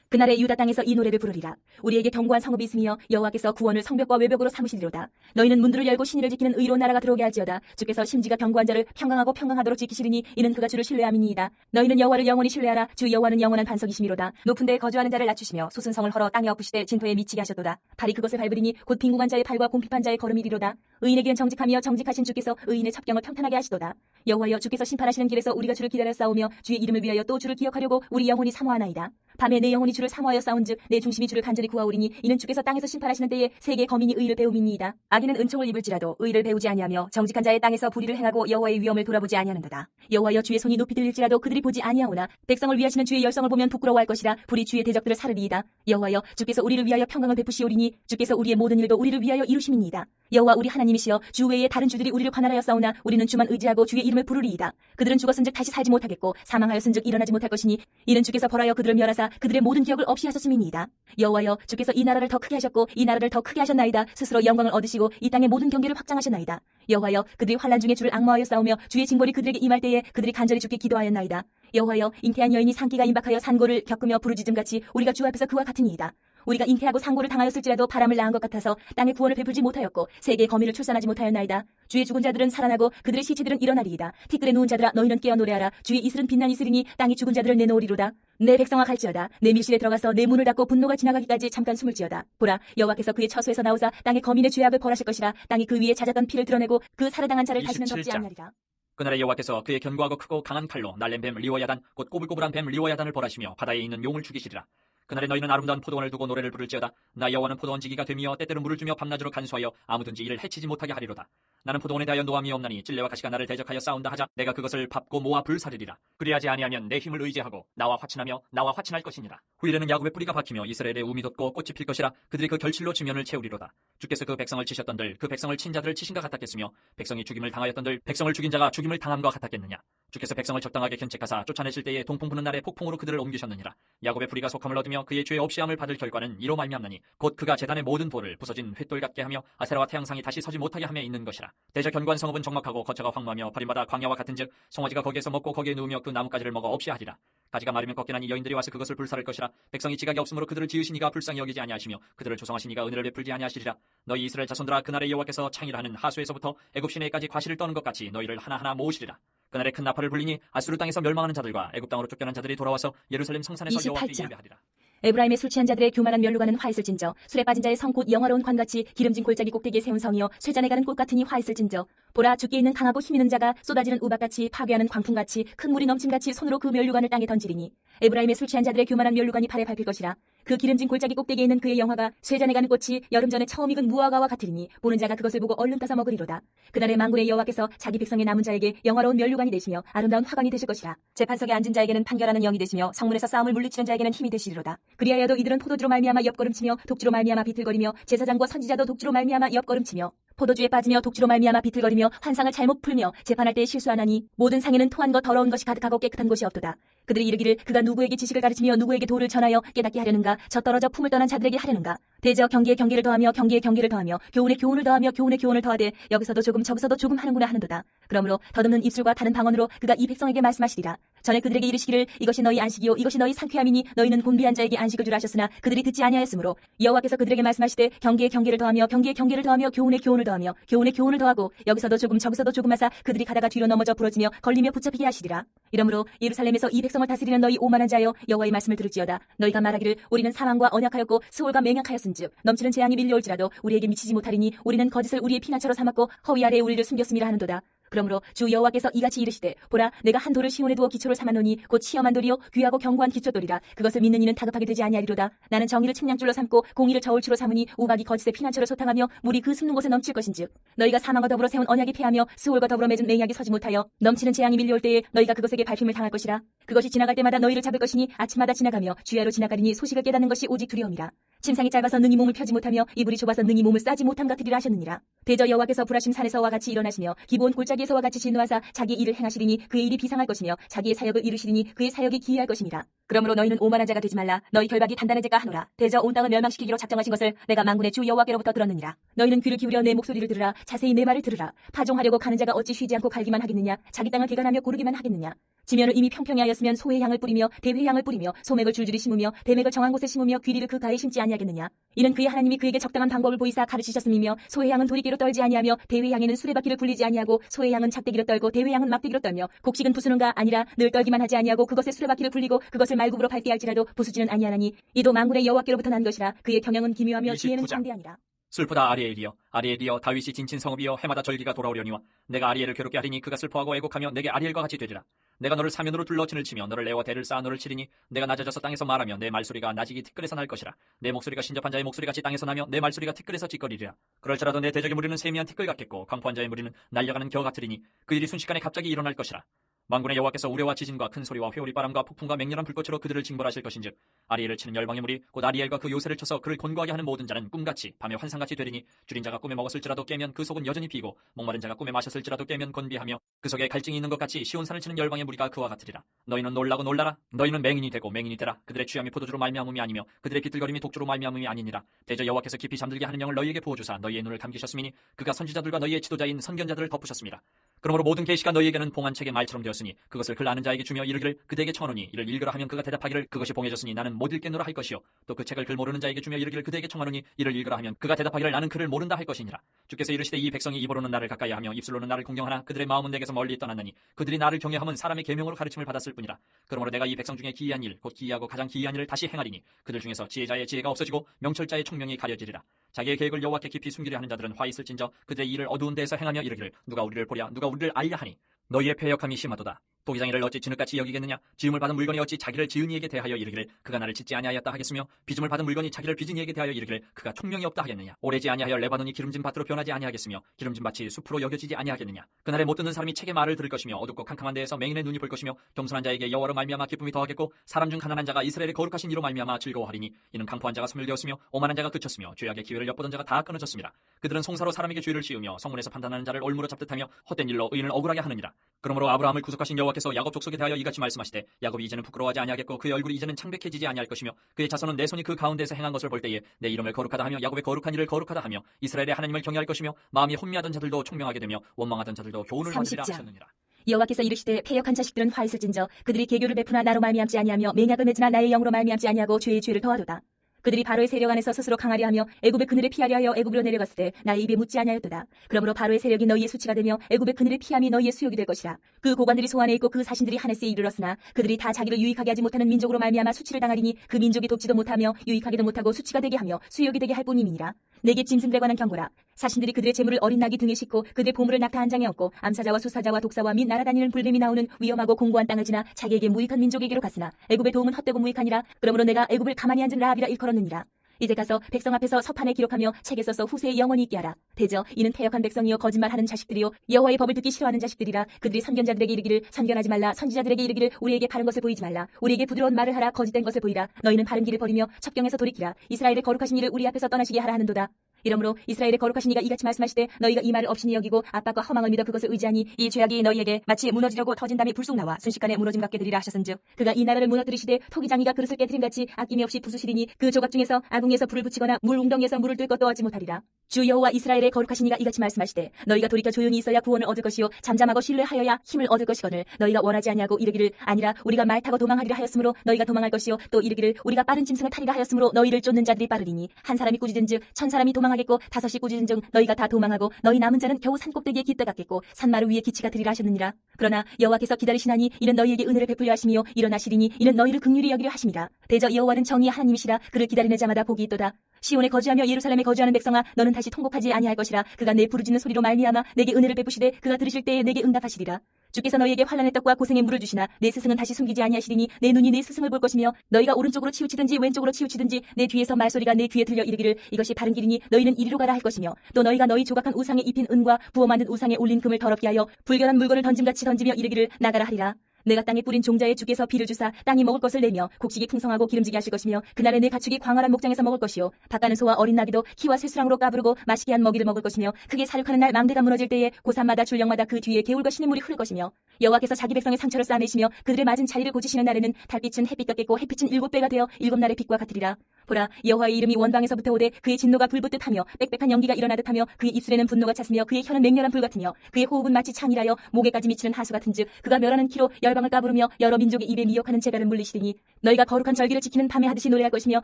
그날에 유다 땅에서 이 노래를 부르리라. 우리에게 견고한 성읍이 있으며 여호와께서 구원을 성벽과 외벽으로 삼으시리로다. 너희는 문들을 열고 신의를 지키는 의로운 나라가 들어오게 할지어다. 주께서 심지가 견고한 자를 평강하고 평강하도록 지키시리니 이는 그가 주를 신뢰함이니이다. 너희는 여호와를 영원히 신뢰하라. 주 여호와는 영원한 반석이심이로다. 높은 데에 거주하는 자를 낮추시며 솟은 성을 헐어 땅에 엎으시되 진토에 미치게 하셨도다. 발이 그것을 밟으리니 곧 빈궁한 자의 발과 궁핍한 자의 걸음이리로다. 의인에게는 정직하며 정직하신 주께서 의인의 첩경을 평탄하게 하시도다. 여호와여 주께서 심판하시는 길에서 우리가 주를 기다려 싸우며 주의 이름을 위하여 또 주를 기억하려고 우리 영혼이 사모하나이다. 밤에 내 영혼이 주를 사모하여 싸운즉 내 중심이 주를 간절히 구하오리니 이는 주께서 땅에서 심판하시는 때에 세계의 거민이 의를 배움이니이다. 악인은 은총을 입을지라도 의를 배우지 아니하며 정직한 자의 땅에서 불의를 행하고 여호와의 위엄을 돌아보지 아니하는도다. 여호와여 주의 손이 높이 들릴지라도 그들이 보지 아니하오나 백성을 위하시는 주의 열성을 보면 부끄러워할 것이라. 불이 주의 대적들을 사르리이다. 여호와여 주께서 우리를 위하여 평강을 베푸시오리니 주께서 우리의 모든 일도 우리를 위하여 이루심이니이다. 여호와 우리 하나님이시여 주 외에 다른 주들이 우리를 관할하여 싸우나 우리는 주만 의지하고 주의 이름을 부르리이다. 그들은 죽었은즉 다시 살지 못하겠고 사망하였은즉 일어나지 못할 것이니 이는 주께서 벌하여 그들을 멸하사 그들의 모든 기억을 없이 하셨음이니이다. 여호와여 주께서 이 나라를 더 크게 하셨고 이 나라를 더 크게 하셨나이다. 스스로 영광을 얻으시고 이 땅의 모든 경계를 확장하셨나이다. 여호와여 그들이 환난 중에 주를 앙모하여 싸우며 주의 징벌이 그들에게 임할 때에 그들이 간절히 주께 기도하였나이다. 여호와여 잉태한 여인이 산기가 임박하여 산고를 겪으며 부르짖음같이 우리가 주 앞에서 그와 같으니이다. 우리가 잉태하고 상고를 당하였을지라도 바람을 낳은 것 같아서 땅의 구원을 베풀지 못하였고 세계의 거민을 출산하지 못하였나이다. 주의 죽은 자들은 살아나고 그들의 시체들은 일어나리이다. 티끌에 누운 자들아 너희는 깨어 노래하라. 주의 이슬은 빛난 이슬이니 땅이 죽은 자들을 내놓으리로다. 내 백성아 갈지어다. 내 밀실에 들어가서 내 문을 닫고 분노가 지나가기까지 잠깐 숨을지어다. 보라 여호와께서 그의 처소에서 나오사 땅의 거민의 죄악을 벌하실 것이라. 땅이 그 위에 잦았던 피를 드러내고 그 살해당한 자를 다시는 덮지 아니하리라. 그날에 여호와께서 그의 견고하고 크고 강한 칼로 날랜 뱀 리워야단 곧 꼬불꼬불한 뱀 리워야단을 벌하시며 바다에 있는 용을 죽이시리라. 그날에 너희는 아름다운 포도원을 두고 노래를 부를지어다. 나 여호와는 포도원 지기가 되며 때때로 물을 주며 밤낮으로 간수하여 아무든지 이를 해치지 못하게 하리로다. 나는 포도원에 대하여 노함이 없나니 찔레와 가시가 나를 대적하여 싸운다 하자 내가 그것을 밟고 모아 불사르리라. 그리하지 아니하면 내 힘을 의지하고 나와 화친하며 나와 화친할 것이니라. 후일에는 야곱의 뿌리가 박히며 이스라엘의 우미 돋고 꽃이 필 것이라. 그들이 그 결실로 지면을 채우리로다. 주께서 그 백성을 치셨던들 그 백성을 친 자들을 치신가 같았겠으며 백성이 죽임을 당하였던들 백성을 죽인 자가 죽임을 당함과 같았겠느냐. 주께서 백성을 적당하게 견책하사 쫓아내실 때에 동풍 부는 날에 폭풍으로 그들을 옮기셨느니라. 야곱의 뿌리가 속함을 얻으며 그의 죄 없이함을 받을 결과는 이로 말미암나니 곧 그가 제단의 모든 돌을 부서진 횃돌 같게 하며 아세라와 태양상이 다시 서지 못하게 함에 있는 것이라. 대저 견고한 성읍은 적막하고 거처가 황무하며 버림받아 광야와 같은즉 송아지가 거기에서 먹고 거기에 누우며 그 나뭇가지를 먹어 없이 하리라. 가지가 마르면 꺾이나니 여인들이 와서 그것을 불사를 것이라. 백성이 지각이 없으므로 그들을 지으신 이가 불쌍히 여기지 아니하시며 그들을 조성하신 이가 은혜를 베풀지 아니하시리라. 너희 이스라엘 자손들아 그날에 여호와께서 창일하는 하수에서부터 애굽 시내까지 과실을 떠는 것 같이 너희를 하나하나 모으시리라. 그날에 큰 나팔을 불리니 아수르 땅에서 멸망하는 자들과 애굽 땅으로 쫓겨난 자들이 돌아와서 예루살렘 성산에서 여호와께 28장. 예배하리라. 에브라임의 술 취한 자들의 교만한 멸루가는 화 있을진저 술에 빠진 자의 성 곧 영화로운 관같이 기름진 골짜기 꼭대기에 세운 성이여 쇠잔에 가는 꽃 같으니 화 있을진저 보라 죽게 있는 강하고 힘있는 자가 쏟아지는 우박같이 파괴하는 광풍같이 큰 물이 넘침같이 손으로 그 멸루관을 땅에 던지리니 에브라임의 술 취한 자들의 교만한 멸루관이 발에 밟힐 것이라. 그 기름진 골짜기 꼭대기에 있는 그의 영화가 쇠잔에 가는 꽃이 여름 전에 처음 익은 무화과와 같으리니 보는 자가 그것을 보고 얼른 따서 먹으리로다. 그날에 만군의 여호와께서 자기 백성의 남은 자에게 영화로운 멸루관이 되시며 아름다운 화관이 되실 것이라. 재판석에 앉은 자에게는 판결하는 영이 되시며 성문에서 싸움을 물리치는 자에게는 힘이 되시리로다. 그리하여도 이들은 포도주로 말미암아 옆걸음치며 독주로 말미암아 비틀거리며 제사장과 선지자도 독주로 말미암아 옆걸음치며 포도주에 빠지며 독주로 말미암아 비틀거리며 환상을 잘못 풀며 재판할 때 실수하나니 모든 상에는 토한 것 더러운 것이 가득하고 깨끗한 곳이 없도다. 그들이 이르기를 그가 누구에게 지식을 가르치며 누구에게 도를 전하여 깨닫게 하려는가. 저 떨어져 품을 떠난 자들에게 하려는가. 대저 경계에 경계를 더하며 경계에 경계를 더하며 교훈에 교훈을 더하며 교훈에 교훈을 더하되 여기서도 조금 저기서도 조금 하는구나 하는도다. 그러므로 더듬는 입술과 다른 방언으로 그가 이 백성에게 말씀하시리라. 전에 그들에게 이르시기를 이것이 너희 안식이요 이것이 너희 상쾌함이니 너희는 곤비한 자에게 안식을 주라 하셨으나 그들이 듣지 아니하였으므로 여호와께서 그들에게 말씀하시되 경계에 경계를 더하며 경계에 경계를 더하며 교훈에 교훈을 더하며 교훈에 교훈을 더하고 여기서도 조금 저기서도 조금 하사 그들이 가다가 뒤로 넘어져 부러지며 걸리며 붙잡히게 하시리라. 이러므로 예루살렘에서 이 백성을 다스리는 너희 오만한 자여 여호와의 말씀을 들을지어다. 너희가 말하기를 우리는 사망과 언약하였고 스올과 맹약하였은즉 넘치는 재앙이 밀려올지라도 우리에게 미치지 못하리니 우리는 거짓을 우리의 피난처로 삼았고 허위 아래에 우리를 숨겼음이라 하는도다. 그러므로 주 여호와께서 이같이 이르시되 보라 내가 한 돌을 시온에 두어 기초를 삼았노니 곧 시험한 돌이요 귀하고 견고한 기초돌이라. 그것을 믿는 이는 다급하게 되지 아니하리로다. 나는 정의를 측량줄로 삼고 공의를 저울추로 삼으니 우박이 거짓의 피난처를 소탕하며 물이 그 숨는 곳에 넘칠 것인즉 너희가 사망과 더불어 세운 언약이 패하며 스올과 더불어 맺은 맹약이 서지 못하여 넘치는 재앙이 밀려올 때에 너희가 그것에게 밟힘을 당할 것이라. 그것이 지나갈 때마다 너희를 잡을 것이니 아침마다 지나가며 주야로 지나가리니 소식을 깨닫는 것이 오직 두려움이라. 침상이 짧아서 능히 몸을 펴지 못하며 이불이 좁아서 능히 몸을 싸지 못한 같으리라 하셨느니라. 대저 여호와께서 불하심 산에서와 같이 일어나시며 기브온 골짜기에서와 같이 진노하사 자기의 일을 행하시리니 그의 일이 비상할 것이며 자기의 사역을 이루시리니 그의 사역이 기이할 것이니라. 그러므로 너희는 오만한 자가 되지 말라. 너희 결박이 단단해질까 하노라. 대저 온 땅을 멸망시키기로 작정하신 것을 내가 만군의 주 여호와께로부터 들었느니라. 너희는 귀를 기울여 내 목소리를 들으라. 자세히 내 말을 들으라. 파종하려고 가는 자가 어찌 쉬지 않고 갈기만 하겠느냐. 자기 땅을 개간하며 고르기만 하겠느냐. 지면을 이미 평평히 하였으면 소의 향을 뿌리며 대회의 향을 뿌리며 소맥을 줄줄이 심으며 대맥을 정한 곳에 심으며 귀리를 그 가에 심지 아니하겠느냐. 이는 그의 하나님이 그에게 적당한 방법을 보이사 가르치셨음이며 소의 향은 도리깨로 떨지 아니하며 대회의 향에는 수레바퀴를 굴리지 아니하고 소의 향은 작대기로 떨고 대회의 향은 막대기로 떨며 곡식은 부수는가 아니라 늘 떨기만 하지 아니하고 그것에 수레바퀴를 굴리고 그것을 말굽으로 밟게 할지라도 부수지는 아니하나니 이도 만군의 여호와께로부터 난 것이라. 그의 경영은 기묘하며 지혜는 29장. 광대하니라. 슬프다 아리엘이여 아리엘이여 다윗이 진친 성읍이여 해마다 절기가 돌아오려니와 내가 아리엘을 괴롭게 하리니 그가 슬퍼하고 애곡하며 내게 아리엘과 같이 되리라. 내가 너를 사면으로 둘러 친을 치며 너를 내와 대를 쌓아 너를 치리니 내가 낮아져서 땅에서 말하며 내 말소리가 나직이 티끌에서 날 것이라. 내 목소리가 신접한 자의 목소리같이 땅에서 나며 내 말소리가 티끌에서 찌꺼리리라. 그럴지라도 내 대적의 무리는 세미한 티끌 같겠고 강포한 자의 무리는 날려가는 겨 같으리니 그 일이 순식간에 갑자기 일어날 것이라. 만군의 여호와께서 우레와 지진과 큰 소리와 회오리 바람과 폭풍과 맹렬한 불꽃으로 그들을 징벌하실 것인즉 아리엘을 치는 열방의 무리 곧 아리엘과 그 요새를 쳐서 그를 곤고하게 하는 모든 자는 꿈같이 밤에 환상같이 되리니 줄인 자가 꿈에 먹었을지라도 깨면 그 속은 여전히 비고 목마른 자가 꿈에 마셨을지라도 깨면 곤비하며 그 속에 갈증이 있는 것 같이 시온산을 치는 열방의 무리가 그와 같으리라. 너희는 놀라고 놀라라. 너희는 맹인이 되고 맹인이 되라. 그들의 취함이 포도주로 말미암음이 아니며 그들의 비틀거림이 독주로 말미암음이 아니니라. 대저 여호와께서 깊이 잠들게 하는 영을 너희에게 부어주사 너희의 눈을 감기셨음이니 그가 선지자들과 너희의 지도자인 선견자들을 덮으셨습니다. 그러므로 모든 계시가 너희에게는 봉한 책의 말처럼 되었으니 그것을 글 아는 자에게 주며 이르기를 그대에게 청하노니 이를 읽으라 하면 그가 대답하기를 그것이 봉해졌으니 나는 못 읽겠노라 할 것이요 또 그 책을 글 모르는 자에게 주며 이르기를 그대에게 청하노니 이를 읽으라 하면 그가 대답하기를 나는 글을 모른다 할 것이니라. 주께서 이르시되 이 백성이 입으로는 나를 가까이 하며 입술로는 나를 공경하나 그들의 마음은 내게서 멀리 떠났느니 그들이 나를 경외함은 사람의 계명으로 가르침을 받았을 뿐이라. 그러므로 내가 이 백성 중에 기이한 일 곧 기이하고 가장 기이한 일을 다시 행하리니 그들 중에서 지혜자의 지혜가 없어지고 명철자의 총명이 가려지리라. 자기의 계획을 여호와께 깊이 숨기려 하는 자들은 화 있을진저 그들의 일을 어두운 데에서 행하며 이르기를 누가 우리를 보랴 누가 우리를 알랴 하니 너희의 패역함이 심하도다. 도기장이를 어찌 진흙같이 여기겠느냐? 지음을 받은 물건이 어찌 자기를 지은 이에게 대하여 이르기를 그가 나를 짓지 아니하였다 하겠으며, 빚음을 받은 물건이 자기를 빚은 이에게 대하여 이르기를 그가 총명이 없다 하겠느냐? 오래지 아니하여 레바논이 기름진 밭으로 변하지 아니하겠으며, 기름진 밭이 숲으로 여겨지지 아니하겠느냐? 그날에 못 듣는 사람이 책의 말을 들을 것이며, 어둡고 캄캄한 데에서 맹인의 눈이 볼 것이며, 겸손한 자에게 여호와로 말미암아 기쁨이 더하겠고, 사람 중 가난한 자가 이스라엘의 거룩하신 이로 말미암아 즐거워하리니, 이는 강포한 자가 소멸되었으며 오만한 자가 그쳤으며 죄악의 기회를 엿보던 자가 다 끊어졌습니다. 그들은 송사로 사람에게 죄를 지으며 성문에서 판단하는 자를 올무로 잡듯하며 헛된 일로 의인을 억울하게 하느니라. 그러므로 아브라함을 구속하신 여호와께서 야곱 족속에 대하여 이같이 말씀하시되, 야곱이 이제는 부끄러워하지 아니하겠고 그의 얼굴이 이제는 창백해지지 아니할 것이며, 그의 자손은 내 손이 그 가운데에서 행한 것을 볼 때에 내 이름을 거룩하다 하며 야곱의 거룩한 일을 거룩하다 하며 이스라엘의 하나님을 경외할 것이며, 마음이 혼미하던 자들도 총명하게 되며 원망하던 자들도 교훈을 받으리라 30장. 하셨느니라. 여호와께서 이르시되 패역한 자식들은 화 있을진저 그들이 계교를 베푸나 나로 말미암지 아니하며 맹약을 맺으나 나의 영으로 말미암지 아니하고 죄의 죄를 더하도다. 그들이 바로의 세력 안에서 스스로 강하려 하며 애굽의 그늘에 피하려 하여 애굽으로 내려갔을 때 나의 입에 묻지 아니하였도다. 그러므로 바로의 세력이 너희의 수치가 되며 애굽의 그늘에 피함이 너희의 수욕이 될 것이라. 그 고관들이 소안에 있고 그 사신들이 하네스에 이르렀으나 그들이 다 자기를 유익하게 하지 못하는 민족으로 말미암아 수치를 당하리니 그 민족이 돕지도 못하며 유익하게도 못하고 수치가 되게 하며 수욕이 되게 할 뿐임이니라. 내게 짐승들에 관한 경고라. 사신들이 그들의 재물을 어린 낙이 등에 싣고 그들의 보물을 낙타 한 장에 얹고 암사자와 수사자와 독사와 및 날아다니는 불뱀이 나오는 위험하고 공고한 땅을 지나 자기에게 무익한 민족에게로 갔으나 애굽의 도움은 헛되고 무익하니라. 그러므로 내가 애굽을 가만히 앉은 라합이라 일컬었느니라. 이제 가서 백성 앞에서 서판에 기록하며 책에 써서 후세에 영원히 있게 하라. 대저 이는 패역한 백성이요 거짓말하는 자식들이요 여호와의 법을 듣기 싫어하는 자식들이라. 그들이 선견자들에게 이르기를 선견하지 말라. 선지자들에게 이르기를 우리에게 바른 것을 보이지 말라. 우리에게 부드러운 말을 하라. 거짓된 것을 보이라. 너희는 바른 길을 버리며 첩경에서 돌이키라. 이스라엘의 거룩하신 이를 우리 앞에서 떠나시게 하라 하는도다. 이러므로 이스라엘의 거룩하신 이가 이같이 말씀하시되, 너희가 이 말을 없이니 여기고 압박과 허망을 믿어 그것을 의지하니 이 죄악이 너희에게 마치 무너지려고 터진 담이 불쑥 나와 순식간에 무너짐 같게 되리라 하셨은즉, 그가 이 나라를 무너뜨리시되 토기장이가 그릇을 깨트림같이 아낌이 없이 부수시리니 그 조각 중에서 아궁에서 불을 붙이거나 물 웅덩이에서 물을 뜰 것도 얻지 못하리라. 주 여호와 이스라엘의 거룩하신 이가 이같이 말씀하시되, 너희가 돌이켜 조용히 있어야 구원을 얻을 것이요 잠잠하고 신뢰하여야 힘을 얻을 것이거늘 너희가 원하지 아니하고 이르기를 아니라 우리가 말 타고 도망하리라 하였으므로 너희가 도망할 것이요 또 이르기를 우리가 빠른 짐승을 타리라 하였으므로 너희를 쫓는 자들이 빠르리니 한 사람이 꾸짖은즉 1000사람이 도망하겠고 5이 꾸짖은즉 너희가 다 도망하고 너희 남은 자는 겨우 산꼭대기에 깃대 같겠고 산마루 위에 기치가 되리라 하셨느니라. 그러나 여호와께서 기다리시나니 이는 너희에게 은혜를 베풀려 하시며 일어나시리니 이는 너희를 긍휼히 여기려 하심이라. 대저 여호와는 정의의 하나님이시라. 그를 기다리는 자마다 복이 있도다. 시온에 거주하며 예루살렘에 거주하는 백성아, 너는 다시 통곡하지 아니할 것이라. 그가 내 부르짖는 소리로 말미암아 내게 은혜를 베푸시되 그가 들으실 때에 내게 응답하시리라. 주께서 너희에게 환난의 떡과 고생의 물을 주시나 내 스승은 다시 숨기지 아니하시리니 내 눈이 내 스승을 볼 것이며 너희가 오른쪽으로 치우치든지 왼쪽으로 치우치든지 내 뒤에서 말소리가 내 귀에 들려 이르기를 이것이 바른 길이니 너희는 이리로 가라 할 것이며, 또 너희가 너희 조각한 우상에 입힌 은과 부어 만든 우상에 올린 금을 더럽게 하여 불결한 물건을 던짐같이 던지며 이르기를 나가라 하리라. 내가 땅에 뿌린 종자에 주께서 비를 주사 땅이 먹을 것을 내며 곡식이 풍성하고 기름지게 하실 것이며, 그날에 내 가축이 광활한 목장에서 먹을 것이요 밭가는 소와 어린 나귀도 키와 쇠수랑으로 까부르고 맛있게 한 먹이를 먹을 것이며, 크게 사륙하는 날 망대가 무너질 때에 고산마다 줄령마다 그 뒤에 개울과 시냇물이 흐를 것이며, 여호와께서 자기 백성의 상처를 싸매시며 그들의 맞은 자리를 고치시는 날에는 달빛은 햇빛 같겠고 햇빛은 7배가 되어 7날의 빛과 같으리라. 보라, 여호와의 이름이 원방에서부터 오되 그의 진노가 불붙듯하며 빽빽한 연기가 일어나듯하며 그의 입술에는 분노가 찼으며 그의 혀는 맹렬한 불 같으며 그의 호흡은 마치 창이라여 목에까지 미치는 하수 같은즉, 그가 멸하는 키로 열방을 까부르며 여러 민족의 입에 미혹하는 재갈을 물리시리니 너희가 거룩한 절기를 지키는 밤에 하듯이 노래할 것이며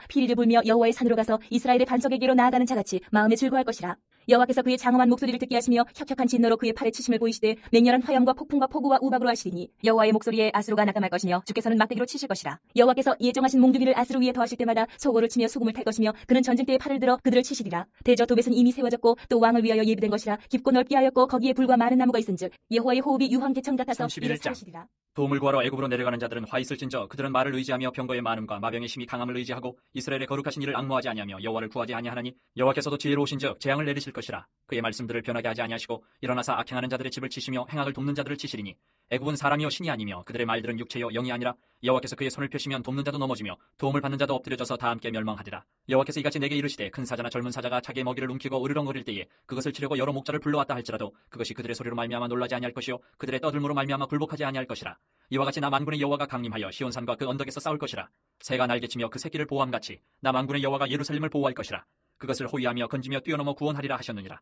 피리를 불며 여호와의 산으로 가서 이스라엘의 반석에게로 나아가는 자같이 마음에 즐거워할 것이라. 여호와께서 그의 장엄한 목소리를 듣게 하시며 혁혁한 진노로 그의 팔에 치심을 보이시되 맹렬한 화염과 폭풍과 폭우와 우박으로 하시리니 여호와의 목소리에 아수르가 나감할 것이며 주께서는 막대기로 치실 것이라. 여호와께서 예정하신 몽둥이를 아수르 위에 더하실 때마다 소고를 치며 수금을 탈 것이며 그는 전쟁때에 팔을 들어 그들을 치시리라. 대저 도벳은 이미 세워졌고 또 왕을 위하여 예비된 것이라. 깊고 넓게 하였고 거기에 불과 많은 나무가 있은즉 여호와의 호흡이 유황개천 같아서 이를 31장. 사르시리라. 도움을 구하러 애굽으로 내려가는 자들은 화 있을진저 그들은 말을 의지하며 병거의 많음과 마병의 심히 강함을 의지하고 이스라엘의 거룩하신 이를 앙모하지 아니하며 여호와를 구하지 아니하나니 여호와께서도 지혜로우신즉 재앙을 내리실 것이라. 그의 말씀들을 변하게 하지 아니하시고 일어나사 악행하는 자들의 집을 치시며 행악을 돕는 자들을 치시리니 애굽은 사람이요 신이 아니며 그들의 말들은 육체요 영이 아니라. 여호와께서 그의 손을 펴시면 돕는 자도 넘어지며 도움을 받는 자도 엎드려져서 다 함께 멸망하리라. 여호와께서 이같이 내게 이르시되 큰 사자나 젊은 사자가 자기의 먹이를 움키고 으르렁거릴 때에 그것을 치려고 여러 목자를 불러왔다 할지라도 그것이 그들의 소리로 말미암아 놀라지 아니할 것이요 그들의 떠들므로 말미암아 굴복하지 아니할 것이라. 이와 같이 나 만군의 여호와가 강림하여 시온산과 그 언덕에서 싸울 것이라. 새가 날개치며 그 새끼를 보호함같이 나 만군의 여호와가 예루살렘을 보호할 것이라. 그것을 호위하며 건지며 뛰어넘어 구원하리라 하셨느니라.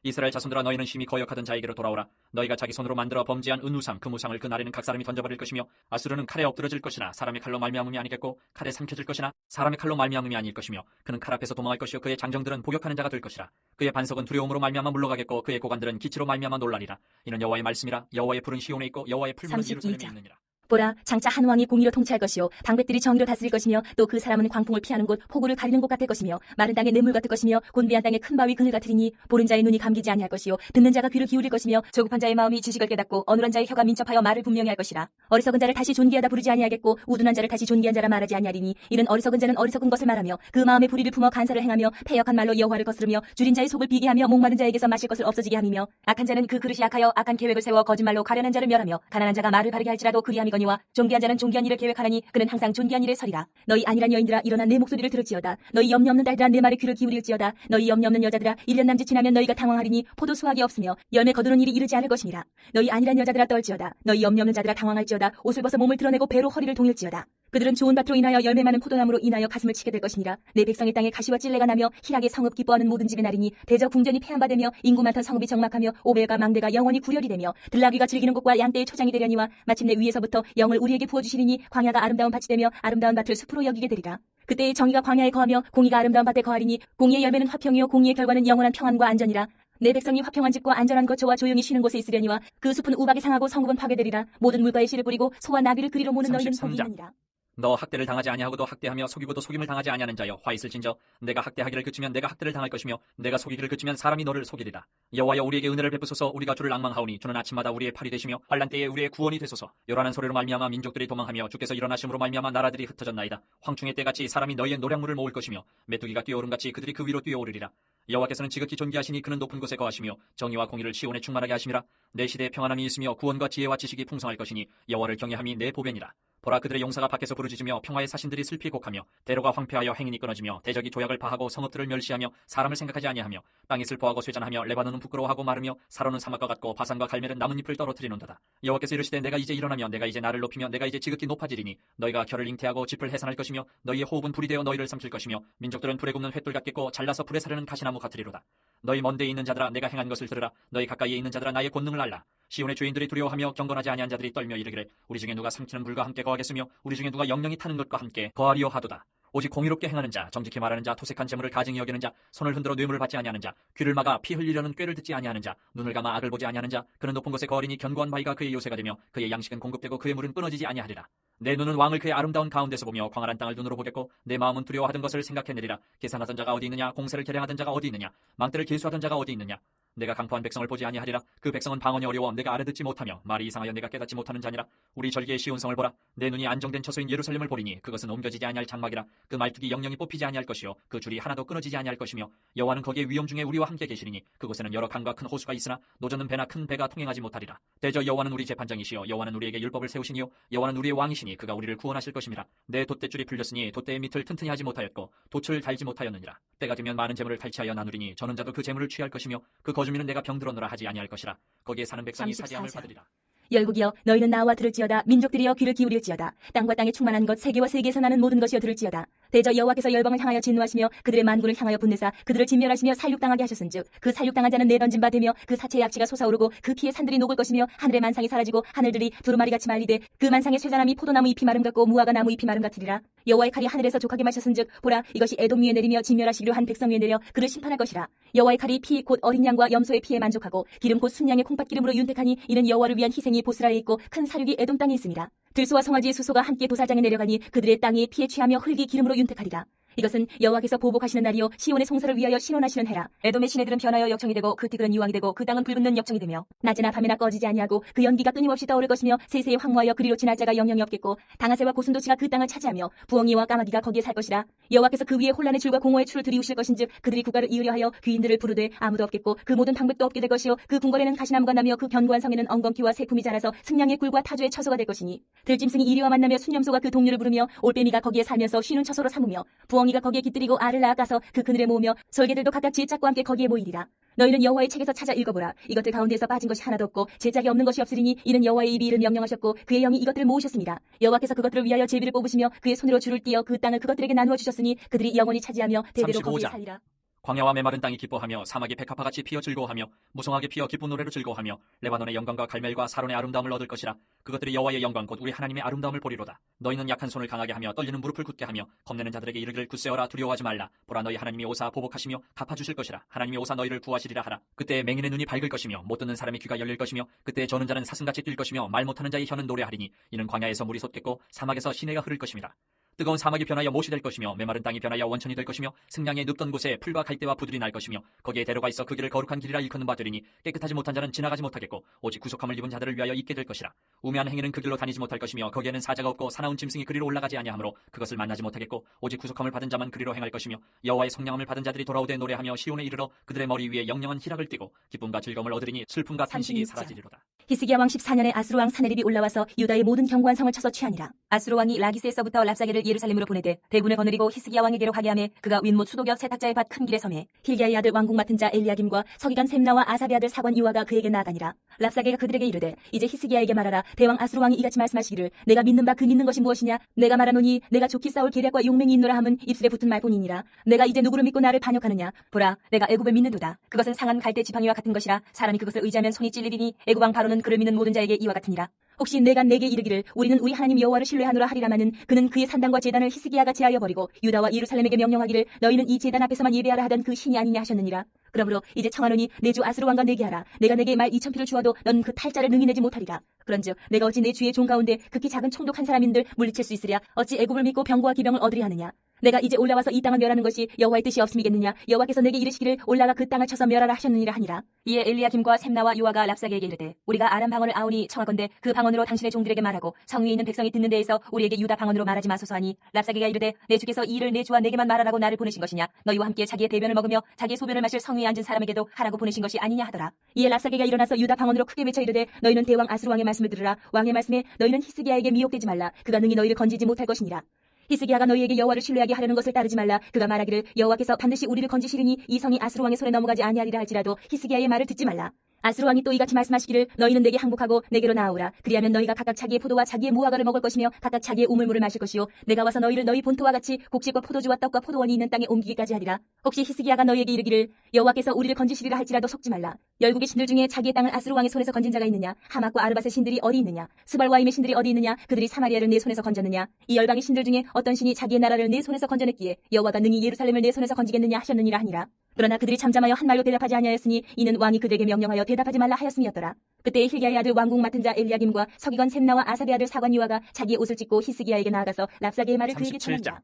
이스라엘 자손들아, 너희는 심히 거역하던 자에게로 돌아오라. 너희가 자기 손으로 만들어 범죄한 은우상 금우상을 그 날에는 각 사람이 던져버릴 것이며 아수르는 칼에 엎드러질 것이나 사람의 칼로 말미암음이 아니겠고 칼에 삼켜질 것이나 사람의 칼로 말미암음이 아닐 것이며 그는 칼 앞에서 도망할 것이요 그의 장정들은 복역하는 자가 될 것이라. 그의 반석은 두려움으로 말미암아 물러가겠고 그의 고관들은 기치로 말미암아 놀라리라. 이는 여호와의 말씀이라. 여호와의 불은 시온에 있고 여호와의 풀무는 예루살렘에 있느니라. 보라, 장차 한 왕이 공의로 통치할 것이요 방백들이 정의로 다스릴 것이며 또 그 사람은 광풍을 피하는 곳, 폭우를 가리는 곳 같을 것이며 마른 땅에 냇물 같을 것이며 곤비한 땅에 큰 바위 그늘 같으리니 보는 자의 눈이 감기지 아니할 것이요 듣는 자가 귀를 기울일 것이며 조급한 자의 마음이 지식을 깨닫고 어눌한 자의 혀가 민첩하여 말을 분명히 할 것이라. 어리석은 자를 다시 존귀하다 부르지 아니하겠고 우둔한 자를 다시 존귀한 자라 말하지 아니하리니 이는 어리석은 자는 어리석은 것을 말하며 그 마음에 불의를 품어 간사를 행하며 패역한 말로 여호와를 거스르며 줄인 자의 속을 비게 하며 목마른 자에게서 마실 것을 없어지게 함이며 악한 자는 그 그릇이 약하여 악한 계획을 세워 거짓말로 가련한 자를 멸하며 가난한 자가 말을 바르게 할지라도 그리함이거니와 존귀한 자는 존귀한 일을 계획하나니 그는 항상 존귀한 일에 서리라. 너희 안일한 여인들아 일어나 내 목소리를 들을지어다. 너희 염려 없는 딸들아 내 말에 귀를 기울일지어다. 너희 염려 없는 여자들아 1년 남짓 지나면 너희가 당황하리니 포도 수확이 없으며 열매 거두는 일이 이르지 않을 것이니라. 너희 안일한 여자들아 떨지어다. 너희 염려 없는 자들아 당황할지어다. 옷을 벗어 몸을 드러내고 배로 허리를 동일지어다. 그들은 좋은 밭으로 인하여 열매 많은 포도나무로 인하여 가슴을 치게 될 것이니라. 내 백성의 땅에 가시와 찔레가 나며 희락의 성읍 기뻐하는 모든 집의 날이니 대저 궁전이 폐한바되며 인구 많던 성읍이 적막하며 오벨과 망대가 영원히 구렬이 되며 들나귀가 즐기는 곳과 양떼의 초장이 되려니와 마침내 위에서부터 영을 우리에게 부어주시리니 광야가 아름다운 밭이 되며 아름다운 밭을 숲으로 여기게 되리라. 그때의 정의가 광야에 거하며 공의가 아름다운 밭에 거하리니 공의의 열매는 화평이요 공의의 결과는 영원한 평안과 안전이라. 내 백성이 화평한 집과 안전한 거처와 조용히 쉬는 곳에 있으려니와 그 숲은 우박이 상하고 성읍은 파괴되리라. 모든 물가에 씨를 뿌리고 소와 나귀를 그리로 모는 너희는 복이 33장. 있느니라. 너 학대를 당하지 아니하고도 학대하며 속이고도 속임을 당하지 아니하는 자여 화 있을진저 내가 학대하기를 그치면 내가 학대를 당할 것이며 내가 속이기를 그치면 사람이 너를 속이리라. 여호와여 우리에게 은혜를 베푸소서. 우리가 주를 앙망하오니 주는 아침마다 우리의 팔이 되시며 환난 때에 우리의 구원이 되소서. 요란한 소리로 말미암아 민족들이 도망하며 주께서 일어나심으로 말미암아 나라들이 흩어졌나이다. 황충의 때같이 사람이 너희의 노량물을 모을 것이며 메뚜기가 뛰어오름같이 그들이 그 위로 뛰어오르리라. 여호와께서는 지극히 존귀하시니 그는 높은 곳에 거하시며 정의와 공의를 시온에 충만하게 하심이라. 내 시대에 평안함이 있으며 구원과 지혜와 지식이 풍성할 것이니 여호와를 경외함이 내 보배니라. 보라 그들의 용사가 밖에서 부르짖으며 평화의 사신들이 슬피 곡하며 대로가 황폐하여 행인이 끊어지며 대적이 조약을 파하고 성읍들을 멸시하며 사람을 생각하지 아니하며 땅이 슬퍼하고 쇠잔하며 레바논은 부끄러워하고 마르며 사로는 사막과 같고 바산과 갈멜은 나뭇잎을 떨어뜨리는도다. 여호와께서 이르시되 내가 이제 일어나며 내가 이제 나를 높이며 내가 이제 지극히 높아지리니 너희가 결을 잉태하고 짚을 해산할 것이며 너희의 호흡은 불이 되어 너희를 삼킬 것이며 민족들은 불에 굽는 횃돌 같겠고 잘라서 불에 사르는 가시나무 같으리로다. 너희 먼 데에 있는 자들아 내가 행한 것을 들으라. 너희 가까이에 있는 자들아 나의 권능을 알라. 시온의 죄인들이 두려워하며 경건하지 아니한 자들이 떨며 이르기를 우리 중에 누가 삼키는 불과 함께 거하겠으며 우리 중에 누가 영영이 타는 것과 함께 거하리요 하도다. 오직 공의롭게 행하는 자, 정직히 말하는 자, 토색한 재물을 가증히 여기는 자, 손을 흔들어 뇌물을 받지 아니하는 자, 귀를 막아 피 흘리려는 꾀를 듣지 아니하는 자, 눈을 감아 악을 보지 아니하는 자, 그는 높은 곳에 거하리니 견고한 바위가 그의 요새가 되며 그의 양식은 공급되고 그의 물은 끊어지지 아니하리라. 내 눈은 왕을 그의 아름다운 가운데서 보며 광활한 땅을 눈으로 보겠고 내 마음은 두려워하던 것을 생각해내리라. 계산하던 자가 어디 있느냐, 공세를 계량하던 자가 어디 있느냐, 망대를 계수하던 자가 어디 있느냐. 내가 강포한 백성을 보지 아니하리라. 그 백성은 방언이 어려워 내가 알아듣지 못하며 말이 이상하여 내가 깨닫지 못하는 자니라. 우리 절기의 시온성을 보라. 내 눈이 안정된 처소인 예루살렘을 보리니 그것은 옮겨지지 아니할 장막이라. 그 말뚝이 영영이 뽑히지 아니할 것이요 그 줄이 하나도 끊어지지 아니할 것이며 여호와는 거기에 위험 중에 우리와 함께 계시리니 그곳에는 여러 강과 큰 호수가 있으나 노젓는 배나 큰 배가 통행하지 못하리라. 대저 여호와는 우리 재판장이시여 여호와는 우리에게 율법을 세우시니요 여호와는 우리의 왕이시니 그가 우리를 구원하실 것임이라. 내 돛대줄이 풀렸으니 돛대의 밑을 튼튼히 하지 못하였고 돛을 달지 못하였느니라. 때가 되면 많은 재물을 탈취하여 나누리니 저는 자도 그 재물을 취할 것이며 그 거주민은 내가 병들었노라 하지 아니할 것이라. 거기에 사는 백성이 34장. 사죄함을 받으리라. 열국이여 너희는 나와 들을지어다. 민족들이여 귀를 기울일지어다. 땅과 땅에 충만한 것 세계와 세계에서 나는 모든 것이여 들을지어다. 대저 여호와께서 열방을 향하여 진노하시며 그들의 만군을 향하여 분내사 그들을 진멸하시며 살육당하게 하셨은즉 그 살육당한 자는 내던진 바 되며 그 사체의 악취가 솟아오르고 그 피의 산들이 녹을 것이며 하늘의 만상이 사라지고 하늘들이 두루마리같이 말리되 그 만상의 쇠자나무 포도나무 잎이 마름 같고 무화과 나무 잎이 마름 같으리라. 여호와의 칼이 하늘에서 족하게 마셨은즉 보라 이것이 에돔 위에 내리며 진멸하시기로 한 백성 위에 내려 그를 심판할 것이라. 여호와의 칼이 피 곧 어린 양과 염소의 피에 만족하고 기름 곧 순양의 콩팥기름으로 윤택하니 이는 여호와를 위한 희생이 보스라에 있고 큰 사륙이 에돔 땅에 있습니다. 들소와 송아지의 수소가 함께 도살장에 내려가니 그들의 땅이 피에 취하며 흙이 기름으로 윤택하리라. 이것은 여호와께서 보복하시는 날이요 시온의 송사를 위하여 신원하시는 해라. 에돔의 시내들은 변하여 역청이 되고 그 티글은 유황이 되고 그 땅은 불붙는 역청이 되며 낮이나 밤이나 꺼지지 아니하고 그 연기가 끊임없이 떠오를 것이며 세세에 황무하여 그리로 지날 자가 영영이 없겠고 당아새와 고슴도치가 그 땅을 차지하며 부엉이와 까마귀가 거기에 살 것이라. 여호와께서 그 위에 혼란의 줄과 공허의 줄을 들이우실 것인즉 그들이 국가를 이으려 하여 귀인들을 부르되 아무도 없겠고 그 모든 방백도 없게 될 것이요 그 궁궐에는 가시나무가 나며 그 견고한 성에는 엉겅퀴와 새품이 자라서 승냥의 꿀과 타조의 처소가 될 것이니 들짐승이 이리와 만나며 순념소가 그 동료를 부르며 올빼미가 거기에 살면서 쉬는 처소로 삼으며 부엉이가 거기에 깃들이고 알을 낳아가서 그 그늘에 모으며 솔개들도 각각 지 짝과 함께 거기에 모이리라. 너희는 여호와의 책에서 찾아 읽어보라. 이것들 가운데서 빠진 것이 하나도 없고 제 짝이 없는 것이 없으리니 이는 여호와의 입이 이를 명령하셨고 그의 영이 이것들을 모으셨습니다. 여호와께서 그것들을 위하여 제비를 뽑으시며 그의 손으로 줄을 띄어 그 땅을 그것들에게 나누어 주셨으니 그들이 영원히 차지하며 대대로 거기에 35장. 살리라. 광야와 메마른 땅이 기뻐하며 사막이 백합화같이 피어 즐거워하며 무성하게 피어 기쁜 노래로 즐거워하며 레바논의 영광과 갈멜과 사론의 아름다움을 얻을 것이라. 그것들이 여호와의 영광 곧 우리 하나님의 아름다움을 보리로다. 너희는 약한 손을 강하게 하며 떨리는 무릎을 굳게 하며 겁내는 자들에게 이르기를 굳세어라 두려워하지 말라. 보라 너희 하나님이 오사 보복하시며 갚아주실 것이라. 하나님이 오사 너희를 구하시리라 하라. 그때 맹인의 눈이 밝을 것이며 못 듣는 사람의 귀가 열릴 것이며 그때 저는 자는 사슴같이 뛸 것이며 말 못하는 자의 혀는 노래하리니 이는 광야에서 물이 솟겠고 사막에서 시내가 흐를 것임이라. 뜨거운 사막이 변하여 못이 될 것이며 메마른 땅이 변하여 원천이 될 것이며 승량의 눕던 곳에 풀과 갈대와 부들이 날 것이며 거기에 대로가 있어 그 길을 거룩한 길이라 일컫는 바 되리니 깨끗하지 못한 자는 지나가지 못하겠고 오직 구속함을 입은 자들을 위하여 있게 될 것이라. 우매한 행위는 그 길로 다니지 못할 것이며 거기에는 사자가 없고 사나운 짐승이 그리로 올라가지 아니하므로 그것을 만나지 못하겠고 오직 구속함을 받은 자만 그리로 행할 것이며 여호와의 성령함을 받은 자들이 돌아오되 노래하며 시온에 이르러 그들의 머리 위에 영영한 희락을 띠고 기쁨과 즐거움을 얻으리니 슬픔과 탄식이 사라지리로다. 히스기야 왕 14년에 아수르 왕 사네립이 올라와서 유다의 모든 견고한 성을 쳐서 취하니라. 아수르 왕이 라기스에서부터 랍사게를 예루살렘으로 보내되 대군을 거느리고 히스기야 왕에게로 가게 하매 그가 윗못 수도격 세탁자의 밭 큰 길에 섬에 힐기야의 아들 왕궁 맡은 자 엘리야김과 서기관 셈나와 아사베 아들 사관 이와가 그에게 나아가니라. 랍사게가 그들에게 이르되 이제 히스기야에게 말하라. 대왕 아수르 왕이 이같이 말씀하시기를 내가 믿는 바 그 믿는 것이 무엇이냐. 내가 말하노니 내가 좋게 싸울 계략과 용맹이 있노라 함은 입술에 붙은 말뿐이니라. 내가 이제 누구를 믿고 나를 반역하느냐. 보라 내가 애굽을 믿는도다. 그것은 상한 갈대 지팡이와 같은 것이라. 사람이 그것을 의지하면 손이 찔리리니 애굽 왕 바로는 그를 믿는 모든 자에게 이와 같으니라. 혹시 내가 내게 이르기를 우리는 우리 하나님 여호와를 신뢰하노라 하리라마는 그는 그의 산당과 제단을 히스기야가 제하여 버리고 유다와 예루살렘에게 명령하기를 너희는 이 제단 앞에서만 예배하라 하던 그 신이 아니냐 하셨느니라. 그러므로 이제 청하노니 내 주 아수르 왕과 내게 하라. 내가 내게 말 2,000피를 주어도 넌 그 탈자를 능히 내지 못하리라. 그런즉 내가 어찌 내 주의 종 가운데 극히 작은 총독한 사람인들 물리칠 수 있으랴. 어찌 애굽을 믿고 병거와 기병을 얻으리 하느냐. 내가 이제 올라와서 이 땅을 멸하는 것이 여호와의 뜻이 없음이겠느냐. 여호와께서 내게 이르시기를 올라가 그 땅을 쳐서 멸하라 하셨느니라 하니라. 이에 엘리야김과 셈나와 요아가 랍사게에게 이르되 우리가 아람 방언을 아오니 청하건대 그 방언으로 당신의 종들에게 말하고 성 위에 있는 백성이 듣는 데에서 우리에게 유다 방언으로 말하지 마소서 하니 랍사게가 이르되 내 주께서 이 일을 내 주와 내게만 말하라고 나를 보내신 것이냐. 너희와 함께 자기의 대변을 먹으며 자기의 소변을 마실 성 위에 앉은 사람에게도 하라고 보내신 것이 아니냐 하더라. 이에 랍사게가 일어나서 유다 방언으로 크게 외쳐 이르되 너희는 대왕 아수르 왕의 말씀을 들으라. 왕의 말씀에 너희는 히스기야에게 미혹되지 말라. 그가 능히 너희를 건지지 못할 것이니라. 히스기야가 너희에게 여호와를 신뢰하게 하려는 것을 따르지 말라. 그가 말하기를 여호와께서 반드시 우리를 건지시리니 이 성이 아수르 왕의 손에 넘어가지 아니하리라 할지라도 히스기야의 말을 듣지 말라. 아수르 왕이 또 이같이 말씀하시기를 너희는 내게 항복하고 내게로 나아오라. 그리하면 너희가 각각 자기의 포도와 자기의 무화과를 먹을 것이며 각각 자기의 우물물을 마실 것이요 내가 와서 너희를 너희 본토와 같이 곡식과 포도주와 떡과 포도원이 있는 땅에 옮기기까지 하리라. 혹시 히스기야가 너희에게 이르기를 여호와께서 우리를 건지시리라 할지라도 속지 말라. 열국의 신들 중에 자기의 땅을 아수르 왕의 손에서 건진 자가 있느냐. 하맛과 아르밧의 신들이 어디 있느냐. 스발와임의 신들이 어디 있느냐. 그들이 사마리아를 내 손에서 건졌느냐. 이 열방의 신들 중에 어떤 신이 자기의 나라를 내 손에서 건져냈기에 여호와가 능히 예루살렘을 내 손에서 건지겠느냐 하셨느니라 하니라. 그러나 그들이 잠잠하여 한 말로 대답하지 아니하였으니 이는 왕이 그들에게 명령하여 대답하지 말라 하였음이었더라. 그때 힐기야의 아들 왕궁 맡은 자 엘리야김과 서기관 셈나와 아사베 아들 사관 요아가 자기의 옷을 찢고 히스기야에게 나아가서 랍사게의 말을 그에게 전하니라.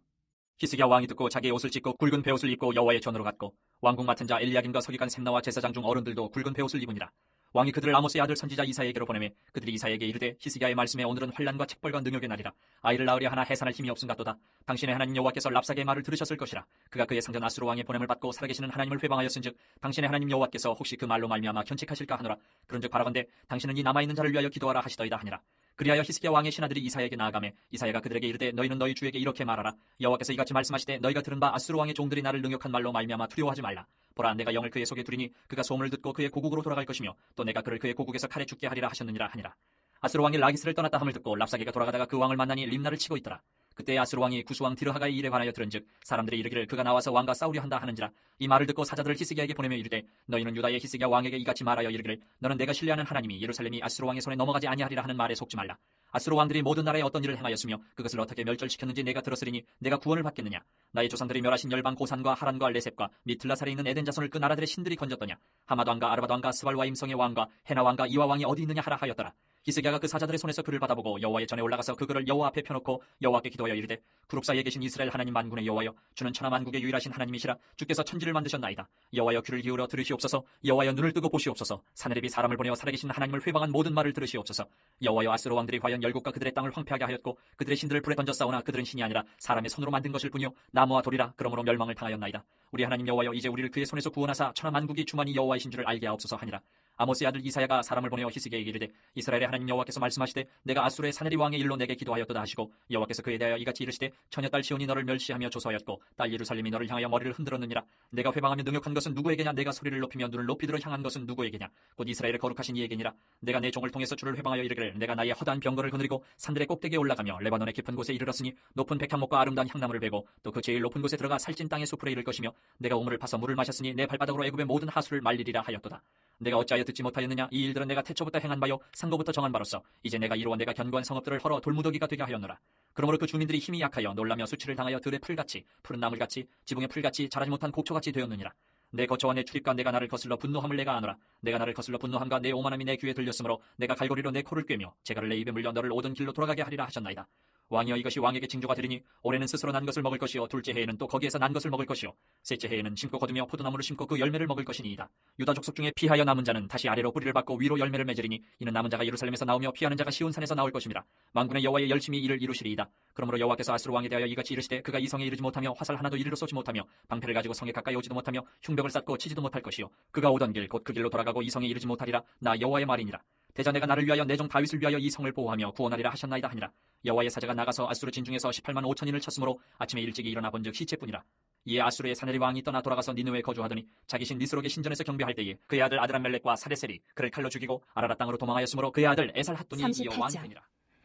히스기야 왕이 듣고 자기의 옷을 찢고 굵은 베옷을 입고 여호와의 전으로 갔고 왕궁 맡은 자 엘리야김과 서기관 셈나와 제사장 중 어른들도 굵은 베옷을 입으니라. 왕이 그들을 아모스의 아들 선지자 이사야에게로 보내매 그들이 이사야에게 이르되 히스기야의 말씀에 오늘은 환난과 책벌과 능욕의 날이라. 아이를 낳으려 하나 해산할 힘이 없음 같도다. 당신의 하나님 여호와께서 랍사게의 말을 들으셨을 것이라. 그가 그의 상전 아수르 왕의 보냄을 받고 살아계시는 하나님을 회방하였은즉 당신의 하나님 여호와께서 혹시 그 말로 말미암아 견책하실까 하노라. 그런즉 바라건대 당신은 이 남아있는 자를 위하여 기도하라 하시더이다 하니라. 그리하여 히스기야 왕의 신하들이 이사야에게 나아가매 이사야가 그들에게 이르되 너희는 너희 주에게 이렇게 말하라. 여호와께서 이같이 말씀하시되 너희가 들은 바 아수르 왕의 종들이 나를 능욕한 말로 말미암아 두려워하지 말라. 보라 내가 영을 그의 속에 두리니 그가 소문을 듣고 그의 고국으로 돌아갈 것이며 또 내가 그를 그의 고국에서 칼에 죽게 하리라 하셨느니라 하니라. 아수르 왕이 라기스를 떠났다 함을 듣고 랍사게가 돌아가다가 그 왕을 만나니 림나를 치고 있더라. 그때 아수르 왕이 구스왕 디르하가의 일에 관하여 들은즉 사람들이 이르기를 그가 나와서 왕과 싸우려 한다 하는지라. 이 말을 듣고 사자들을 히스기야에게 보내며 이르되 너희는 유다의 히스기야 왕에게 이같이 말하여 이르기를 너는 내가 신뢰하는 하나님이 예루살렘이 아수르 왕의 손에 넘어가지 아니하리라 하는 말에 속지 말라. 아수르 왕들이 모든 나라에 어떤 일을 행하였으며 그것을 어떻게 멸절시켰는지 내가 들었으리니 내가 구원을 받겠느냐. 나의 조상들이 멸하신 열방 고산과 하란과 레셉과 미틀라살에 있는 에덴 자손을 그 나라들의 신들이 건졌더냐. 하맛 왕과 아르밧 왕과 스발와임 성의 왕과 헤나 왕과 이와 왕이 어디 있느냐 하라 하였더라. 히스기야가 그 사자들의 손에서 그를 받아보고 여호와의 전에 올라가서 그 글을 여호와 앞에 펴놓고 여호와께 기도하여 이르되 구룹 사이에 계신 이스라엘 하나님 만군의 여호와여 주는 천하 만국의 유일하신 하나님이시라. 주께서 천지를 만드셨나이다. 여호와여 귀를 기울여 들으시옵소서. 여호와여 눈을 뜨고 보시옵소서. 사내립이 사람을 보내어 살아계신 하나님을 회방한 모든 말을 들으시옵소서. 여호와여 아수르 왕들이 과연 열국과 그들의 땅을 황폐하게 하였고 그들의 신들을 불에 던져 싸우나 그들은 신이 아니라 사람의 손으로 만든 것일 뿐이요 나무와 돌이라. 그러므로 멸망을 당하였나이다. 우리 하나님 여호와여 이제 우리를 그의 손에서 구원하사 천하 만국이 주만이 여호와이신 줄을 알게 하옵소서 하니라. 아모스의 아들 이사야가 사람을 보내어 히스기야에게 이르되 이스라엘의 하나님 여호와께서 말씀하시되 내가 아수르의 사네리 왕의 일로 내게 기도하였도다 하시고 여호와께서 그에 대하여 이같이 이르시되 처녀딸 시온이 너를 멸시하며 조소하였고 딸 예루살렘이 너를 향하여 머리를 흔들었느니라. 내가 회방하며 능욕한 것은 누구에게냐? 내가 소리를 높이며 눈을 높이 들어 향한 것은 누구에게냐? 곧 이스라엘의 거룩하신 이에게니라. 내가 내 종을 통해서 주를 회방하여 이르기를 내가 나의 허다한 병거를 거느리고 산들의 꼭대기에 올라가며 레바논의 깊은 곳에 이르렀으니 높은 백향목과 아름다운 향나무를 베고 또 그 제일 높은 곳에 들어가 살찐 땅의 숲으로 이를 것이며 내가 우물을 파서 물을 마셨으니 내 발바닥으로 애굽의 모든 하수를 말리리라 하였도다. 내가 어찌하여 듣지 못하였느냐? 이 일들은 내가 태초부터 행한 바요 상고부터 정한 바로서 이제 내가 이루어 내가 견고한 성읍들을 헐어 돌무더기가 되게 하였노라. 그러므로 그 주민들이 힘이 약하여 놀라며 수치를 당하여 들의 풀같이 푸른 나물같이 지붕의 풀같이 자라지 못한 곡초같이 되었느니라. 내 거처와 내 출입과 내가 나를 거슬러 분노함을 내가 아노라. 내가 나를 거슬러 분노함과 내 오만함이 내 귀에 들렸으므로 내가 갈고리로 내 코를 꿰며 재갈을 내 입에 물려 너를 오던 길로 돌아가게 하리라 하셨나이다. 왕이여 이것이 왕에게 징조가 되리니 올해는 스스로 난 것을 먹을 것이요 둘째 해에는 또 거기에서 난 것을 먹을 것이요 셋째 해에는 심고 거두며 포도나무를 심고 그 열매를 먹을 것이니이다. 유다 족속 중에 피하여 남은 자는 다시 아래로 뿌리를 받고 위로 열매를 맺으리니 이는 남은 자가 예루살렘에서 나오며 피하는 자가 시온산에서 나올 것임이라. 만군의 여호와의 열심히 이를 이루시리이다. 그러므로 여호와께서 아수르 왕에 대하여 이같이 이르시되 그가 이 성에 이르지 못하며 화살 하나도 이리로 쏘지 못하며 방패를 가지고 성에 가까이 오지도 못하며 흉벽을 쌓고 치지도 못할 것이요 그가 오던 길 곧 그 길로 돌아가고 이 성에 이르지 못하리라. 나 여호와의 말이니라. 대자 내가 나를 위하여 내 종 다윗을 위하여 이 성을 보호하며 구원하리라 하셨나이다 하니라. 여호와의 사자가 나가서 아수르 진중에서 18만 5천인을 쳤으므로 아침에 일찍이 일어나 본즉 시체뿐이라. 이에 아수르의 사네리 왕이 떠나 돌아가서 니느웨에 거주하더니 자기 신 니스록의 신전에서 경배할 때에 그의 아들 아드람멜렉과 사데셀이 그를 칼로 죽이고 아라라 땅으로 도망하였으므로 그의 아들 에살핫돈이 이어 38장. 왕이 되니라.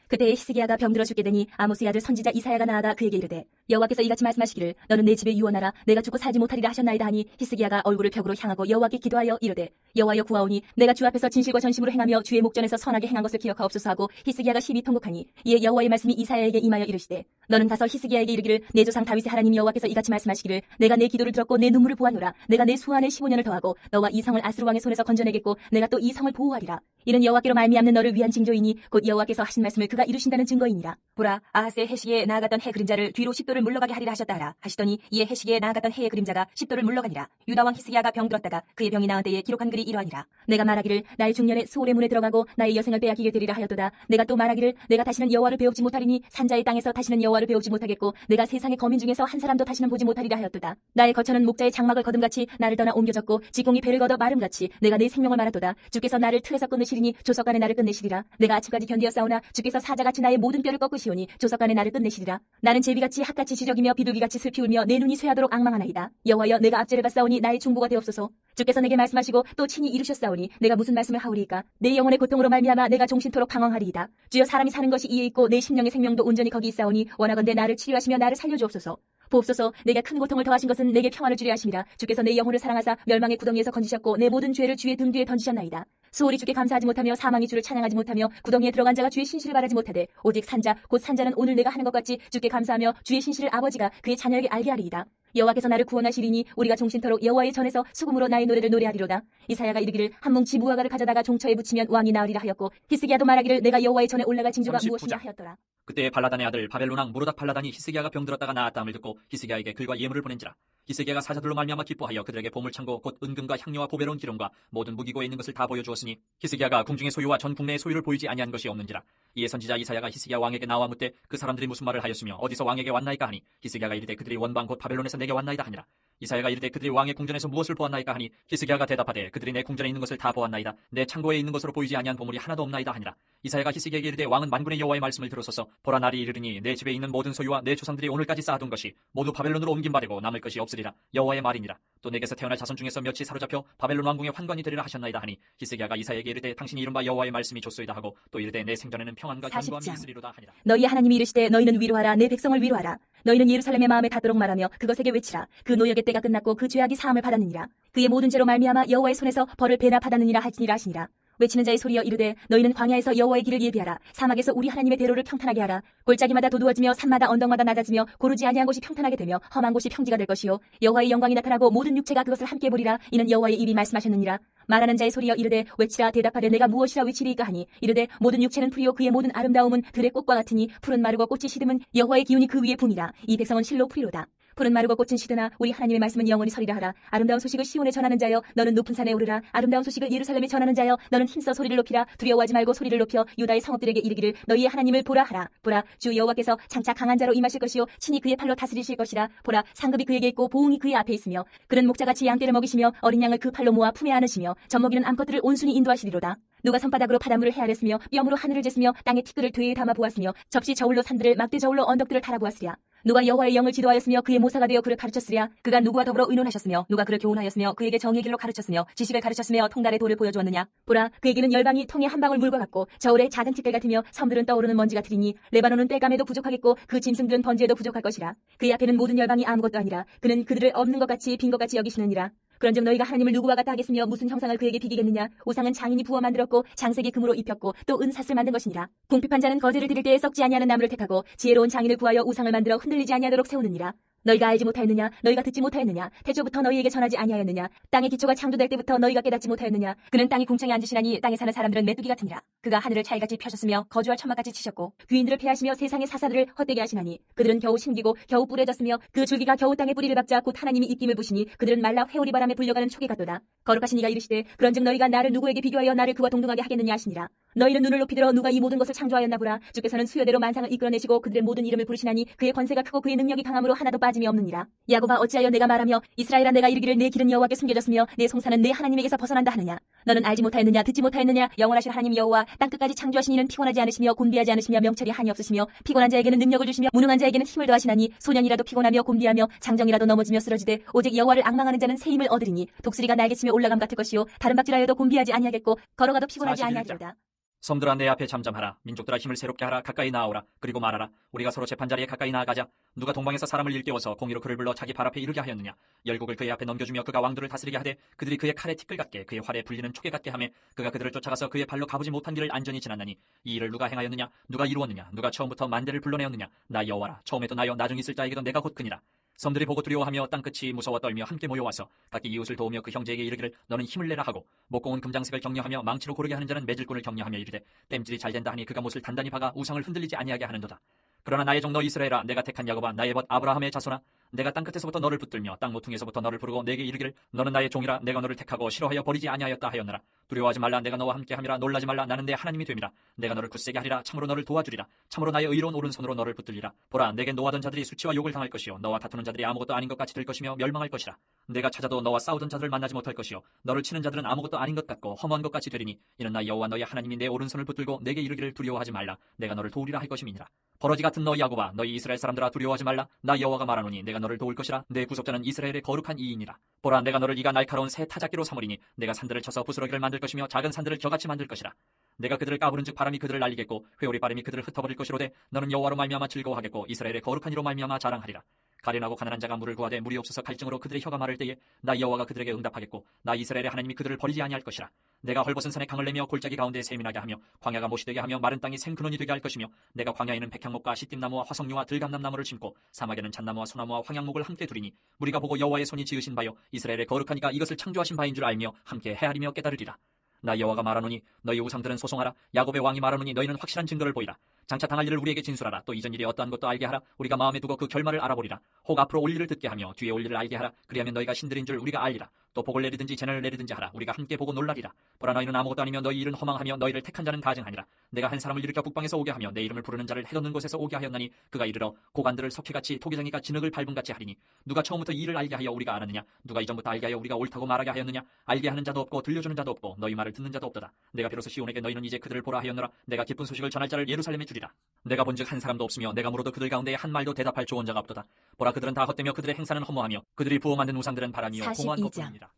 그때에 히스기야가 병들어 죽게 되니 아모스의 아들 선지자 이사야가 나아가 그에게 이르되 여호와께서 이같이 말씀하시기를 너는 내 집에 유언하라 내가 죽고 살지 못하리라 하셨나이다 하니 히스기야가 얼굴을 벽으로 향하고 여호와께 기도하여 이르되 여호와여 구하오니 내가 주 앞에서 진실과 전심으로 행하며 주의 목전에서 선하게 행한 것을 기억하옵소서 하고 히스기야가 심히 통곡하니 이에 여호와의 말씀이 이사야에게 임하여 이르시되 너는 가서 히스기야에게 이르기를 내 조상 다윗의 하나님 여호와께서 이같이 말씀하시기를 내가 내 기도를 들었고 내 눈물을 보았노라. 내가 내 수완에 15년을 더하고 너와 이 성을 아수르 왕의 손에서 건져내겠고 내가 또 이 성을 보호하리라. 이는 여호와께로 말미암는 너를 위한 징조이니 곧 여호와께서 하신 말씀을 그가 이루신다는 증거이니라. 보라 아하스의 해시기에 나아갔던 해 그림자를 뒤로 10도를 물러가게 하리라 하셨다 하라 하시더니 이에 해시기에 나아갔던 해의 그림자가 10도를 물러가니라. 유다 왕 히스기야가 병들었다가 그의 병이 나은 때에 기록한 글이 이러하니라. 내가 말하기를 나의 중년에 수올의 문에 들어가고 나의 여생을 빼앗기게 되리라 하였도다. 내가 또 말하기를 내가 다시는 여호와를 배우지 못하리니 산자의 땅에서 다시는 여호와를 배우지 못하겠고 내가 세상의 거민 중에서 한 사람도 다시는 보지 못하리라 하였도다. 나의 거처는 목자의 장막을 거둠같이 나를 떠나 옮겨졌고 지공이 배를 걷어 마름같이 내가 내 생명을 말았도다. 주께서 나를 틀에서 끊으시리니 조석간에 나를 끝내시리라. 내가 아침까지 견디었사오나 주께서 사자같이 나의 모든 뼈를 꺾으시오니 조석간에 나를 끝내시리라. 나는 제비같이 핫같이 지적이며 비둘기같이 슬피 울며 내 눈이 쇠하도록 앙망하나이다. 여호와여 내가 압제를 받사오니 나의 중보가 되옵소서. 주께서 내게 말씀하시고 또 친히 이루셨사오니 내가 무슨 말씀을 하오리이까. 내 영혼의 고통으로 말미암아 내가 종신토록 방황하리이다. 주여 사람이 사는 것이 이에 있고 내 심령의 생명도 온전히 거기 있사오니 원하건대 나를 치료하시며 나를 살려주옵소서. 보옵소서 내게 큰 고통을 더하신 것은 내게 평안을 주려 하심이라. 주께서 내 영혼을 사랑하사 멸망의 구덩이에서 건지셨고 내 모든 죄를 주의 등 뒤에 던지셨나이다. 수월이 주께 감사하지 못하며 사망이 주를 찬양하지 못하며 구덩이에 들어간 자가 주의 신실을 바라지 못하되 오직 산자 곧 산자는 오늘 내가 하는 것 같이 주께 감사하며 주의 신실을 아버지가 그의 자녀에게 알게 하리이다. 여호와께서 나를 구원하시리니 우리가 종신토록 여호와의 전에서 수금으로 나의 노래를 노래하리로다. 이사야가 이르기를 한 뭉치 무화과를 가져다가 종처에 붙이면 왕이 나으리라 하였고 히스기야도 말하기를 내가 여호와의 전에 올라갈 징조가 39장. 무엇이냐 하였더라. 그때 발라단의 아들 바벨론 왕 무로닥 발라단이 히스기야가 병들었다가 나았다함을 듣고 히스기야에게 글과 예물을 보낸지라. 히스기야가 사자들로 말미암아 기뻐하여 그들에게 보물창고 곧 은금과 향료와 보배로운 기름과 모든 무기고에 있는 것을 다 보여주었으니 히스기야가 궁중의 소유와 전 국내의 소유를 보이지 아니한 것이 없는지라. 이에 선지자 이사야가 히스기야 왕에게 나와 묻되 그 사람들이 무슨 말을 하였으며 어디서 왕에게 왔나이까 하니 히스기야가 이르되 그들이 원방 곧 바벨론에서 내게 왔나이다 하니라. 이사야가 이르되 그들이 왕의 궁전에서 무엇을 보았나이까 하니 히스기야가 대답하되 그들이 내 궁전에 있는 것을 다 보았나이다. 내 창고에 있는 것으로 보이지 아니한 보물이 하나도 없나이다 하니라. 이사야가 히스기야에게 이르되 왕은 만군의 여호와의 말씀을 들으소서. 보라 날이 이르리니 내 집에 있는 모든 소유와 내 조상들이 오늘까지 쌓아둔 것이 모두 바벨론으로 옮긴 바되고 남을 것이 없으리라. 여호와의 말이니라. 또 내게서 태어날 자손 중에서 몇이 사로잡혀 바벨론 왕궁의 환관이 되리라 하셨나이다 하니 히스기야가 이사야에게 이르되 당신이 이른바 여호와의 말씀이 좋소이다 하고 또 이르되 내 생전에는 평안과 견고함이 40장. 있으리로다 하니라. 너희 하나님이 이르시되 너희는 위로하라 내 백성을 위로하라. 너희는 예루살렘의 마음에 닿도록 말하며 그것에게 외치라. 그 노역의 때가 끝났고 그 죄악이 사함을 받았느니라. 그의 모든 죄로 말미암아 여호와의 손에서 벌을 배납받았느니라 하시니라 하시니라. 외치는 자의 소리여 이르되 너희는 광야에서 여호와의 길을 예비하라. 사막에서 우리 하나님의 대로를 평탄하게 하라. 골짜기마다 도두어지며 산마다 언덕마다 낮아지며 고르지 아니한 곳이 평탄하게 되며 험한 곳이 평지가 될 것이요 여호와의 영광이 나타나고 모든 육체가 그것을 함께 보리라. 이는 여호와의 입이 말씀하셨느니라. 말하는 자의 소리여 이르되 외치라. 대답하되 내가 무엇이라 외치리이까 하니 이르되 모든 육체는 풀이요 그의 모든 아름다움은 들의 꽃과 같으니 풀은 마르고 꽃이 시듬은 여호와의 기운이 그 위에 붐이라. 이 백성은 실로 풀이로다. 푸른 마르고 꽃은 시드나 우리 하나님의 말씀은 영원히 서리라 하라. 아름다운 소식을 시온에 전하는 자여 너는 높은 산에 오르라. 아름다운 소식을 예루살렘에 전하는 자여 너는 힘써 소리를 높이라. 두려워하지 말고 소리를 높여 유다의 성읍들에게 이르기를 너희의 하나님을 보라 하라. 보라 주 여호와께서 장차 강한 자로 임하실 것이요 친히 그의 팔로 다스리실 것이라. 보라 상급이 그에게 있고 보응이 그의 앞에 있으며 그는 목자같이 양떼를 먹이시며 어린 양을 그 팔로 모아 품에 안으시며 젖먹이는 암컷들을 온순히 인도하시리로다. 누가 손바닥으로 바닷물을 헤아렸으며 뼘으로 하늘을 쟀으며 땅의 티끌을 되에 담아 보았으며 접시 저울로 산들을 막대 저울로 언덕들을 달아보았으랴. 누가 여호와의 영을 지도하였으며 그의 모사가 되어 그를 가르쳤으랴. 그가 누구와 더불어 의논하셨으며 누가 그를 교훈하였으며 그에게 정의의 길로 가르쳤으며 지식을 가르쳤으며 통달의 도를 보여주었느냐. 보라 그에게는 열방이 통에 한 방울 물과 같고 저울의 작은 티끌 같으며 섬들은 떠오르는 먼지 같으리니 레바논은 땔감에도 부족하겠고 그 짐승들은 번지에도 부족할 것이라. 그의 앞에는 모든 열방이 아무것도 아니라 그는 그들을 없는 것 같이 빈 것 같이 여기시느니라. 그런즉 너희가 하나님을 누구와 같다 하겠으며 무슨 형상을 그에게 비기겠느냐. 우상은 장인이 부어 만들었고 장색이 금으로 입혔고 또 은사슬 만든 것이니라. 궁핍한 자는 거제를 드릴 때에 썩지 아니하는 나무를 택하고 지혜로운 장인을 구하여 우상을 만들어 흔들리지 아니하도록 세우느니라. 너희가 알지 못하였느냐. 너희가 듣지 못하였느냐. 태초부터 너희에게 전하지 아니하였느냐. 땅의 기초가 창조될 때부터 너희가 깨닫지 못하였느냐. 그는 땅이 궁창에 앉으시나니 땅에 사는 사람들은 메뚜기 같으니라. 그가 하늘을 차이같이 펴셨으며 거주할 천막같이 치셨고 귀인들을 패하시며 세상의 사사들을 헛되게 하시나니 그들은 겨우 심기고 겨우 뿌려졌으며 그 줄기가 겨우 땅에 뿌리를 박자 곧 하나님이 입김을 부시니 그들은 말라 회오리 바람에 불려가는 촉이 같도다. 거룩하신 이가 이르시되 그런즉 너희가 나를 누구에게 비교하여 나를 그와 동등하게 하겠느냐 하시니라. 너희는 눈을 높이 들어 누가 이 모든 것을 창조하였나 보라. 주께서는 수요대로 만상을 이끌어내시고 그들의 모든 이름을 부르시나니 그의 권세가 크고 그의 능력이 강함으로 하나도 빠짐이 없느니라. 야곱아 어찌하여 내가 말하며 이스라엘아 내가 이르기를 내 길은 여호와께 숨겨졌으며 내 송사는 내 하나님에게서 벗어난다 하느냐. 너는 알지 못하였느냐. 듣지 못하였느냐. 영원하신 하나님 여호와 땅끝까지 창조하신 이는 피곤하지 않으시며 곤비하지 않으시며 명철이 한이 없으시며 피곤한 자에게는 능력을 주시며 무능한 자에게는 힘을 더하시나니 소년이라도 피곤하며 곤비하며 장정이라도 넘어지며 쓰러지되 오직 여호와를 앙망하는 자는 새 힘을 얻으리니 독수리가 날개치며 올라감 같을 것이요 다른 박질하여도 곤비하지 아니하겠고 걸어가도 피곤하지 41장. 아니하리로다. 섬들아 내 앞에 잠잠하라. 민족들아 힘을 새롭게 하라. 가까이 나아오라. 그리고 말하라. 우리가 서로 재판자리에 가까이 나아가자. 누가 동방에서 사람을 일깨워서 공의로 그를 불러 자기 발 앞에 이르게 하였느냐. 열국을 그의 앞에 넘겨주며 그가 왕들을 다스리게 하되 그들이 그의 칼에 티끌 같게 그의 활에 불리는 촉에 같게 하며 그가 그들을 쫓아가서 그의 발로 가보지 못한 길을 안전히 지났나니 이 일을 누가 행하였느냐. 누가 이루었느냐. 누가 처음부터 만대를 불러내었느냐. 나 여호와라. 처음에도 나여 나중에 있을 자에게도 내가 곧 그니라. 섬들이 보고 두려워하며 땅끝이 무서워 떨며 함께 모여와서 각기 이웃을 도우며 그 형제에게 이르기를 너는 힘을 내라 하고 목공은 금장색을 격려하며 망치로 고르게 하는 자는 매질꾼을 격려하며 이르되 땜질이 잘 된다 하니 그가 못을 단단히 박아 우상을 흔들리지 아니하게 하는도다. 그러나 나의 종 너 이스라엘아 내가 택한 야곱아 나의 벗 아브라함의 자손아 내가 땅끝에서부터 너를 붙들며 땅 모퉁이에서부터 너를 부르고 내게 이르기를 너는 나의 종이라 내가 너를 택하고 싫어하여 버리지 아니하였다 하였느라. 두려워하지 말라 내가 너와 함께함이라. 놀라지 말라 나는 내 하나님이 됨이라. 내가 너를 굳세게 하리라. 참으로 너를 도와주리라. 참으로 나의 의로운 오른손으로 너를 붙들리라. 보라 내게 노하던 자들이 수치와 욕을 당할 것이요 너와 다투는 자들이 아무것도 아닌 것 같이 될 것이며 멸망할 것이라. 내가 찾아도 너와 싸우던 자들을 만나지 못할 것이요 너를 치는 자들은 아무것도 아닌 것 같고 허무한 것 같이 되리니 이는 나 여호와 너의 하나님이 내 오른손을 붙들고 내게 이르기를 두려워하지 말라 내가 너를 도우리라 할 것임이니라. 버러지 같은 너 야곱아 너희 이스라엘 사람들아 두려워하지 말라. 나 여호와가 말하노니 내가 너를 도울 것이라. 내 구속자는 이스라엘의 거룩한 이인이라. 보라 내가 너를 이가 날카로운 새 타작기로 삼으리니 내가 산들을 쳐서 부스러기를 만들 것이며 작은 산들을 겨같이 만들 것이라. 내가 그들을 까부른즉 바람이 그들을 날리겠고 회오리 바람이 그들을 흩어버릴 것이로되 너는 여호와로 말미암아 즐거워하겠고 이스라엘의 거룩한 이로 말미암아 자랑하리라. 가련하고 가난한 자가 물을 구하되 물이 없어서 갈증으로 그들의 혀가 마를 때에 나 여호와가 그들에게 응답하겠고 나 이스라엘의 하나님이 그들을 버리지 아니할 것이라. 내가 헐벗은 산에 강을 내며 골짜기 가운데 세민하게 하며 광야가 못이되게 하며 마른 땅이 생근원이 되게 할 것이며 내가 광야에는 백향목과 시띠나무와 화석류와 들감남나무를 심고 사막에는 잣나무와 소나무와 황양목을 함께 두리니 무리가 보고 여호와의 손이 지으신 바요 이스라엘의 거룩한 이가 이것을 창조하신 바인 줄 알며 함께 헤아리며 깨달으리라. 나 여호와가 말하노니 너희 우상들은 소송하라. 야곱의 왕이 말하노니 너희는 확실한 증거를 보이라. 장차 당할 일을 우리에게 진술하라. 또 이전 일이 어떠한 것도 알게 하라. 우리가 마음에 두고 그 결말을 알아보리라. 혹 앞으로 올 일을 듣게 하며 뒤에 올 일을 알게 하라. 그리하면 너희가 신들인 줄 우리가 알리라. 또 복을 내리든지 재난을 내리든지 하라. 우리가 함께 보고 놀라리라. 보라 너희는 아무것도 아니며 너희 일은 허망하며 너희를 택한 자는 가증하니라. 내가 한 사람을 일으켜 북방에서 오게 하며 내 이름을 부르는 자를 해돋는 곳에서 오게 하였나니 그가 이르러 고관들을 석회같이 토기장이가 진흙을 밟은 같이 하리니 누가 처음부터 이 일을 알게 하여 우리가 알았느냐. 누가 이전부터 알게 하여 우리가 옳다고 말하게 하였느냐. 알게 하는 자도 없고 들려주는 자도 없고 너희 말을 듣는 자도 없도다. 내가 비로소 시온에게 너희는 이제 그들을 보라 하였노라. 내가 기쁜 소식을 전할 자를 예루살렘에 주리라. 내가 본즉 한 사람도 없으며 내가 물어도 그들 가운데 한 말도 대답할 조언자가 없도다. 보라 그들은 다 헛되며 그들의 행사는 허무하며 그들이 부어 만든 우상들은 바람이요 공허한 42장. 것뿐이니라.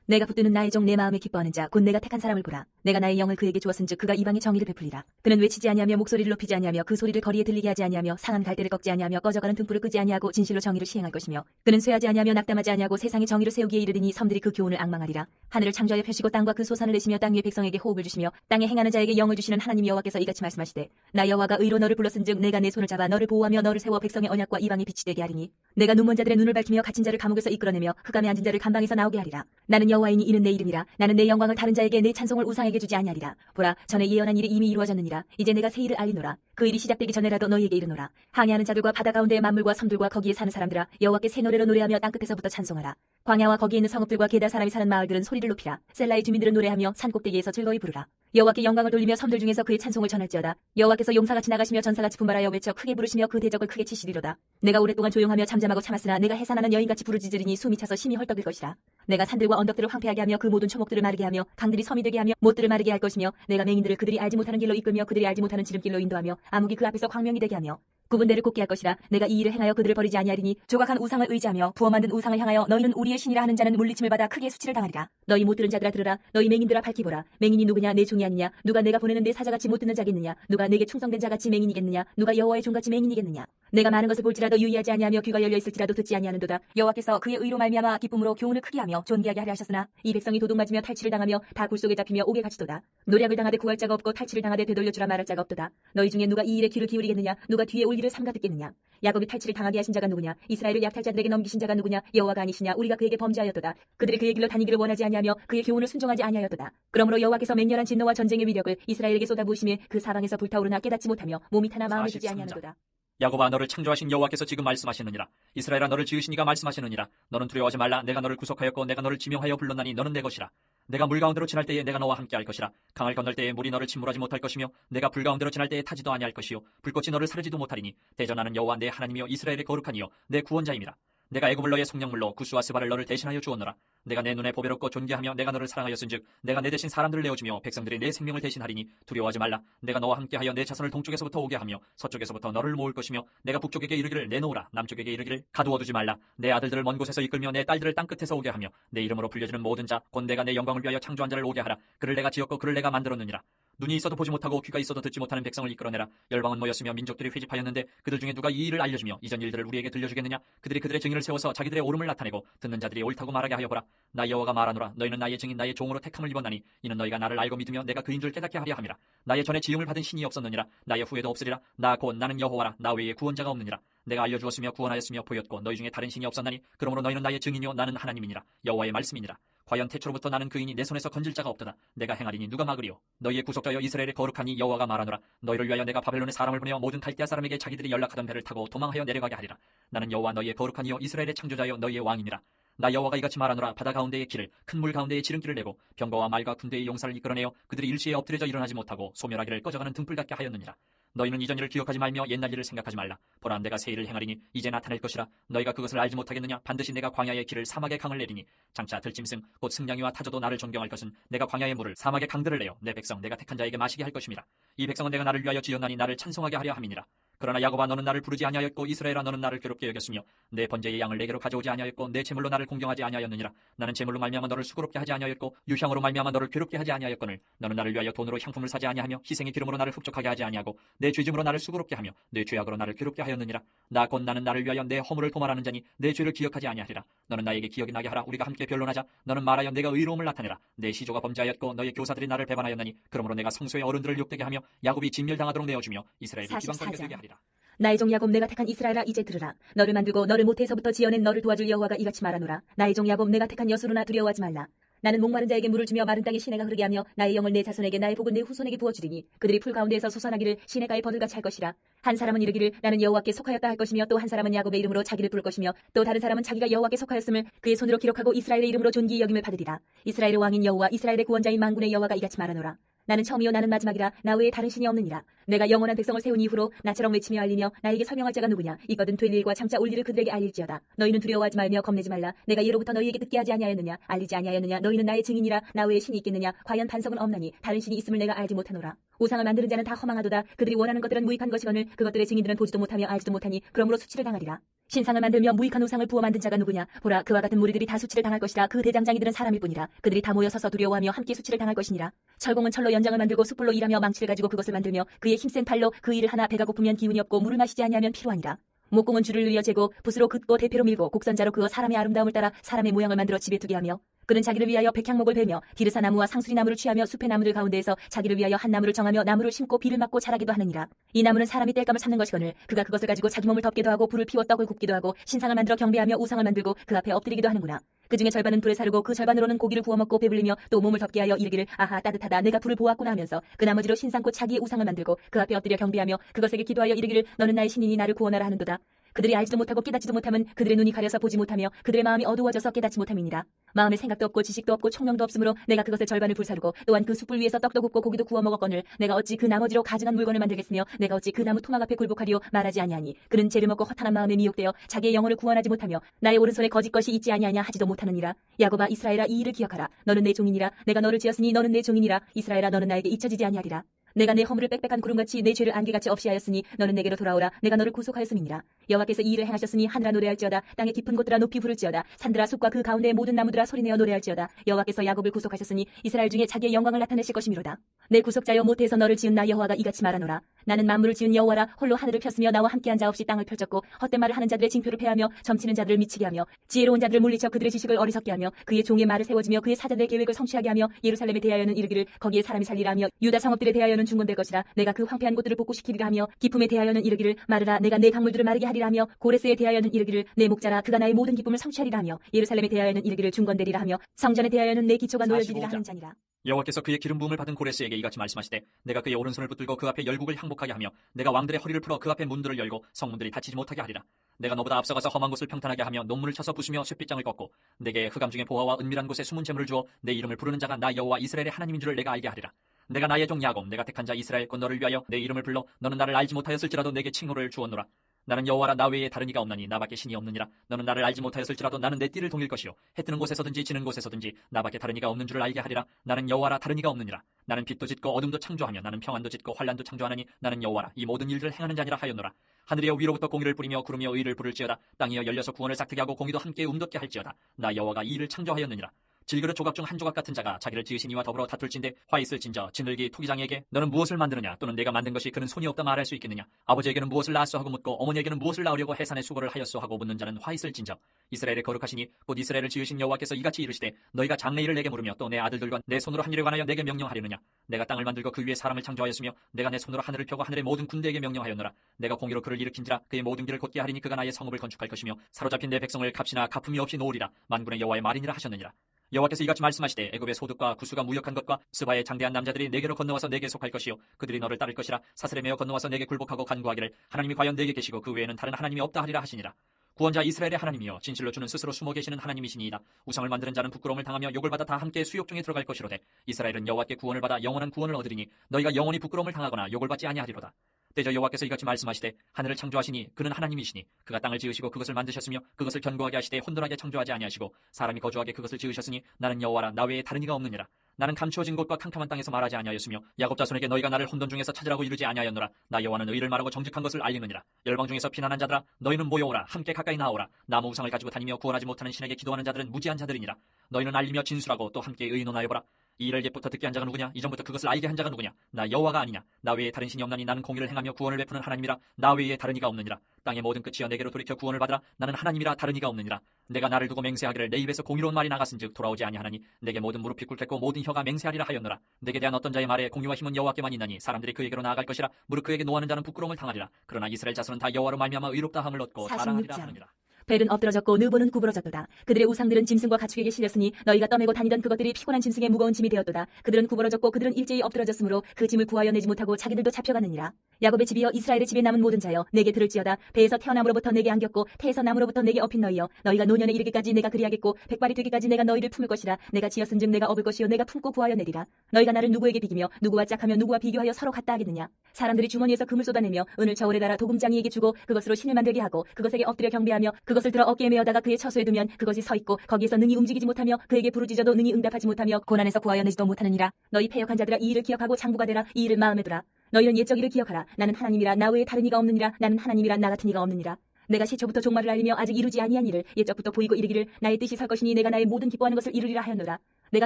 내가 붙드는 나의 종 내 마음에 기뻐하는 자 곧 내가 택한 사람을 보라. 내가 나의 영을 그에게 주었은즉 그가 이방의 정의를 베풀리라. 그는 외치지 아니하며 목소리를 높이지 아니하며 그 소리를 거리에 들리게 하지 아니하며 상한 갈대를 꺾지 아니하며 꺼져가는 등불을 끄지 아니하고 진실로 정의를 시행할 것이며 그는 쇠하지 아니하며 낙담하지 아니하고 세상의 정의를 세우기에 이르리니 섬들이 그 교훈을 앙망하리라. 하늘을 창조하여 펴시고 땅과 그 소산을 내시며 땅 위의 백성에게 호흡을 주시며 땅에 행하는 자에게 영을 주시는 하나님 여호와께서 이같이 말씀하시되 나 여호와가 의로 너를 불렀은즉 내가 내 손을 잡아 너를 보호하며 너를 세워 백성의 언약과 이방의 빛이 되게 하리니 내가 눈먼 자들의 눈을 밝히며 갇힌 자를 감옥에서 이끌어내며 흑암에 앉은 자를 감방에서 나오게 하리라. 나는 여호와이니 이는 내 이름이라. 나는 내 영광을 다른 자에게 내 찬송을 우상에게 주지 아니하리라. 보라, 전에 예언한 일이 이미 이루어졌느니라. 이제 내가 새 일을 알리노라. 그 일이 시작되기 전에라도 너희에게 이르노라. 항해하는 자들과 바다 가운데의 만물과 섬들과 거기에 사는 사람들아, 여호와께 새 노래로 노래하며 땅 끝에서부터 찬송하라. 광야와 거기에 있는 성읍들과 게다 사람이 사는 마을들은 소리를 높이라. 셀라의 주민들은 노래하며 산 꼭대기에서 즐거이 부르라. 여호와께 영광을 돌리며 섬들 중에서 그의 찬송을 전할지어다. 여호와께서 용사같이 나가시며 전사같이 분발하여 외쳐 크게 부르시며 그 대적을 크게 치시리로다. 내가 오랫동안 조용하며 잠잠하고 참았으나 내가 해산하는 여인같이 부르짖으리니 숨이 차서 심히 헐떡일 것이라. 내가 산들과 언덕들을 황폐하게 하며 그 모든 초목들을 마르게 하며 강들이 섬이 되게 하며 못들을 마르게 할 것이며 내가 맹인들을 그들이 알지 못하는 길로 이끌며 그들이 알지 못하는 지름길로 인도하며 암흑이 그 앞에서 광명이 되게 하며 구분대를 곱게 할 것이라. 내가 이 일을 행하여 그들을 버리지 아니하리니 조각한 우상을 의지하며 부어 만든 우상을 향하여 너희는 우리의 신이라 하는 자는 물리침을 받아 크게 수치를 당하리라. 너희 못 들은 자들아 들으라. 너희 맹인들아 밝히보라. 맹인이 누구냐? 내 종이 아니냐? 누가 내가 보내는 내 사자같이 못 듣는 자겠느냐? 누가 내게 충성된 자같이 맹인이겠느냐? 누가 여호와의 종같이 맹인이겠느냐? 내가 많은 것을 볼지라도 유의하지 아니하며 귀가 열려 있을지라도 듣지 아니하는도다. 여호와께서 그의 의로 말미암아 기쁨으로 교훈을 크게 하며 존귀하게 하려 하셨으나 이 백성이 도둑맞으며 탈취를 당하며 다 굴속에 잡히며 옥에 갇히도다. 노략을 당하되 구할 자가 없고 탈취를 당하되 되돌려주라 말할 자가 없도다. 너희 중에 누가 이 일에 귀를 기울이겠느냐? 누가 뒤에 올 일을 삼가 듣겠느냐? 야곱이 탈취를 당하게 하신 자가 누구냐? 이스라엘을 약탈자들에게 넘기신 자가 누구냐? 여호와가 아니시냐? 우리가 그에게 범죄하였도다. 그들이 그의 길로 다니기를 원하지 아니하며 그의 교훈을 순종하지 아니하였도다. 그러므로 여호와께서 맹렬한 진노와 전쟁의 위력을 이스라엘에게 쏟아부으심에 그 사방에서 불타오르나 깨닫지 못하며 몸이 타나 마음에 드지 43장. 아니하는도다. 야곱아, 너를 창조하신 여호와께서 지금 말씀하시느니라. 이스라엘아, 너를 지으신 이가 말씀하시느니라. 너는 두려워하지 말라. 내가 너를 구속하였고 내가 너를 지명하여 불렀나니 너는 내 것이라. 내가 물 가운데로 지날 때에 내가 너와 함께 할 것이라. 강을 건널 때에 물이 너를 침몰하지 못할 것이며 내가 불 가운데로 지날 때에 타지도 아니할 것이요 불꽃이 너를 사르지도 못하리니 대전하는 여호와 내 하나님이여 이스라엘의 거룩한 이여 내 구원자임이라. 내가 애굽을 너의 속량물로 구스와 스바를 너를 대신하여 주었노라. 내가 내 눈에 보배롭고 존귀하며 내가 너를 사랑하였은즉 내가 내 대신 사람들을 내어주며 백성들이 내 생명을 대신하리니 두려워하지 말라. 내가 너와 함께하여 내 자손을 동쪽에서부터 오게 하며 서쪽에서부터 너를 모을 것이며 내가 북쪽에게 이르기를 내놓으라. 남쪽에게 이르기를 가두어두지 말라. 내 아들들을 먼 곳에서 이끌며 내 딸들을 땅 끝에서 오게 하며 내 이름으로 불려지는 모든 자 곧 내가 내 영광을 위하여 창조한 자를 오게 하라. 그를 내가 지었고 그를 내가 만들었느니라. 눈이 있어도 보지 못하고 귀가 있어도 듣지 못하는 백성을 이끌어내라. 열방은 모였으며 민족들이 회집하였는데 그들 중에 누가 이 일을 알려주며 이전 일들을 우리에게 들려주겠느냐? 그들이 그들의 증인을 세워서 자기들의 옳음을 나타내고 듣는 자들이 옳다고 말하게 하여 보라. 나 여호와가 말하노라. 너희는 나의 증인 나의 종으로 택함을 입었나니 이는 너희가 나를 알고 믿으며 내가 그인 줄 깨닫게 하려 함이라. 나의 전에 지음을 받은 신이 없었느니라. 나의 후에도 없으리라. 나 곧 나는 여호와라. 나 외에 구원자가 없느니라. 내가 알려주었으며 구원하였으며 보였고 너희 중에 다른 신이 없었나니 그러므로 너희는 나의 증인이요 나는 하나님이니라. 여호와의 말씀이니라. 과연 태초로부터 나는 그인이 내 손에서 건질 자가 없도다. 내가 행하리니 누가 막으리요? 너희의 구속자여 이스라엘의 거룩하니 여호와가 말하노라. 너희를 위하여 내가 바벨론에 사람을 보내어 모든 갈대아 사람에게 자기들이 연락하던 배를 타고 도망하여 내려가게 하리라. 나는 여호와 너희의 거룩하니요 이스라엘의 창조자여 너희의 왕이니라. 나 여호와가 이같이 말하노라. 바다 가운데의 길을 큰 물 가운데의 지름길을 내고 병거와 말과 군대의 용사를 이끌어내어 그들이 일시에 엎드려져 일어나지 못하고 소멸하기를 꺼져가는 등불 같게 하였느니라. 너희는 이전 일을 기억하지 말며 옛날 일을 생각하지 말라. 보라, 내가 새 일을 행하리니 이제 나타낼 것이라. 너희가 그것을 알지 못하겠느냐? 반드시 내가 광야의 길을 사막의 강을 내리니 장차 들짐승 곧 승냥이와 타조도 나를 존경할 것은 내가 광야의 물을 사막의 강들을 내어 내 백성 내가 택한 자에게 마시게 할 것임이라. 이 백성은 내가 나를 위하여 지었나니 나를 찬송하게 하려 함이니라. 그러나 야곱아, 너는 나를 부르지 아니하였고 이스라엘아, 너는 나를 괴롭게 여겼으며 내 번제의 양을 내게로 가져오지 아니하였고 내 제물로 나를 공경하지 아니하였느니라. 나는 제물로 말미암아 너를 수고롭게 하지 아니하였고 유향으로 말미암아 너를 괴롭게 하지 아니하였거늘 너는 나를 위하여 돈으로 향품을 사지 아니하며 희생의 기름으로 나를 흡족하게 하지 아니하고 내 죄짐으로 나를 수고롭게 하며 내 죄악으로 나를 괴롭게 하였느니라. 나 곧 나는 나를 위하여 내 허물을 도말하는 자니 내 죄를 기억하지 아니하리라. 너는 나에게 기억이 나게 하라. 우리가 함께 변론하자. 너는 말하여 내가 의로움을 나타내라. 내 시조가 범죄하였고 너의 교사들이 나를 배반하였나니 그러므로 내가 성소의 어른들을 욕되게 하며 야곱이 진멸당하도록 내어주며 이스라엘이 비방거리게 되게 하리라. 나의 종 야곱, 내가 택한 이스라엘아, 이제 들으라. 너를 만들고 너를 모태에서부터 지어낸 너를 도와줄 여호와가 이같이 말하노라. 나의 종 야곱, 내가 택한 여수로나 두려워하지 말라. 나는 목마른 자에게 물을 주며 마른 땅에 시내가 흐르게 하며 나의 영을 내 자손에게 나의 복을 내 후손에게 부어주리니 그들이 풀 가운데에서 솟아나기를 시내가의 버들같이 할 것이라. 한 사람은 이르기를 나는 여호와께 속하였다 할 것이며 또 한 사람은 야곱의 이름으로 자기를 부를 것이며 또 다른 사람은 자기가 여호와께 속하였음을 그의 손으로 기록하고 이스라엘의 이름으로 존귀히 여김을 받으리라. 이스라엘의 왕인 여호와, 이스라엘의 구원자인 만군의 여호와가 이같이 말하노라. 나는 처음이요 나는 마지막이라. 나 외에 다른 신이 없느니라. 내가 영원한 백성을 세운 이후로 나처럼 외치며 알리며 나에게 설명할 자가 누구냐? 이거든 될 일과 장차 올 일을 그들에게 알릴지어다. 너희는 두려워하지 말며 겁내지 말라. 내가 이로부터 너희에게 듣게 하지 아니하였느냐? 알리지 아니하였느냐? 너희는 나의 증인이라. 나 외에 신이 있겠느냐? 과연 반석은 없나니 다른 신이 있음을 내가 알지 못하노라. 우상을 만드는 자는 다 허망하도다. 그들이 원하는 것들은 무익한 것이거늘 그것들의 증인들은 보지도 못하며 알지도 못하니 그러므로 수치를 당하리라. 신상을 만들며 무익한 우상을 부어 만든 자가 누구냐? 보라, 그와 같은 무리들이 다 수치를 당할 것이라. 그 대장장이들은 사람일 뿐이라. 그들이 다 모여 서서 두려워하며 함께 수치를 당할 것이니라. 철공은 철로 연장을 만들고 숯불로 일하며 망치를 가지고 그것을 만들며 그의 힘센 팔로 그 일을 하나 배가 고프면 기운이 없고 물을 마시지 아니하면 피로하니라. 목공은 줄을 늘려 재고 붓으로 긋고 대패로 밀고 곡선자로 그어 사람의 아름다움을 따라 사람의 모양을 만들어 집에 두게 하며 그는 자기를 위하여 백향목을 베며 디르사 나무와 상수리 나무를 취하며 숲의 나무들 가운데에서 자기를 위하여 한 나무를 정하며 나무를 심고 비를 맞고 자라기도 하느니라. 이 나무는 사람이 땔감을 찾는 것이거늘 그가 그것을 가지고 자기 몸을 덮기도 하고 불을 피워 떡을 굽기도 하고 신상을 만들어 경배하며 우상을 만들고 그 앞에 엎드리기도 하는구나. 그 중에 절반은 불에 사르고 그 절반으로는 고기를 구워 먹고 배불리며 또 몸을 덮게 하여 이르기를 아하 따뜻하다 내가 불을 보았구나 하면서 그 나머지로 신상고 자기의 우상을 만들고 그 앞에 엎드려 경배하며 그것에게 기도하여 이르기를 너는 나의 신이니 나를 구원하라 하는도다. 그들이 알지도 못하고 깨닫지도 못함은 그들의 눈이 가려서 보지 못하며 그들의 마음이 어두워져서 깨닫지 못함이니라. 마음에 생각도 없고 지식도 없고 총명도 없으므로 내가 그것의 절반을 불사르고 또한 그 숯불 위에서 떡도 굽고 고기도 구워 먹었거늘 내가 어찌 그 나머지로 가증한 물건을 만들겠으며 내가 어찌 그 나무 토막 앞에 굴복하리요 말하지 아니하니 그는 죄를 먹고 허탄한 마음에 미혹되어 자기의 영혼을 구원하지 못하며 나의 오른손에 거짓 것이 있지 아니하냐 하지도 못하느니라. 야곱아 이스라엘아 이 일을 기억하라. 너는 내 종이니라. 내가 너를 지었으니 너는 내 종이니라. 이스라엘아 너는 나에게 잊혀지지 아니하리라. 내가 내 허물을 빽빽한 구름같이 내 죄를 안개같이 없이 하였으니 너는 내게로 돌아오라. 내가 너를 구속하였음이니라. 여호와께서 이 일을 행하셨으니 하늘아 노래할지어다. 땅의 깊은 곳들아 높이 부를지어다. 산들아 숲과 그 가운데의 모든 나무들아 소리내어 노래할지어다. 여호와께서 야곱을 구속하셨으니 이스라엘 중에 자기의 영광을 나타내실 것이미로다. 내 구속자여 모태에서 너를 지은 나 여호와가 이같이 말하노라. 나는 만물을 지은 여호와라. 홀로 하늘을 폈으며 나와 함께한 자 없이 땅을 펼쳤고 헛된 말을 하는 자들의 징표를 패하며 점치는 자들을 미치게 하며 지혜로운 자들을 물리쳐 그들의 지식을 어리석게 하며 그의 종의 말을 세워지며 그의 사자들의 계획을 성취하게 하며 예루살렘에 대하여는 이르기를 거기에 사람이 살리라 하며 유다 성읍들에 대하여는 중건될 것이라. 내가 그 황폐한 곳들을 복구시키리라 하며 기쁨에 대하여는 이르기를 마르라. 내가 내 강물들을 마르게 하리라 하며 고레스에 대하여는 이르기를 내 목자라. 그가 나의 모든 기쁨을 성취하리라 하며 예루살렘에 대하여는 이르기를 중건되리라 하며 성전에 대하여는 내 기초가 놓여지리라 하는 자니라. 여호와께서 그의 기름 부음을 받은 고레스에게 이같이 말씀하시되 내가 그의 오른손을 붙들고 그 앞에 열국을 항복하게 하며 내가 왕들의 허리를 풀어 그 앞에 문들을 열고 성문들이 닫히지 못하게 하리라. 내가 너보다 앞서가서 험한 곳을 평탄하게 하며 논문을 쳐서 부수며 쇠빗장을 꺾고 내게 흑암 중에 보화와 은밀한 곳에 숨은 재물을 주어 내 이름을 부르는 자가 나 여호와 이스라엘의 하나님인 줄을 내가 알게 하리라. 내가 나의 종 야곱 내가 택한 자 이스라엘 곧 너를 위하여 내 이름을 불러 너는 나를 알지 못하였을지라도 내게 칭호를 주었노라. 나는 여호와라. 나 외에 다른 이가 없나니 나밖에 신이 없느니라. 너는 나를 알지 못하였을지라도 나는 내 띠를 동일 것이요 해 뜨는 곳에서든지 지는 곳에서든지 나밖에 다른 이가 없는 줄을 알게 하리라. 나는 여호와라. 다른 이가 없느니라. 나는 빛도 짓고 어둠도 창조하며 나는 평안도 짓고 환란도 창조하나니 나는 여호와라. 이 모든 일들을 행하는 자니라 하였노라. 하늘이여 위로부터 공의를 뿌리며 구름이여 의를 부를지어다. 땅이여 열려서 구원을 삭트게 하고 공의도 함께 움돋게 할지어다. 나 여호와가 이 일을 창조하였느니라. 질그릇 조각 중 한 조각 같은 자가 자기를 지으신 이와 더불어 다툴진대 화 있을진저 진들기 토기장에게 너는 무엇을 만드느냐 또는 내가 만든 것이 그는 손이 없다 말할 수 있겠느냐. 아버지에게는 무엇을 낳았소 하고 묻고 어머니에게는 무엇을 낳으려고 해산의 수고를 하였소 하고 묻는 자는 화 있을진저 이스라엘의 거룩하시니 곧 이스라엘을 지으신 여호와께서 이같이 이르시되 너희가 장래일을 내게 물으며 또 내 아들들과 내 손으로 한 일에 관하여 내게 명령하려느냐. 내가 땅을 만들고 그 위에 사람을 창조하였으며 내가 내 손으로 하늘을 펴고 하늘의 모든 군대에게 명령하였노라. 내가 공의로 그를 일으킨지라 그의 모든 길을 곧게 하리니 그가 나의 성읍을 건축할 것이며 사로잡힌 내 백성을 값이나 가품이 없이 놓으리라. 만군의 여호와의 말이니라 하셨느니라. 여호와께서 이같이 말씀하시되 애굽의 소득과 구수가 무역한 것과 스바의 장대한 남자들이 내게로 건너와서 내게 속할 것이요 그들이 너를 따를 것이라. 사슬에 매어 건너와서 내게 굴복하고 간구하기를 하나님이 과연 내게 계시고 그 외에는 다른 하나님이 없다 하리라 하시니라. 구원자 이스라엘의 하나님이여 진실로 주는 스스로 숨어 계시는 하나님이시니이다. 우상을 만드는 자는 부끄러움을 당하며 욕을 받아 다 함께 수욕 중에 들어갈 것이로되 이스라엘은 여호와께 구원을 받아 영원한 구원을 얻으리니 너희가 영원히 부끄러움을 당하거나 욕을 받지 아니하리로다. 때저 여호와께서 이같이 말씀하시되 하늘을 창조하시니 그는 하나님이시니 그가 땅을 지으시고 그것을 만드셨으며 그것을 견고하게 하시되 혼돈하게 창조하지 아니하시고 사람이 거주하게 그것을 지으셨으니 나는 여호와라. 나 외에 다른 이가 없느니라. 나는 감추어진 곳과 캄캄한 땅에서 말하지 아니하였으며 야곱 자손에게 너희가 나를 혼돈 중에서 찾으라고 이르지 아니하였노라. 나 여호와는 의를 말하고 정직한 것을 알리느니라. 열방 중에서 피난한 자들아 너희는 모여오라. 함께 가까이 나오라. 나무 우상을 가지고 다니며 구원하지 못하는 신에게 기도하는 자들은 무지한 자들이니라. 너희는 알리며 진술하고 또 함께 의논하여보라. 이 일을 옛부터 듣게 한 자가 누구냐? 이전부터 그것을 알게 한 자가 누구냐? 나 여호와가 아니냐? 나 외에 다른 신이 없나니 나는 공의를 행하며 구원을 베푸는 하나님이라. 나 외에 다른 이가 없느니라. 땅의 모든 끝이여 내게로 돌이켜 구원을 받으라. 나는 하나님이라 다른 이가 없느니라. 내가 나를 두고 맹세하기를 내 입에서 공의로운 말이 나갔은즉 돌아오지 아니하나니 내게 모든 무릎이 꿇겠고 모든 혀가 맹세하리라 하였노라. 내게 대한 어떤 자의 말에 공의와 힘은 여호와께만 있나니 사람들이 그에게로 나아갈 것이라. 무릇 그에게 노하는 자는 부끄러움을 당하리라. 그러나 이스라엘 자손은 다 여호와로 말미암아 의롭다 함을 얻고 자랑하리라 하느니라. 벨은 엎드러졌고 느보는 구부러졌도다. 그들의 우상들은 짐승과 가축에게 실렸으니 너희가 떠매고 다니던 그것들이 피곤한 짐승의 무거운 짐이 되었도다. 그들은 구부러졌고 그들은 일제히 엎드러졌으므로 그 짐을 구하여 내지 못하고 자기들도 잡혀갔느니라. 야곱의 집이여 이스라엘의 집에 남은 모든 자여 내게 들을지어다. 배에서 태어남으로부터 내게 안겼고 태에서 남으로부터 내게 업힌 너희여 너희가 노년에 이르기까지 내가 그리하겠고 백발이 되기까지 내가 너희를 품을 것이라. 내가 지었은즉 내가 업을 것이요 내가 품고 구하여 내리라. 너희가 나를 누구에게 비기며 누구와 짝하며 누구와 비교하여 서로 같다 하겠느냐. 사람들이 주머니에서 금을 쏟아내며 은을 저울에 달아 도금장이에게 주고 그것으로 신을 만들게 하고 그것에게 엎드려 경배하며 그것을 들어 어깨에 메어다가 그의 처소에 두면 그것이 서 있고 거기에서 능히 움직이지 못하며 그에게 부르짖어도 능히 응답하지 못하며 고난에서 구하여 내지도 못하느니라. 너희 패역한 자들아 이 일을 기억하고 장부가 되라. 이 일을 마음에 두라. 너희는 옛적 일을 기억하라. 나는 하나님이라. 나 외에 다른 이가 없느니라. 나는 하나님이라. 나 같은 이가 없느니라. 내가 시초부터 종말을 알리며 아직 이루지 아니한 일을 옛적부터 보이고 이르기를 나의 뜻이 설 것이니 내가 나의 모든 기뻐하는 것을 이루리라 하였노라. 내가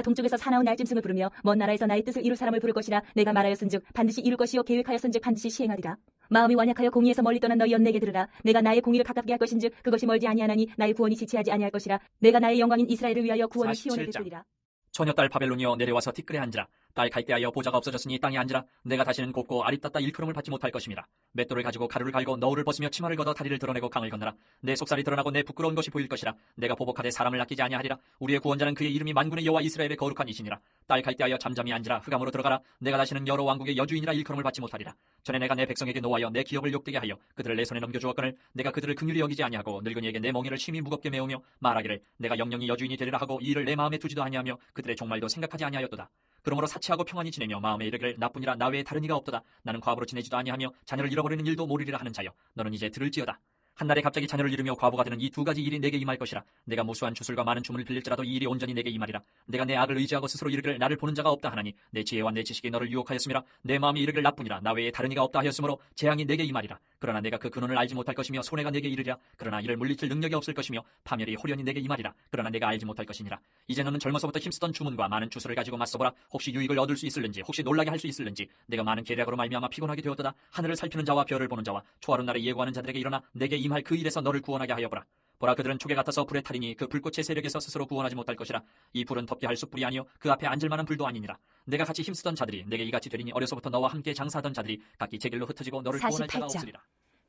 동쪽에서 사나운 날짐승을 부르며 먼 나라에서 나의 뜻을 이룰 사람을 부를 것이라. 내가 말하였은즉 반드시 이룰 것이요 계획하였은즉 반드시 시행하리라. 마음이 완약하여 공의에서 멀리 떠난 너희여 내게 들으라. 내가 나의 공의를 가깝게 할 것인즉 그것이 멀지 아니하나니 나의 구원이 지체하지 아니할 것이라. 내가 나의 영광인 이스라엘을 위하여 구원을 시온에 베풀리라. 처녀딸 바벨론이여 내려와서 티끌에 앉으라. 딸 갈대하여 보좌가 없어졌으니 땅에 앉으라. 내가 다시는 곱고 아립답다 일컬음을 받지 못할 것임이라. 맷돌을 가지고 가루를 갈고 너울을 벗으며 치마를 걷어 다리를 드러내고 강을 건너라. 내 속살이 드러나고 내 부끄러운 것이 보일 것이라. 내가 보복하되 사람을 아끼지 아니하리라. 우리의 구원자는 그의 이름이 만군의 여호와 이스라엘의 거룩한 이시니라. 딸 갈대하여 잠잠히 앉으라. 흑암으로 들어가라. 내가 다시는 여러 왕국의 여주인이라 일컬음을 받지 못하리라. 전에 내가 내 백성에게 노하여 내 기업을 욕되게 하여 그들을 내 손에 넘겨주었거늘 내가 그들을 긍휼히 여기지 아니하고 늙은이에게 내 멍에를 심히 무겁게 메우며 말하기를 내가 영영이 여주인이 되리라 하고 이 일을 내 마음에 두지도 아니하며 그들의 종말도 생각하지 아니하였도다. 그러므로 사치하고 평안히 지내며 마음에 이르기를 나뿐이라 나 외에 다른 이가 없도다. 나는 과부로 지내지도 아니하며 자녀를 잃어버리는 일도 모르리라 하는 자여, 너는 이제 들을지어다. 한날에 갑자기 자녀를 잃으며 과부가 되는 이 두 가지 일이 내게 임할 것이라. 내가 무수한 주술과 많은 춤을 빌릴지라도 이 일이 온전히 내게 임하리라. 내가 내 악을 의지하고 스스로 이르기를 나를 보는 자가 없다 하나니 내 지혜와 내 지식이 너를 유혹하였음이라. 내 마음이 이르기를 나뿐이라 나 외에 다른 이가 없다 하였으므로 재앙이 내게 임하리라. 그러나 내가 그 근원을 알지 못할 것이며 손해가 내게 이르리라. 그러나 이를 물리칠 능력이 없을 것이며 파멸이 호련히 내게 임하리라. 그러나 내가 알지 못할 것이니라. 이제 너는 젊어서부터 힘쓰던 주문과 많은 주술을 가지고 맞서보라. 혹시 유익을 얻을 수 있을는지, 혹시 놀라게 할 수 있을는지. 내가 많은 계략으로 말미암아 피곤하게 되었도다. 하늘을 살피는 자와 별을 보는 자와 초하룻 날에 예고하는 자들에게 일어나 내게 임할 그 일에서 너를 구원하게 하여 보라. 보라, 그들은 초계 같아서 불에 타리니 그 불꽃의 세력에서 스스로 구원하지 못할 것이라. 이 불은 덮게 할 숯불이 아니요 그 앞에 앉을 만한 불도 아니니라. 내가 같이 힘쓰던 자들이 내게 이같이 되리니 어려서부터 너와 함께 장사하던 자들이 각기 제 길로 흩어지고 너를 구원할 자가 48장. 없으리라.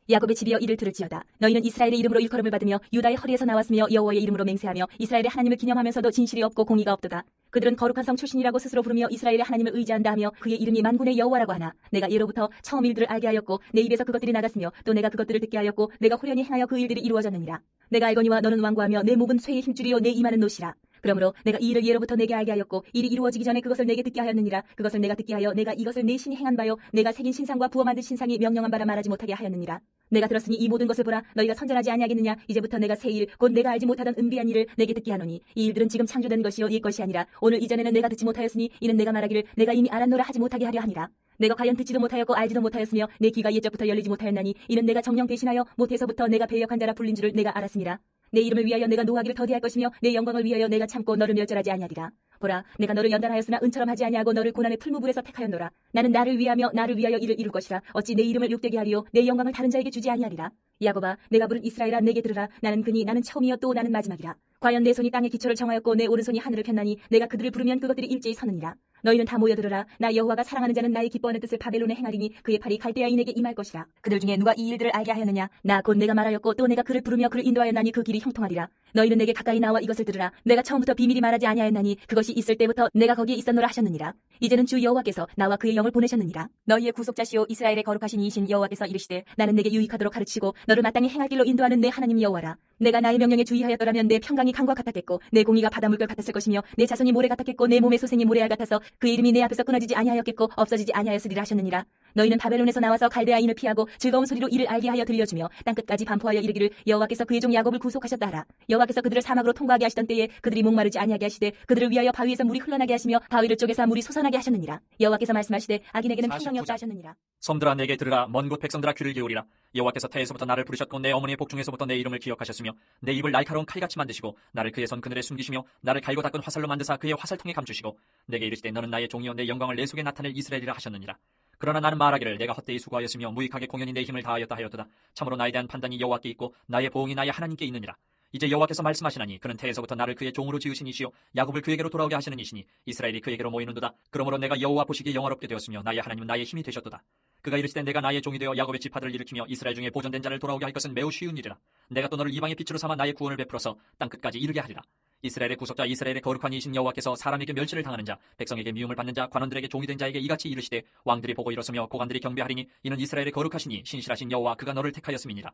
야곱의 집이여 이를 들을지어다. 너희는 이스라엘의 이름으로 일컬음을 받으며 유다의 허리에서 나왔으며 여호와의 이름으로 맹세하며 이스라엘의 하나님을 기념하면서도 진실이 없고 공의가 없도다. 그들은 거룩한 성 출신이라고 스스로 부르며 이스라엘의 하나님을 의지한다 하며 그의 이름이 만군의 여호와라고 하나 내가 예로부터 처음 일들을 알게 하였고 내 입에서 그것들이 나갔으며 또 내가 그것들을 듣게 하였고 내가 호련히 행하여 그 일들이 이루어졌느니라. 내가 알거니와 너는 완고하며 내 목은 쇠의 힘줄이요 내 이마는 노시라. 그러므로 내가 이 일을 예로부터 내게 알게 하였고 일이 이루어지기 전에 그것을 내게 듣게 하였느니라. 그것을 내가 듣게 하여 내가 이것을 내 신이 행한 바요 내가 새긴 신상과 부어 만든 신상이 명령한 바라 말하지 못하게 하였느니라. 내가 들었으니 이 모든 것을 보라. 너희가 선전하지 아니하겠느냐. 이제부터 내가 새 일 곧 내가 알지 못하던 은비한 일을 내게 듣게 하노니 이 일들은 지금 창조된 것이요 옛 것이 아니라 오늘 이전에는 내가 듣지 못하였으니 이는 내가 말하기를 내가 이미 알았노라 하지 못하게 하려 하니라. 내가 과연 듣지도 못하였고 알지도 못하였으며 내 귀가 옛적부터 열리지 못하였나니 이는 내가 정령 대신하여 못해서부터 내가 배역한 자라 불린 줄을 내가 알았음이라. 내 이름을 위하여 내가 노하기를 더디할 것이며 내 영광을 위하여 내가 참고 너를 멸절하지 아니하리라. 보라, 내가 너를 연단하였으나 은처럼 하지 아니하고 너를 고난의 풀무불에서 택하였노라. 나는 나를 위하며 나를 위하여 이를 이룰 것이라. 어찌 내 이름을 욕되게 하리요 내 영광을 다른 자에게 주지 아니하리라. 야곱아, 내가 부른 이스라엘아 내게 들으라. 나는 그니 나는 처음이요 또 나는 마지막이라. 과연 내 손이 땅에 기초를 정하였고 내 오른손이 하늘을 폈나니 내가 그들을 부르면 그것들이 일제히 서느니라. 너희는 다 모여들으라. 나 여호와가 사랑하는 자는 나의 기뻐하는 뜻을 바벨론에 행하리니 그의 팔이 갈대아인에게 임할 것이라. 그들 중에 누가 이 일들을 알게 하였느냐. 나 곧 내가 말하였고 또 내가 그를 부르며 그를 인도하였나니 그 길이 형통하리라. 너희는 내게 가까이 나와 이것을 들으라. 내가 처음부터 비밀이 말하지 아니하였나니 그것이 있을 때부터 내가 거기에 있었노라 하셨느니라. 이제는 주 여호와께서 나와 그의 영을 보내셨느니라. 너희의 구속자시오 이스라엘의 거룩하신 이신 여호와께서 이르시되 나는 내게 유익하도록 가르치고 너를 마땅히 행할 길로 인도하는 내 하나님 여호와라. 내가 나의 명령에 주의하였더라면 내 평강이 강과 같았겠고 내 공의가 바닷물결 같았을 것이며 내 자손이 모래 같았겠고 내 몸의 소생이 모래알 같아서 그 이름이 내 앞에서 끊어지지 아니하였겠고 없어지지 아니하였으리라 하셨느니라. 너희는 바벨론에서 나와서 갈대아인을 피하고 즐거운 소리로 이를 알게 하여 들려주며 땅끝까지 반포하여 이르기를 여호와께서 그의 종 야곱을 구속하셨다 하라. 여호와께서 그들을 사막으로 통과하게 하시던 때에 그들이 목마르지 아니하게 하시되 그들을 위하여 바위에서 물이 흘러나게 하시며 바위를 쪼개서 물이 솟아나게 하셨느니라. 여호와께서 말씀하시되 악인에게는 평강이 없다 하셨느니라. 섬들아 내게 들으라. 먼 곳 백성들아 귀를 기울이라. 여호와께서 태에서부터 나를 부르셨고 내 어머니의 복중에서부터 내 이름을 기억하셨으며 내 입을 날카로운 칼같이 만드시고 나를 그의 손 그늘에 숨기시며 나를 갈고 닦은 화살로 만드사 그의 화살통에 감추시고 내게 이르시되 너는 나의 종이요 내 영광을 내 속에 나타낼 이스라엘이라 하셨느니라. 그러나 나는 말하기를 내가 헛되이 수고하였으며 무익하게 공연히 내 힘을 다하였다 하였도다. 참으로 나에 대한 판단이 여호와께 있고 나의 보응이 나의 하나님께 있느니라. 이제 여호와께서 말씀하시나니 그는 태에서부터 나를 그의 종으로 지으신 이시요 야곱을 그에게로 돌아오게 하시는 이시니 이스라엘이 그에게로 모이는도다. 그러므로 내가 여호와 보시기에 영화롭게 되었으며 나의 하나님은 나의 힘이 되셨도다. 그가 이르시되 내가 나의 종이 되어 야곱의 지파들을 일으키며 이스라엘 중에 보존된 자를 돌아오게 할 것은 매우 쉬운 일이라. 내가 또 너를 이방의 빛으로 삼아 나의 구원을 베풀어서 땅끝까지 이르게 하리라. 이스라엘의 구속자 이스라엘의 거룩한 이신 여호와께서 사람에게 멸시를 당하는 자 백성에게 미움을 받는 자 관원들에게 종이 된 자에게 이같이 이르시되 왕들이 보고 일어서며 고관들이 경배하리니 이는 이스라엘의 거룩하시니 신실하신 여호와 그가 너를 택하였음이니라.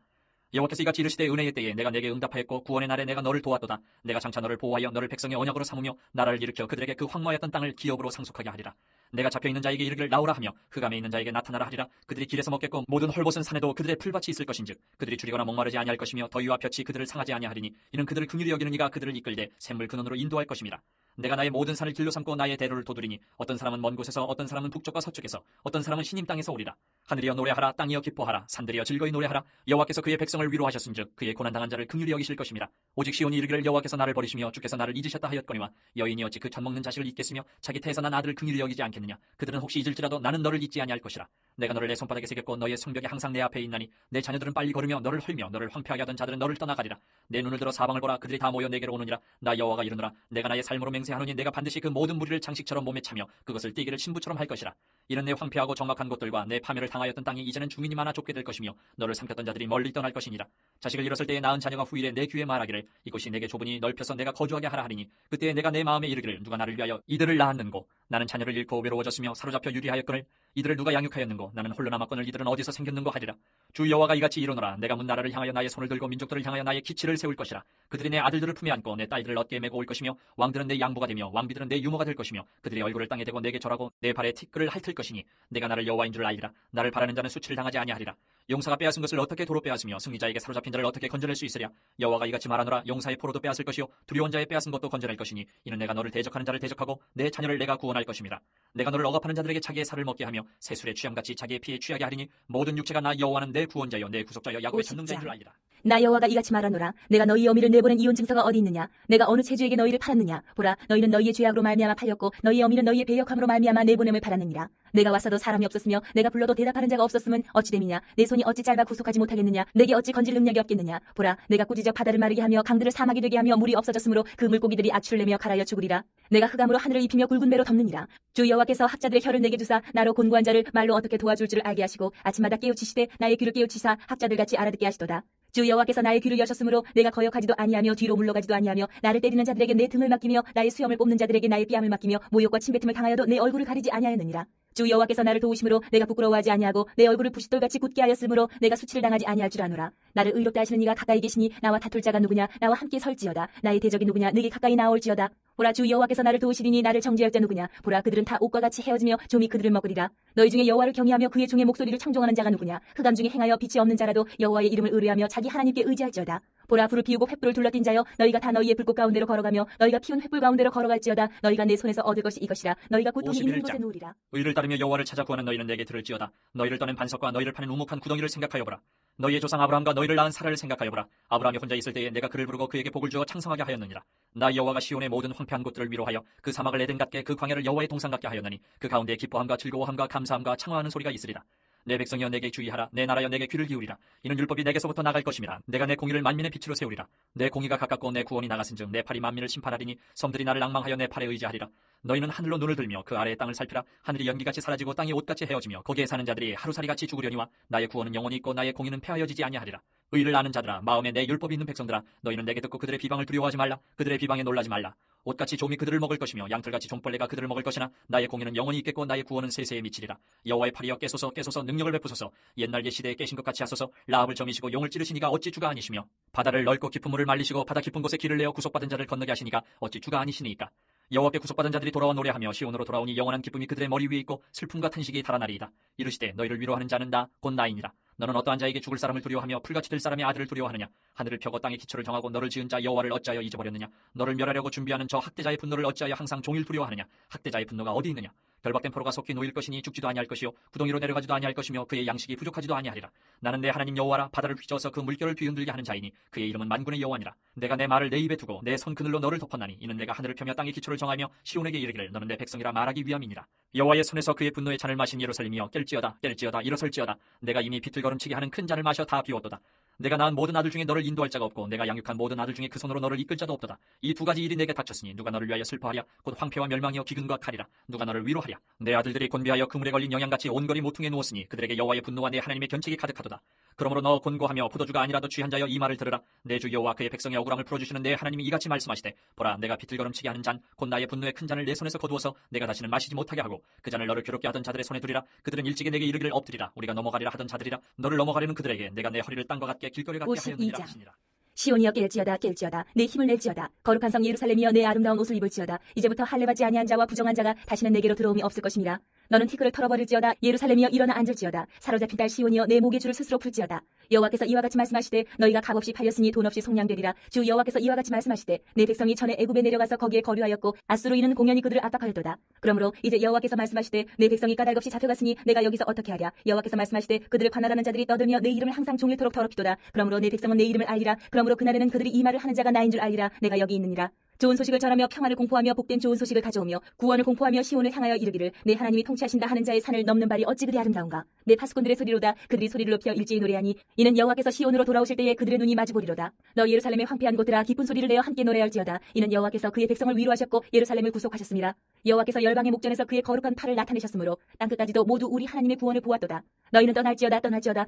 여호와께서 이같이 이르시되 은혜의 때에 내가 내게 응답하였고 구원의 날에 내가 너를 도왔도다. 내가 장차 너를 보호하여 너를 백성의 언약으로 삼으며 나라를 일으켜 그들에게 그 황무하였던 땅을 기업으로 상속하게 하리라. 내가 잡혀있는 자에게 이르기를 나오라 하며 흑암에 있는 자에게 나타나라 하리라. 그들이 길에서 먹겠고 모든 헐벗은 산에도 그들의 풀밭이 있을 것인즉 그들이 줄이거나 목마르지 아니할 것이며 더위와 볕이 그들을 상하지 아니하리니 이는 그들을 긍휼히 여기는 이가 그들을 이끌되 샘물 근원으로 인도할 것임이라. 내가 나의 모든 산을 길로 삼고 나의 대로를 도두리니 어떤 사람은 먼 곳에서 어떤 사람은 북쪽과 서쪽에서 어떤 사람은 시님 땅에서 오리라. 하늘이여 노래하라. 땅이여 기뻐하라. 산들이여 즐거이 노래하라. 여호와께서 그의 백성을 위로하셨은즉 그의 고난당한 자를 긍휼히 여기실 것임이라. 오직 시온이 이르기를 여호와께서 나를 버리시며 주께서 나를 잊으셨다 하였거니와 여인이 어찌 그 젖먹는 자식을 잊겠으며 자기 태에서 난 아들을 긍휼히 여기지 않겠느냐. 않겠느냐. 그들은 혹시 잊을지라도 나는 너를 잊지 아니할 것이라. 내가 너를 내 손바닥에 새겼고 너의 성벽이 항상 내 앞에 있나니 내 자녀들은 빨리 걸으며 너를 헐며 너를 황폐하게 하던 자들은 너를 떠나가리라. 내 눈을 들어 사방을 보라. 그들이 다 모여 내게로 오느니라. 나 여호와가 이르노라. 내가 나의 삶으로 맹세하노니 내가 반드시 그 모든 무리를 장식처럼 몸에 차며 그것을 띠기를 신부처럼 할 것이라. 이는 내 황폐하고 적막한 곳들과 내 파멸을 당하였던 땅이 이제는 주민이 많아 좁게 될 것이며 너를 삼켰던 자들이 멀리 떠날 것이니라. 자식을 잃었을 때에 낳은 자녀가 후일에 내 귀에 말하기를 이곳이 내게 좁으니 넓혀서 내가 거주하게 하라 하리니 그때에 내가 내 마음에 이르기를 누가 나를 위하여 이들을 낳았는고 나는 자녀를 잃고 외로워졌으며 사로잡혀 유리하였거늘 이들을 누가 양육하였는고 나는 홀로 남았거늘 이들은 어디서 생겼는고 하리라. 주 여호와가 이같이 이르노라. 내가 문 나라를 향하여 나의 손을 들고 민족들을 향하여 나의 기치를 세울 것이라. 그들이 내 아들들을 품에 안고 내 딸들을 어깨에 메고 올 것이며 왕들은 내 양보가 되며 왕비들은 내 유모가 될 것이며 그들의 얼굴을 땅에 대고 내게 절하고 내 발에 티끌을 핥을 것이니 내가 나를 여호와인 줄 알리라. 나를 바라는 자는 수치를 당하지 아니하리라. 용사가 빼앗은 것을 어떻게 도로 빼앗으며 승리자에게 사로잡힌 자를 어떻게 건져낼 수 있으랴. 여호와가 이같이 말하노라. 용사의 포로도 빼앗을 것이요 두려운 자의 빼앗은 것도 건져낼 것이니 이는 내가 너를 대적하는 자를 대적하고 내 자녀를 내가 구원할 것임이라. 내가 너를 억압하는 자들에게 자기의 살을 먹게 하며 새술의 취함같이 자기의 피에 취하게 하리니 모든 육체가 나 여호와는 내 구원자여 내 구속자여 야곱의 전능자인 줄 알리라. 나 여호와가 이같이 말하노라. 내가 너희 어미를 내보낸 이혼 증서가 어디 있느냐. 내가 어느 체주에게 너희를 팔았느냐. 보라, 너희는 너희의 죄악으로 말미암아 팔렸고 너희 어미는 너희의 배역함으로 말미암아 내보냄을 팔았느니라. 내가 왔어도 사람이 없었으며 내가 불러도 대답하는 자가 없었으면 어찌 됨이냐. 내 손이 어찌 짧아 구속하지 못하겠느냐. 내게 어찌 건질 능력이 없겠느냐. 보라, 내가 꾸짖어 바다를 마르게 하며 강들을 사막이 되게 하며 물이 없어졌으므로 그 물고기들이 악취를 내며 갈아여 죽으리라. 내가 흑암으로 하늘을 입히며 굵은 배로 덮느니라. 주 여호와께서 학자들의 혀를 내게 주사 나로 곤고한 자를 말로 어떻게 도와줄 줄 알게 하시고 아침마다 깨우치시되 나의 귀를 깨우치사 학자들같이 알아듣게 하시도다. 주 여호와께서 나의 귀를 여셨으므로 내가 거역하지도 아니하며 뒤로 물러가지도 아니하며 나를 때리는 자들에게 내 등을 맡기며 나의 수염을 뽑는 자들에게 나의 뺨을 맡기며 모욕과 침뱉음을 당하여도 내 얼굴을 가리지 아니하였느니라. 주 여호와께서 나를 도우심으로 내가 부끄러워하지 아니하고 내 얼굴을 부싯돌같이 굳게 하였으므로 내가 수치를 당하지 아니할 줄 아노라. 나를 의롭다 하시는 이가 가까이 계시니 나와 다툴 자가 누구냐. 나와 함께 설지어다. 나의 대적이 누구냐. 내게 가까이 나올지어다. 보라, 주 여호와께서 나를 도우시리니 나를 정죄할 자 누구냐. 보라, 그들은 다 옥과 같이 헤어지며 좀이 그들을 먹으리라. 너희 중에 여호와를 경외하며 그의 종의 목소리를 청종하는 자가 누구냐. 흑암 중에 행하여 빛이 없는 자라도 여호와의 이름을 의뢰하며 자기 하나님께 의지할지어다. 보라, 불을 피우고 횃불을 둘러띈 자여 너희가 다 너희의 불꽃 가운데로 걸어가며 너희가 피운 횃불 가운데로 걸어갈지어다. 너희가 내 손에서 얻을 것이 이것이라. 너희가 고통이 있는 곳에 놓으리라. 의를 따르며 여호와를 찾아 구하는 너희는 내게 들을지어다. 너희를 떠낸 반석과 너희를 파는 우묵한 구덩이를 생각하여 보라. 너희의 조상 아브라함과 너희를 낳은 사라를 생각하여 보라. 아브라함이 혼자 있을 때에 내가 그를 부르고 그에게 복을 주어 창성하게 하였느니라. 나 여호와가 시온의 모든 황폐한 곳들을 위로하여 그 사막을 에덴 같게 그 광야를 여호와의 동산 같게 하였나니 그 가운데 기뻐함과 즐거워함과 감사함과 창화하는 소리가 있으리라. 내 백성이여 내게 주의하라. 내 나라여 내게 귀를 기울이라. 이는 율법이 내게서부터 나갈 것임이라. 내가 내 공의를 만민의 빛으로 세우리라. 내 공의가 가깝고 내 구원이 나갔은즉 내 팔이 만민을 심판하리니 섬들이 나를 낭망하여 내 팔에 의지하리라. 너희는 하늘로 눈을 들며 그 아래의 땅을 살피라. 하늘이 연기같이 사라지고 땅이 옷같이 헤어지며 거기에 사는 자들이 하루살이같이 죽으려니와 나의 구원은 영원히 있고 나의 공의는 폐하여지지 아니하리라. 의를 아는 자들아, 마음에 내 율법이 있는 백성들아, 너희는 내게 듣고 그들의 비방을 두려워하지 말라. 그들의 비방에 놀라지 말라. 옷같이 좀이 그들을 먹을 것이며 양털같이 종벌레가 그들을 먹을 것이나 나의 공의는 영원히 있겠고 나의 구원은 세세에 미치리라. 여호와의 팔이여 깨소서 깨소서 능력을 베푸소서. 옛날 옛시대에 깨신 것 같이 하소서. 라합을 점이시고 용을 찌르신 이가 어찌 주가 아니시며 바다를 넓고 깊은 물을 말리시고 바다 깊은 곳에 길을 내어 구속받은 자를 건너게 하시니까 어찌 주가 아니시니까. 여호와께 구속받은 자들이 돌아와 노래하며 시온으로 돌아오니 영원한 기쁨이 그들의 머리 위에 있고 슬픔과 탄식이 달아나리이다. 이르시되 너희를 위로하는 자는 나 곧 나이니라. 너는 어떠한 자에게 죽을 사람을 두려워하며 풀같이 될 사람의 아들을 두려워하느냐. 하늘을 펴고 땅에 기초를 정하고 너를 지은 자 여호와를 어찌하여 잊어버렸느냐. 너를 멸하려고 준비하는 저 학대자의 분노를 어찌하여 항상 종일 두려워하느냐. 학대자의 분노가 어디 있느냐. 결박된 포로가 속히 놓일 것이니 죽지도 아니할 것이요 구덩이로 내려가지도 아니할 것이며 그의 양식이 부족하지도 아니하리라. 나는 내 하나님 여호와라. 바다를 휘저어서 그 물결을 뒤흔들게 하는 자이니 그의 이름은 만군의 여호와니라. 내가 내 말을 내 입에 두고 내 손 그늘로 너를 덮었나니 이는 내가 하늘을 펴며 땅의 기초를 정하며 시온에게 이르기를 너는 내 백성이라 말하기 위함이니라. 여호와의 손에서 그의 분노의 잔을 마신 예루살렘이여 깰지어다 깰지어다 일어설지어다. 내가 이미 비틀거름치게 하는 큰 잔을 마셔 다 비웠도다. 내가 낳은 모든 아들 중에 너를 인도할 자가 없고 내가 양육한 모든 아들 중에 그 손으로 너를 이끌 자도 없도다. 이 두 가지 일이 내게 닥쳤으니 누가 너를 위하여 슬퍼하랴. 곧 황폐와 멸망이여 기근과 칼이라. 누가 너를 위로하랴. 내 아들들이 곤비하여 그물에 걸린 영양같이 온거리 모퉁이에 누웠으니 그들에게 여호와의 분노와 내 하나님의 견책이 가득하도다. 그러므로 너 곤고하며 포도주가 아니라도 취한 자여 이 말을 들으라. 내 주 여호와 그의 백성의 억울함을 풀어주시는 내 하나님이 이같이 말씀하시되 보라 내가 비틀거름치게 하는 잔 곧 나의 분노의 큰 잔을 내 손에서 거두어서 내가 다시는 마시지 못하게 하고 그 잔을 너를 괴롭게 하던 자들의 손에 두리라. 그들은 일찍이 내게 이르기를 엎드리라. 우리가 넘어가리라 하던 자들이라. 너를 넘어가려는 그들에게 내가 내 허리를 땅과 같게 길거리 같게 하였느니라 하시니라. 시온이여 깰지어다 깰지어다 내 힘을 낼지어다. 거룩한 성 예루살렘이여 내 아름다운 옷을 입을지어다. 이제부터 할례받지 아니한 자와 부정한 자가 다시는 내게로 들어옴이 없을 것임이라. 너는 티끌을 털어버릴지어다. 예루살렘이여 일어나 앉을지어다. 사로잡힌 딸 시온이여 내 목의 줄을 스스로 풀지어다. 여호와께서 이와 같이 말씀하시되 너희가 값없이 팔렸으니 돈 없이 속량되리라. 주 여호와께서 이와 같이 말씀하시되 내 백성이 전에 애굽에 내려가서 거기에 거류하였고 앗수로 이는 공연히 그들을 압박하였도다. 그러므로 이제 여호와께서 말씀하시되 내 백성이 까닭없이 잡혀갔으니 내가 여기서 어떻게 하랴. 여호와께서 말씀하시되 그들을 관할하는 자들이 떠들며 내 이름을 항상 종일토록 더럽히도다. 그러므로 내 백성은 내 이름을 알리라. 그러므로 그날에는 그들이 이 말을 하는 자가 나인 줄 알리라. 내가 여기 있느니라. 좋은 소식을 전하며 평안을 공포하며 복된 좋은 소식을 가져오며 구원을 공포하며 시온을 향하여 이르기를 내 하나님이 통치하신다 하는 자의 산을 넘는 발이 어찌 그리 아름다운가. 내 파수꾼들의 소리로다. 그들이 소리를 높여 일제히 노래하니 이는 여호와께서 시온으로 돌아오실 때에 그들의 눈이 마주보리로다. 너 예루살렘의 황폐한 곳들아 기쁜 소리를 내어 함께 노래할지어다. 이는 여호와께서 그의 백성을 위로하셨고 예루살렘을 구속하셨습니다. 여호와께서 열방의 목전에서 그의 거룩한 팔을 나타내셨으므로 땅끝까지도 모두 우리 하나님의 구원을 보았도다. 너희는 떠날지어다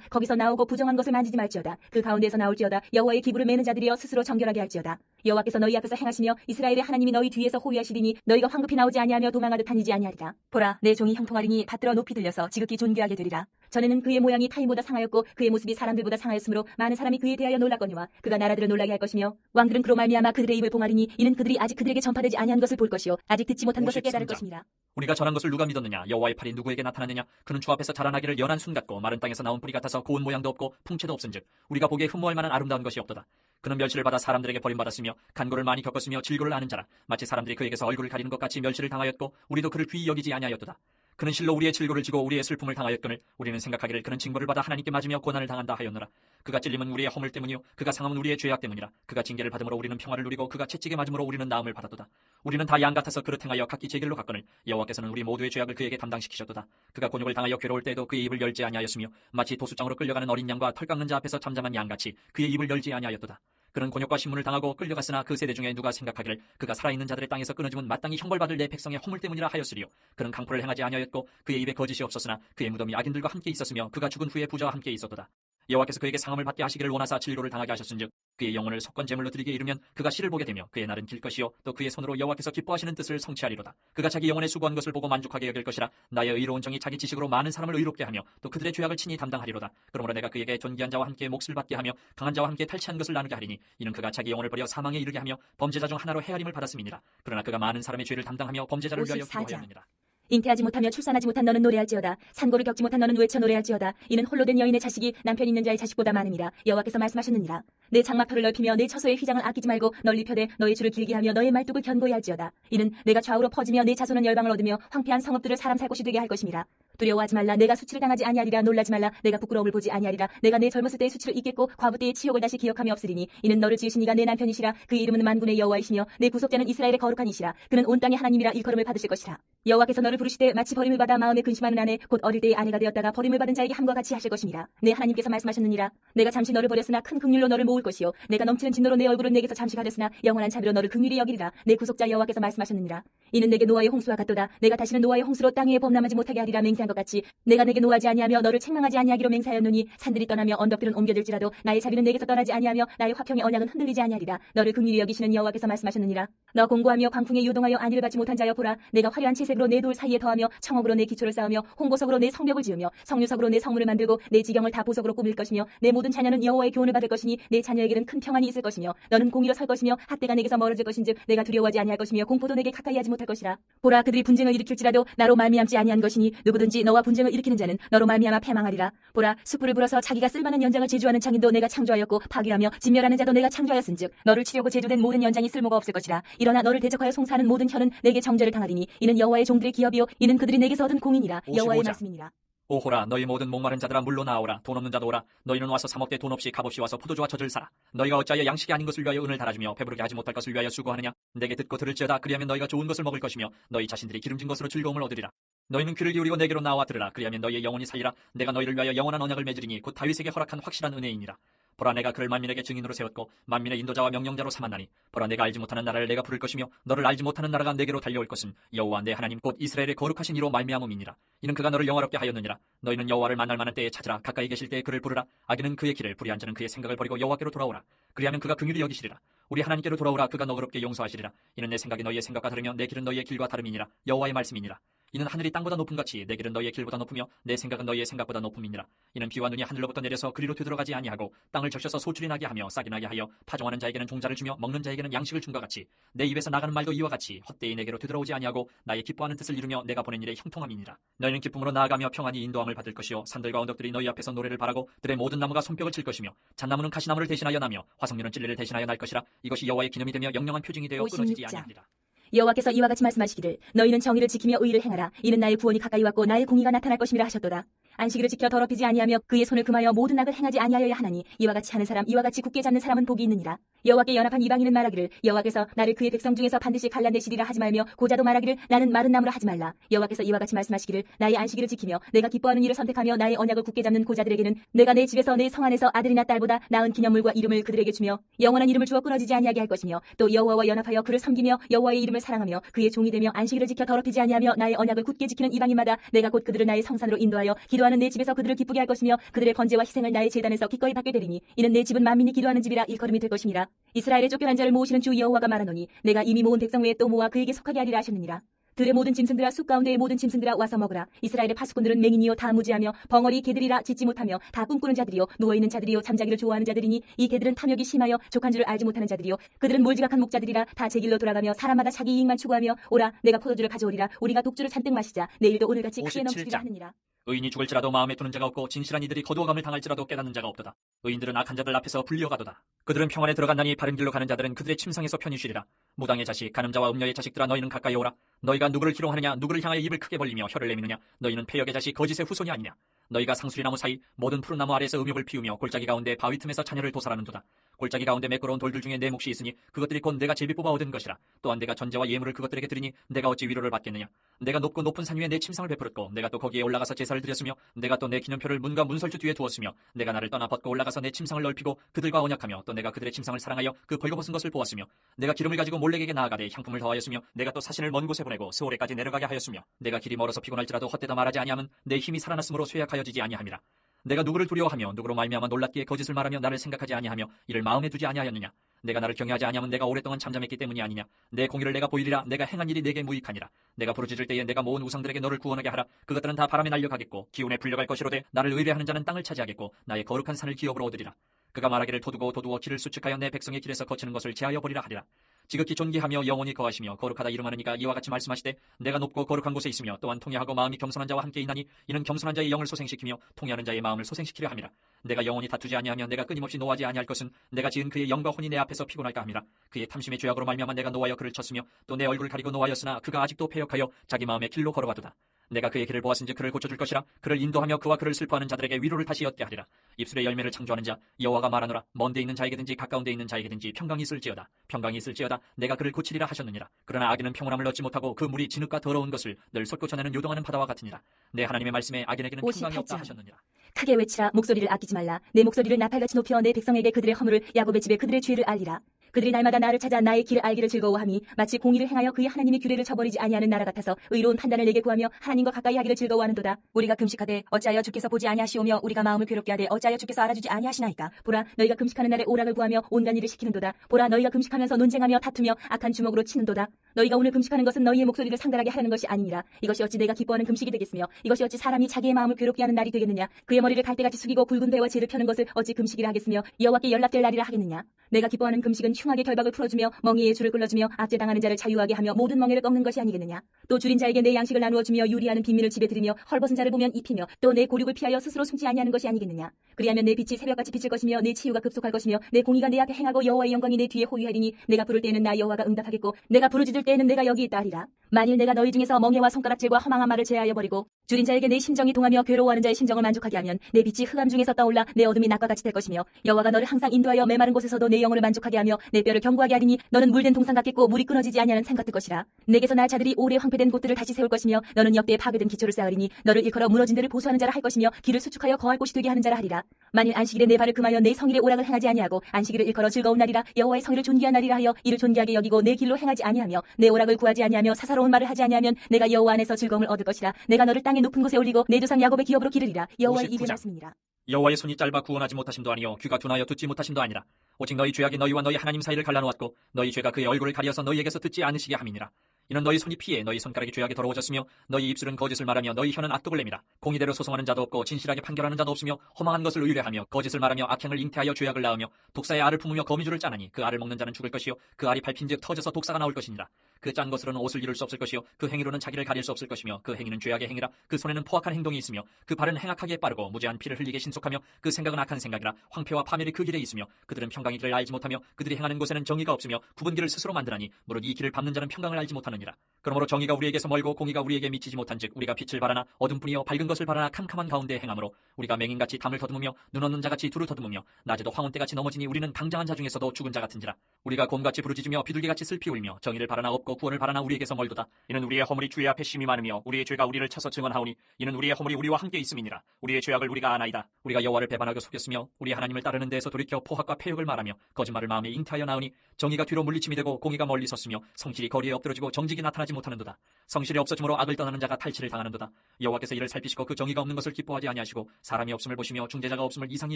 거기서 나오고 부정한 것을 만지지 말지어다. 그 가운데서 나올지어다. 여호와의 기부를 매는 자들이여 스스로 정결하게 할지어다. 여호와께서 너희 앞에서 행하시며 이스라엘의 하나님이 너희 뒤에서 호위하시리니 너희가 황급히 나오지 아니하며 도망하듯 다니지 아니하리라. 보라, 내 종이 형통하리니 받들어 높이 들려서 지극히 존귀하게 되리라. 전에는 그의 모양이 타인보다 상하였고 그의 모습이 사람들보다 상하였으므로 많은 사람이 그에 대하여 놀랐거니와 그가 나라들을 놀라게 할 것이며 왕들은 그로 말미암아 그들의 입을 봉하리니 이는 그들이 아직 그들에게 전파되지 아니한 것을 볼 것이요 아직 듣지 못한 것을 깨달을 53장. 것이니라. 우리가 전한 것을 누가 믿었느냐? 여호와의 팔이 누구에게 나타났느냐? 그는 주 앞에서 자라나기를 연한 순 같고 마른 땅에서 나온 뿌리 같아서 고운 모양도 없고 풍채도 없은즉 우리가 보기에 흠모할 만한 아름다운 것이 없도다. 그는 멸시를 받아 사람들에게 버림받았으며 간고를 많이 겪었으며 질고를 아는 자라. 마치 사람들이 그에게서 얼굴을 가리는 것 같이 멸시를 당하였고 우리도 그를 귀히 여기지 아니하였도다. 그는 실로 우리의 질고를 지고 우리의 슬픔을 당하였거늘 우리는 생각하기를 그는 징벌을 받아 하나님께 맞으며 고난을 당한다 하였노라. 그가 찔림은 우리의 허물 때문이요 그가 상함은 우리의 죄악 때문이라. 그가 징계를 받음으로 우리는 평화를 누리고 그가 채찍에 맞음으로 우리는 나음을 받았도다. 우리는 다 양 같아서 그릇 행하여 각기 제 길로 갔거늘 여호와께서는 우리 모두의 죄악을 그에게 담당시키셨도다. 그가 곤욕을 당하여 괴로울 때에도 그의 입을 열지 아니하였으며 마치 도수장으로 끌려가는 어린 양과 털 깎는 자 앞에서 잠잠한 양같이 그의 입을 열지 아니하였도다. 그는 곤욕과 신문을 당하고 끌려갔으나 그 세대 중에 누가 생각하기를 그가 살아있는 자들의 땅에서 끊어짐은 마땅히 형벌받을 내 백성의 허물 때문이라 하였으리요. 그는 강포를 행하지 아니하였고 그의 입에 거짓이 없었으나 그의 무덤이 악인들과 함께 있었으며 그가 죽은 후에 부자와 함께 있었도다. 여호와께서 그에게 상함을 받게 하시기를 원하사 질고를 당하게 하셨은즉 그의 영혼을 속건 제물로 드리게 이르면 그가 씨를 보게 되며 그의 날은 길 것이요 또 그의 손으로 여호와께서 기뻐하시는 뜻을 성취하리로다. 그가 자기 영혼에 수고한 것을 보고 만족하게 여길 것이라. 나의 의로운 정이 자기 지식으로 많은 사람을 의롭게 하며 또 그들의 죄악을 친히 담당하리로다. 그러므로 내가 그에게 존귀한 자와 함께 몫을 받게 하며 강한 자와 함께 탈취한 것을 나누게 하리니 이는 그가 자기 영혼을 버려 사망에 이르게 하며 범죄자 중 하나로 헤아림을 받았음이니라. 그러나 그가 많은 사람의 죄를 담당하며 범죄자를 위하여 54장. 기도하였느니라. 잉태하지 못하며 출산하지 못한 너는 노래할지어다. 산고를 겪지 못한 너는 외쳐 노래할지어다. 이는 홀로 된 여인의 자식이 남편 있는 자의 자식보다 많으니라. 여호와께서 말씀하셨느니라. 내 장막터를 넓히며 내 처소의 휘장을 아끼지 말고 널리 펴되 너의 줄을 길게 하며 너의 말뚝을 견고히 할지어다. 이는 내가 좌우로 퍼지며 내 자손은 열방을 얻으며 황폐한 성읍들을 사람 살 곳이 되게 할 것임이라. 두려워하지 말라. 내가 수치를 당하지 아니하리라. 놀라지 말라. 내가 부끄러움을 보지 아니하리라. 내가 내 젊었을 때의 수치를 잊겠고 과부 때의 치욕을 다시 기억함이 없으리니 이는 너를 지으신 이가 내 남편이시라. 그의 이름은 만군의 여호와이시며 내 구속자는 이스라엘의 거룩한 이시라. 그는 온 땅의 하나님이라 일컬음을 받으실 것이라. 여호와께서 너를 부르시되 마치 버림을 받아 마음에 근심하는 아내 곧 어릴 때의 아내가 되었다가 버림을 받은 자에게 함과 같이 하실 것임이라. 내 하나님께서 말씀하셨느니라. 내가 잠시 너를 버렸으나 큰 긍휼로 너를 모을 것이요 내가 넘치는 진노로 내 얼굴은 내게서 잠시 가렸으나 영원한 자비로 너를 긍휼히 여기리라. 내 구속자 여호와께서 말씀하셨느니라. 이는 내게 노아의 홍수와 같도다. 내가 다시는 노아의 홍수로 땅 위에 범람하지 못하게 하리라 맹세한 것 같이 내가 내게 노하지 아니하며 너를 책망하지 아니하기로 맹세하였노니 산들이 떠나며 언덕들은 옮겨질지라도 나의 자비는 내게서 떠나지 아니하며 나의 화평의 언약은 흔들리지 아니하리라. 너를 긍휼히 여기시는 여호와께서 말씀하셨느니라. 너 공고하며 광풍에 요동하여 안위를 받지 못한 자여 보라. 내가 화려한 채색으로 내 돌 사이에 더하며 청옥으로 내 기초를 쌓으며 홍보석으로 내 성벽을 지으며 성류석으로 내 성문을 만들고 내 지경을 다 보석으로 꾸밀 것이며 내 모든 자녀는 여호와의 교훈을 받을 것이니 내 자녀에게는 큰 평안이 있을 것이며 너는 공의로 설 것이며 핫대가 내게서 멀어질 것인즉 내가 두려워하지 아니할 것이며 공포도 내게 가까이 하지 못할 것이라. 보라, 그들이 분쟁을 일으킬지라도 나로 말미암지 아니한 것이니 누구든지 너와 분쟁을 일으키는 자는 너로 말미암아 패망하리라. 보라, 숯불을 불어서 자기가 쓸만한 연장을 제주하는 창인도 내가 창조하였고 파괴하며 진멸하는 자도 내가 창조하였은즉 너를 치려고 제조된 모든 연장이 쓸모가 없을 것이라. 일어나 너를 대적하여 송사하는 모든 혀는 내게 정죄를 당하리니 이는 여호와의 종들의 기업이요 이는 그들이 내게서 얻은 공인이라. 여호와의 55장. 말씀이니라. 오호라, 너희 모든 목마른 자들아 물로 나오라. 돈 없는 자도 오라. 너희는 와서 사먹되 돈 없이 값없이 와서 포도주와 젖을 사라. 너희가 어찌하여 양식이 아닌 것을 위하여 은을 달아주며 배부르게 하지 못할 것을 위하여 수고하느냐? 내게 듣고 들을지어다. 그리하면 너희가 좋은 것을 먹을 것이며 너희 자신들이 기름진 것으로 즐거움을 얻으리라. 너희는 귀를 기울이고 내게로 나와 들으라. 그리하면 너희의 영혼이 살리라. 내가 너희를 위하여 영원한 언약을 맺으리니 곧 다윗에게 허락한 확실한 은혜이니라. 보라, 내가 그를 만민에게 증인으로 세웠고 만민의 인도자와 명령자로 삼았나니 보라, 내가 알지 못하는 나라를 내가 부를 것이며 너를 알지 못하는 나라가 내게로 달려올 것은 여호와 내 하나님 곧 이스라엘의 거룩하신 이로 말미암음이니라. 이는 그가 너를 영화롭게 하였느니라. 너희는 여호와를 만날 만한 때에 찾으라. 가까이 계실 때에 그를 부르라. 악인은 그의 길을 불의한 자는 그의 생각을 버리고 여호와께로 돌아오라. 그리하면 그가 긍휼히 여기시리라. 우리 하나님께로 돌아오라. 그가 너그럽게 용서하시리라. 이는 내 생각이 너희의 생각과 다르며 내 길은 너희의 길과 다름이니라. 여호와의 말씀이니라. 이는 하늘이 땅보다 높은 같이 내 길은 너희의 길보다 높으며 내 생각은 너희의 생각보다 높음이니라. 이는 비와 눈이 하늘로부터 내려서 그리로 되돌아가지 아니하고 땅을 적셔서 소출이 나게 하며 싹이 나게 하여 파종하는 자에게는 종자를 주며 먹는 자에게는 양식을 준 것 같이 내 입에서 나가는 말도 이와 같이 헛되이 내게로 되돌아오지 아니하고 나의 기뻐하는 뜻을 이루며 내가 보낸 일의 형통함이니라. 너희는 기쁨으로 나아가며 평안히 인도함을 받을 것이요 산들과 언덕들이 너희 앞에서 노래를 바라고 들의 모든 나무가 손뼉을 칠 것이며 잣나무는 가시나무를 대신하여 나며 화석류는 찔레를 대신하여 날 것이라. 이것이 여호와의 기념이 되며 영영한 표징이 되어 끊어지지 56장. 아니하리라. 여호와께서 이와 같이 말씀하시기를 너희는 정의를 지키며 의를 행하라. 이는 나의 구원이 가까이 왔고 나의 공의가 나타날 것임이라 하셨도다. 안식일을 지켜 더럽히지 아니하며 그의 손을 금하여 모든 악을 행하지 아니하여야 하나니 이와 같이 하는 사람 이와 같이 굳게 잡는 사람은 복이 있느니라. 여호와께 연합한 이방인은 말하기를 여호와께서 나를 그의 백성 중에서 반드시 갈라내시리라 하지 말며 고자도 말하기를 나는 마른 나무라 하지 말라. 여호와께서 이와 같이 말씀하시기를 나의 안식일을 지키며 내가 기뻐하는 일을 선택하며 나의 언약을 굳게 잡는 고자들에게는 내가 내 집에서 내 성 안에서 아들이나 딸보다 나은 기념물과 이름을 그들에게 주며 영원한 이름을 주어 끊어지지 아니하게 할 것이며 또 여호와와 연합하여 그를 섬기며 여호와의 이름을 사랑하며 그의 종이 되며 안식일을 지켜 더럽히지 아니하며 나의 언약을 굳게 지키는 이방인마다 내가 곧 그들을 나의 성산으로 인도하여 기도하는 내 집에서 그들을 기쁘게 할 것이며 그들의 번제와 희생을 나의 제단에서 기꺼이 받게 되리니 이는 내 집은 만민이 기도하는 집이라 일컬음이 될 것임이라. 이스라엘의 쫓겨난 자를 모으시는 주 여호와가 말하노니 내가 이미 모은 백성 외에 또 모아 그에게 속하게 하리라 하셨느니라. 들의 모든 짐승들아 숲 가운데의 모든 짐승들아 와서 먹으라. 이스라엘의 파수꾼들은 맹인이요 다 무지하며 벙어리 개들이라 짖지 못하며 다 꿈꾸는 자들이요 누워있는 자들이요 잠자기를 좋아하는 자들이니 이 개들은 탐욕이 심하여 족한 줄을 알지 못하는 자들이요 그들은 몰지각한 목자들이라 다 제 길로 돌아가며 사람마다 자기 이익만 추구하며 오라 내가 포도주를 가져오리라. 우리가 독주를 잔뜩 마시자. 내일도 오늘같이 크게 넘치리라 57장. 하느니라. 의인이 죽을지라도 마음에 두는 자가 없고 진실한 이들이 거두어감을 당할지라도 깨닫는 자가 없도다. 의인들은 악한 자들 앞에서 불려가도다. 그들은 평안에 들어간다니 바른 길로 가는 자들은 그들의 침상에서 편히 쉬리라. 무당의 자식 간음자와 음녀의 자식들아 너희는 가까이 오라. 너희가 누구를 희롱하느냐 누구를 향하여 입을 크게 벌리며 혀를 내미느냐 너희는 패역의 자식 거짓의 후손이 아니냐. 너희가 상수리나무 사이 모든 푸른 나무 아래에서 음욕을 피우며 골짜기 가운데 바위 틈에서 자녀를 도살하는도다. 골짜기 가운데 매끄러운 돌들 중에 내 몫이 있으니 그것들이 곧 내가 제비 뽑아 얻은 것이라. 또한 내가 전제와 예물을 그것들에게 드리니 내가 어찌 위로를 받겠느냐. 내가 높고 높은 산 위에 내 침상을 베풀었고 내가 또 거기에 올라가서 제사를 드렸으며 내가 또 내 기념표를 문과 문설주 뒤에 두었으며 내가 나를 떠나 벗고 올라가서 내 침상을 넓히고 그들과 언약하며 또 내가 그들의 침상을 사랑하여 그 벌거벗은 것을 보았으며 내가 기름을 가지고 몰렉에게 나아가되 향품을 더하였으며 내가 또 사신을 먼 곳에 보내고 스오레까지 내려가게 하였으며 내가 길이 멀어서 피곤할지라도 헛되다 말하지 아니함은 내 힘이 살아났으므로 쇠약하여지지 아니함이라. 내가 누구를 두려워하며 누구로 말미암아 놀랍기에 거짓을 말하며 나를 생각하지 아니하며 이를 마음에 두지 아니하였느냐. 내가 나를 경외하지 아니하면 내가 오랫동안 잠잠했기 때문이 아니냐. 내 공의를 내가 보이리라. 내가 행한 일이 내게 무익하니라. 내가 부르짖을 때에 내가 모은 우상들에게 너를 구원하게 하라. 그것들은 다 바람에 날려가겠고 기운에 불려갈 것이로되 나를 의뢰하는 자는 땅을 차지하겠고 나의 거룩한 산을 기업으로 얻으리라. 그가 말하기를 도두어 길을 수축하여 내 백성의 길에서 거치는 것을 제하여 버리라 하리라. 지극히 존귀하며 영원히 거하시며 거룩하다 이름하는 이가 이와 같이 말씀하시되 내가 높고 거룩한 곳에 있으며 또한 통회하고 마음이 겸손한 자와 함께 있나니 이는 겸손한 자의 영을 소생시키며 통회하는 자의 마음을 소생시키려 함이라. 내가 영원히 다투지 아니하며 내가 끊임없이 노하지 아니할 것은 내가 지은 그의 영과 혼이 내 앞에서 피곤할까 함이라. 그의 탐심의 죄악으로 말미암아 내가 노하여 그를 쳤으며 또 내 얼굴을 가리고 노하였으나 그가 아직도 패역하여 자기 마음의 길로 걸어가도다. 내가 그의 길을 보았은지 그를 고쳐줄 것이라. 그를 인도하며 그와 그를 슬퍼하는 자들에게 위로를 다시 얻게 하리라. 입술의 열매를 창조하는 자 여호와가 말하노라. 먼데 있는 자에게든지 가까운 데 있는 자에게든지 평강이 있을지어다. 평강이 있을지어다. 내가 그를 고치리라 하셨느니라. 그러나 악인은 평온함을 얻지 못하고 그 물이 진흙과 더러운 것을 늘 솟구쳐내는 요동하는 바다와 같으니라. 내 하나님의 말씀에 악인에게는 평강이 없다 58장. 하셨느니라. 크게 외치라. 목소리를 아끼지 말라. 내 목소리를 나팔같이 높여 내 백성에게 그들의 허물을 야곱의 집에 그들의 죄를 알리라. 그들이 날마다 나를 찾아 나의 길을 알기를 즐거워함이 마치 공의를 행하여 그의 하나님의 규례를 저버리지 아니하는 나라 같아서 의로운 판단을 내게 구하며 하나님과 가까이 하기를 즐거워하는도다. 우리가 금식하되 어찌하여 주께서 보지 아니하시오며 우리가 마음을 괴롭게 하되 어찌하여 주께서 알아주지 아니하시나이까. 보라 너희가 금식하는 날에 오락을 구하며 온갖 일을 시키는도다. 보라 너희가 금식하면서 논쟁하며 다투며 악한 주먹으로 치는도다. 너희가 오늘 금식하는 것은 너희의 목소리를 상달하게 하려는 것이 아니니라. 이것이 어찌 내가 기뻐하는 금식이 되겠으며 이것이 어찌 사람이 자기의 마음을 괴롭게 하는 날이 되겠느냐. 그의 머리를 갈대같이 숙이고 굵은 배와 재를 펴는 것을 어찌 금식이라 하겠으며 여호와께 연락될 날이라 하겠느냐. 내가 기뻐하는 금식은 흉악의 결박을 풀어주며 멍에의 줄을 끌어주며 압제당하는 자를 자유하게 하며 모든 멍에를 꺾는 것이 아니겠느냐. 또 줄인 자에게 내 양식을 나누어 주며 유리하는 빈민을 집에 들이며 헐벗은 자를 보면 입히며 또 내 고륙을 피하여 스스로 숨지 아니하는 것이 아니겠느냐. 그리하면 내 빛이 새벽같이 비칠 것이며 내 치유가 급속할 것이며 내 공의가 내 앞에 행하고 여호와의 영광이 내 뒤에 호위하리니 내가 부를 때에는 나 여호와가 응답하겠고 내가 부르짖을 때에는 내가 여기 있다 하리라. 만일 내가 너희 중에서 멍에와 손가락질과 허망한 말을 제하여 버리고 줄인 자에게 내 심정이 동하며 괴로워하는 자의 심정을 만족하게 하면 내 빛이 흑암 중에서 떠올라 내 어둠이 낮과 같이 될 것이며 여호와가 너를 항상 인도하여 메마른 곳에서도 내 영혼을 만족하게 하며 내 뼈를 견고하게 하리니 너는 물된 동상 같겠고 물이 끊어지지 아니하는 샘 같을 것이라. 내게서 날 자들이 오래 황폐된 곳들을 다시 세울 것이며 너는 역대에 파괴된 기초를 쌓으리니 너를 일컬어 무너진 데를 보수하는 자라 할 것이며 길을 수축하여 거할 곳이 되게 하는 자라 하리라. 만일 안식일에 내 발을 금하여 내 성일의 오락을 행하지 아니하고 안식일을 일컬어 즐거운 날이라 여호와의 성일을 존귀한 날이라 하여 이를 존귀하게 여기고 내 길로 행하지 아니하며 내 오락을 구하지 아니하며 사사로운 말을 하지 아니하면 내가 여호와 안에서 즐거움을 얻을 것이라. 내가 너를 땅의 높은 곳에 올리고 내 조상 야곱의 기업으로 기르리라. 여호와의 입의 59장. 말씀이니라. 여호와의 손이 짧아 구원하지 못하심도 아니요 귀가 둔하여 듣지 못하심도 아니라 오직 너희 죄악이 너희와 너희 하나님 사이를 갈라놓았고 너희 죄가 그의 얼굴을 가리어서 너희에게서 듣지 않으시게 함이니라. 이는 너희 손이 피해 너희 손가락이 죄악이 더러워졌으며 너희 입술은 거짓을 말하며 너희 혀는 악독을 내밀어 공의대로 소송하는 자도 없고 진실하게 판결하는 자도 없으며 허망한 것을 의뢰하며 거짓을 말하며 악행을 잉태하여 죄악을 낳으며 독사의 알을 품으며 거미줄을 짜나니 그 알을 먹는 자는 죽을 것이요 그 알이 밟힌즉 터져서 독사가 나올 것이니라. 그 짠 것으로는 옷을 이룰 수 없을 것이요 그 행위로는 자기를 가릴 수 없을 것이며 그 행위는 죄악의 행위라. 그 손에는 포악한 행동이 있으며 그 발은 행악하기에 빠르고 무제한 피를 흘리게 신속하며 그 생각은 악한 생각이라. 황폐와 파멸이 그 길에 있으며 그들은 평강의 길을 알지 못하며 그들이 행하는 곳에는 정의가 없으며 굽은 길을 스스로 만드나니 무릇 이 길을 밟는 자는 평강을 알지 못하느니라. 그러므로 정의가 우리에게서 멀고 공의가 우리에게 미치지 못한즉 우리가 빛을 바라나 어둠뿐이요 밝은 것을 바라나 캄캄한 가운데 행함으로 우리가 맹인같이 담을 더듬으며 눈 없는 자같이 두루 더듬으며 낮에도 황혼 때같이 넘어지니 우리는 강장한 자 중에서도 죽은 자 같은지라. 우리가 곰같이 부르짖으며 비둘기같이 슬피 울며 정의를 바라나 없고 구원을 바라나 우리에게서 멀도다. 이는 우리의 허물이 주의 앞에 심히 많으며 우리의 죄가 우리를 쳐서 증언하오니 이는 우리의 허물이 우리와 함께 있음이니라. 우리의 죄악을 우리가 아나이다. 우리가 여호와를 배반하고 속였으며 우리 하나님을 따르는 데에서 돌이켜 포악과 패역을 말하며 거짓말을 마음에 잉태하여 나오니 정의가 뒤로 물리침이 되고 공의가 멀리 섰으며 성실이 거리에 엎드러지고 정직이 나타나지 못하는도다. 성실이 없어짐으로 악을 떠나는 자가 탈취를 당하는도다. 여호와께서 이를 살피시고 그 정의가 없는 것을 기뻐하지 아니하시고 사람이 없음을 보시며 중재자가 없음을 이상히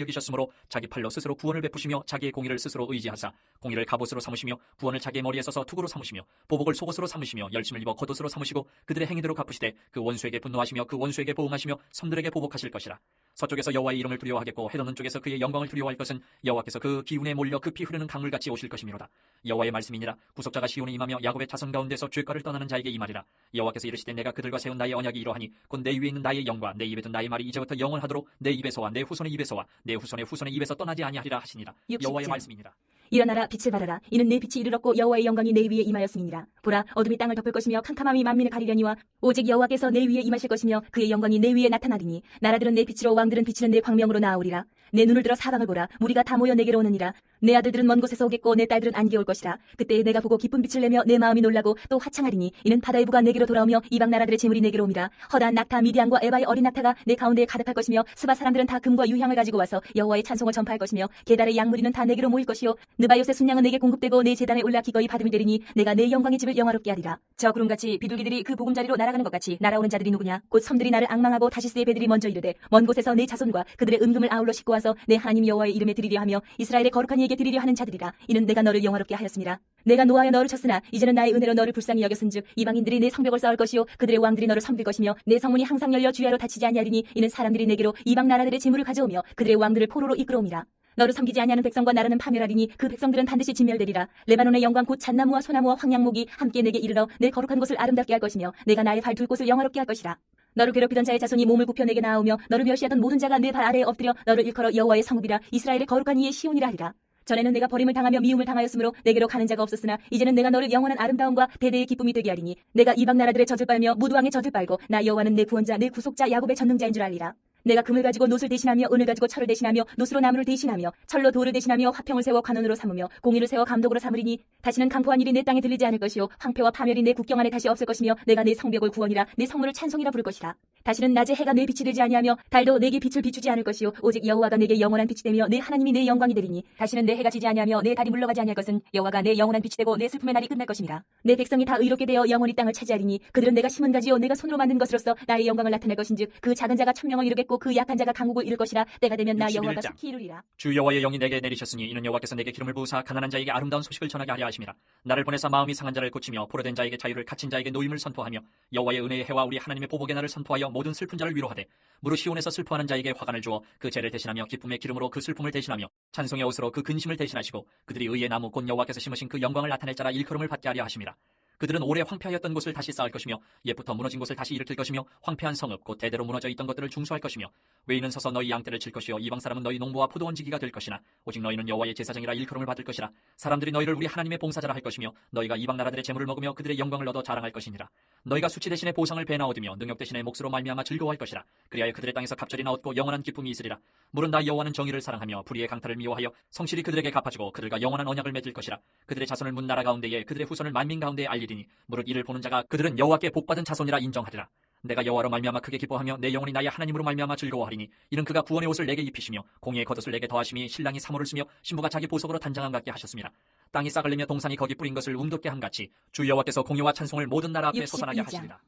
여기셨으므로 자기 팔로 스스로 구원을 베푸시며 자기의 공의를 스스로 의지하사 공의를 갑옷으로 삼으시며 구원을 자기의 머리에 써서 투구로 삼으시며 보복을 속옷으로 삼으시며 열심을 입어 겉옷으로 삼으시고 그들의 행위대로 갚으시되 그 원수에게 분노하시며 그 원수에게 보응하시며 섬들에게 보복하실 것이라. 서쪽에서 여호와의 이름을 두려워하겠고 해돋는 쪽에서 그의 영광을 두려워할 것은 여호와께서 그 기운에 몰려 급히 흐르는 강물같이 오실 것이미로다. 여호와의 말씀이니라. 구속자가 시온에 임하며 야곱의 자손 가운데서 죄가를 떠나는 자에게 이 말이라. 여호와께서 이르시되 내가 그들과 세운 나의 언약이 이러하니 곧 내 위에 있는 나의 영과 내 입에 든 나의 말이 이제부터 영원하도록 내 입에서와 내 후손의 입에서와 내 후손의 후손의 입에서 떠나지 아니하리라 하시니라. 여호와의 말씀이니라. 일어나라 빛을 발하라. 이는 내 빛이 이르렀고 여호와의 영광이 내 위에 임하였음이니라. 보라 어둠이 땅을 덮을 것이며 캄캄함이 만민을 가리려니와 오직 여호와께서 내 위에 임하실 것이며 그의 영광이 내 위에 나타나리니 나라들은 내 빛으로 왕들은 비치는 내 광명으로 나아오리라. 내 눈을 들어 사방을 보라. 무리가 다 모여 내게로 오느니라. 내 아들들은 먼 곳에서 오겠고 내 딸들은 안개 올 것이라. 그때 내가 보고 기쁜 빛을 내며 내 마음이 놀라고 또 화창하리니 이는 바다의 부가 내게로 돌아오며 이방 나라들의 재물이 내게로 오미라. 허다한 낙타 미디안과 에바의 어린 낙타가 내 가운데에 가득할 것이며 스바 사람들은 다 금과 유향을 가지고 와서 여호와의 찬송을 전파할 것이며 게달의 양무리는 다 내게로 모일 것이요 느바요의 순양은 내게 공급되고 내 제단에 올라 기거이 받음이 되리니 내가 내 영광의 집을 영화롭게 하리라. 저 구름같이 비둘기들이 그 보금자리로 날아가는 것 같이 날아오는 자들이 누구냐. 곧 섬들이 나를 앙망하고 다시스의 배들이 먼저 이르되 먼 곳에서 내 자손과 그들의 은금을 아울러 싣고 와서 내 하나님 여호와의 이름에 드리려 하며 이스라엘의 거룩한 이에게 드리려 하는 자들이라. 이는 내가 너를 영화롭게 하였습니다. 내가 노하여 너를 쳤으나 이제는 나의 은혜로 너를 불쌍히 여겼은즉 이방인들이 내 성벽을 쌓을 것이요 그들의 왕들이 너를 섬길 것이며 내 성문이 항상 열려 주야로 닫히지 아니하리니 이는 사람들이 내게로 이방 나라들의 재물을 가져오며 그들의 왕들을 포로로 이끌어옵니다. 너를 섬기지 아니하는 백성과 나라는 파멸하리니 그 백성들은 반드시 진멸되리라. 레바논의 영광 곧 잣나무와 소나무와 황양목이 함께 내게 이르러 내 거룩한 곳을 아름답게 할 것이며 내가 나의 발 둘 곳을 영화롭게 할 것이라. 너를 괴롭히던 자의 자손이 몸을 굽혀 내게 나아오며 너를 멸시하던 모든 자가 내 발 아래에 엎드려 너를 일컬어 여호와의 성읍이라 이스라엘의 거룩한 이의 시온이라 하리라. 전에는 내가 버림을 당하며 미움을 당하였으므로 내게로 가는 자가 없었으나 이제는 내가 너를 영원한 아름다움과 대대의 기쁨이 되게 하리니 내가 이방 나라들의 젖을 빨며 무두왕의 젖을 빨고 나 여호와는 내 구원자 내 구속자 야곱의 전능자인 줄 알리라. 내가 금을 가지고 놋을 대신하며 은을 가지고 철을 대신하며 놋으로 나무를 대신하며 철로 돌을 대신하며 화평을 세워 관원으로 삼으며 공의를 세워 감독으로 삼으리니 다시는 강포한 일이 내 땅에 들리지 않을 것이요 황폐와 파멸이 내 국경 안에 다시 없을 것이며 내가 내 성벽을 구원이라 내 성물을 찬송이라 부를 것이라. 다시는 낮에 해가 내 빛이 되지 아니하며 달도 내게 빛을 비추지 않을 것이요 오직 여호와가 내게 영원한 빛이 되며 내 하나님이 내 영광이 되리니 다시는 내 해가 지지 아니하며 내 달이 물러가지 아니할 것은 여호와가 내 영원한 빛이 되고 내 슬픔의 날이 끝날 것입니다. 내 백성이 다 의롭게 되어 영원히 땅을 차지하리니 그들은 내가 심은 가지요 내가 손으로 만든 것으로서 나의 영광을 나타낼 것인즉 그 작은 자가 천명을 이루겠고 그 약한 자가 강국을 이룰 것이라. 때가 되면 나 여호와가 속히 이루리라. 주 여호와의 영이 내게 내리셨으니 이는 여호와께서 내게 기름을 부으사 가난한 자에게 아름다운 소식을 전하게 하려 하심이라. 나를 보내사 마음이 상한 자를 고치며 포로된 자에게 자유를 갇힌 자에게 노임을 선포하며 여호와의 은혜의 해와 우리 하나님의 보복의 날을 선포하여 모든 슬픈 자를 위로하되 무릇 시온에서 슬퍼하는 자에게 화관을 주어 그 죄를 대신하며 기쁨의 기름으로 그 슬픔을 대신하며 찬송의 옷으로 그 근심을 대신하시고 그들이 의의 나무 곧 여호와께서 심으신 그 영광을 나타낼 자라 일컬음을 받게 하려 하심이라. 그들은 오래 황폐하였던 곳을 다시 쌓을 것이며 옛부터 무너진 곳을 다시 일으킬 것이며 황폐한 성읍 곧 대대로 무너져 있던 것들을 중수할 것이며 외인은 서서 너희 양떼를 칠 것이요 이방 사람은 너희 농부와 포도원 지기가 될 것이나 오직 너희는 여호와의 제사장이라 일컬음을 받을 것이라. 사람들이 너희를 우리 하나님의 봉사자라 할 것이며 너희가 이방 나라들의 재물을 먹으며 그들의 영광을 얻어 자랑할 것이니라. 너희가 수치 대신에 보상을 배나 얻으며 능력 대신에 몫으로 말미암아 즐거워할 것이라. 그리하여 그들의 땅에서 갑절이나 얻고 영원한 기쁨이 있으리라. 물은 나 여호와는 정의를 사랑하며 불의의 강탈을 미워하여 성실히 그들에게 갚아주고 그들과 영원한 언약을 맺을 것이라. 그들의 자손을 문 나라 가운데에 그들의 후손을 만민 가운데에 알리리니 무릇 이를 보는 자가 그들은 여호와께 복받은 자손이라 인정하리라. 내가 여호와로 말미암아 크게 기뻐하며 내 영혼이 나의 하나님으로 말미암아 즐거워하리니 이는 그가 구원의 옷을 내게 입히시며 공의의 겉옷을 내게 더하심이 신랑이 사모를 쓰며 신부가 자기 보석으로 단장함 같게 하셨습니다. 땅이 싹을 내며 동산이 거기 뿌린 것을 움돋게 함같이 주 여호와께서 공의와 찬송을 모든 나라 앞에 솟아나게 하시리라.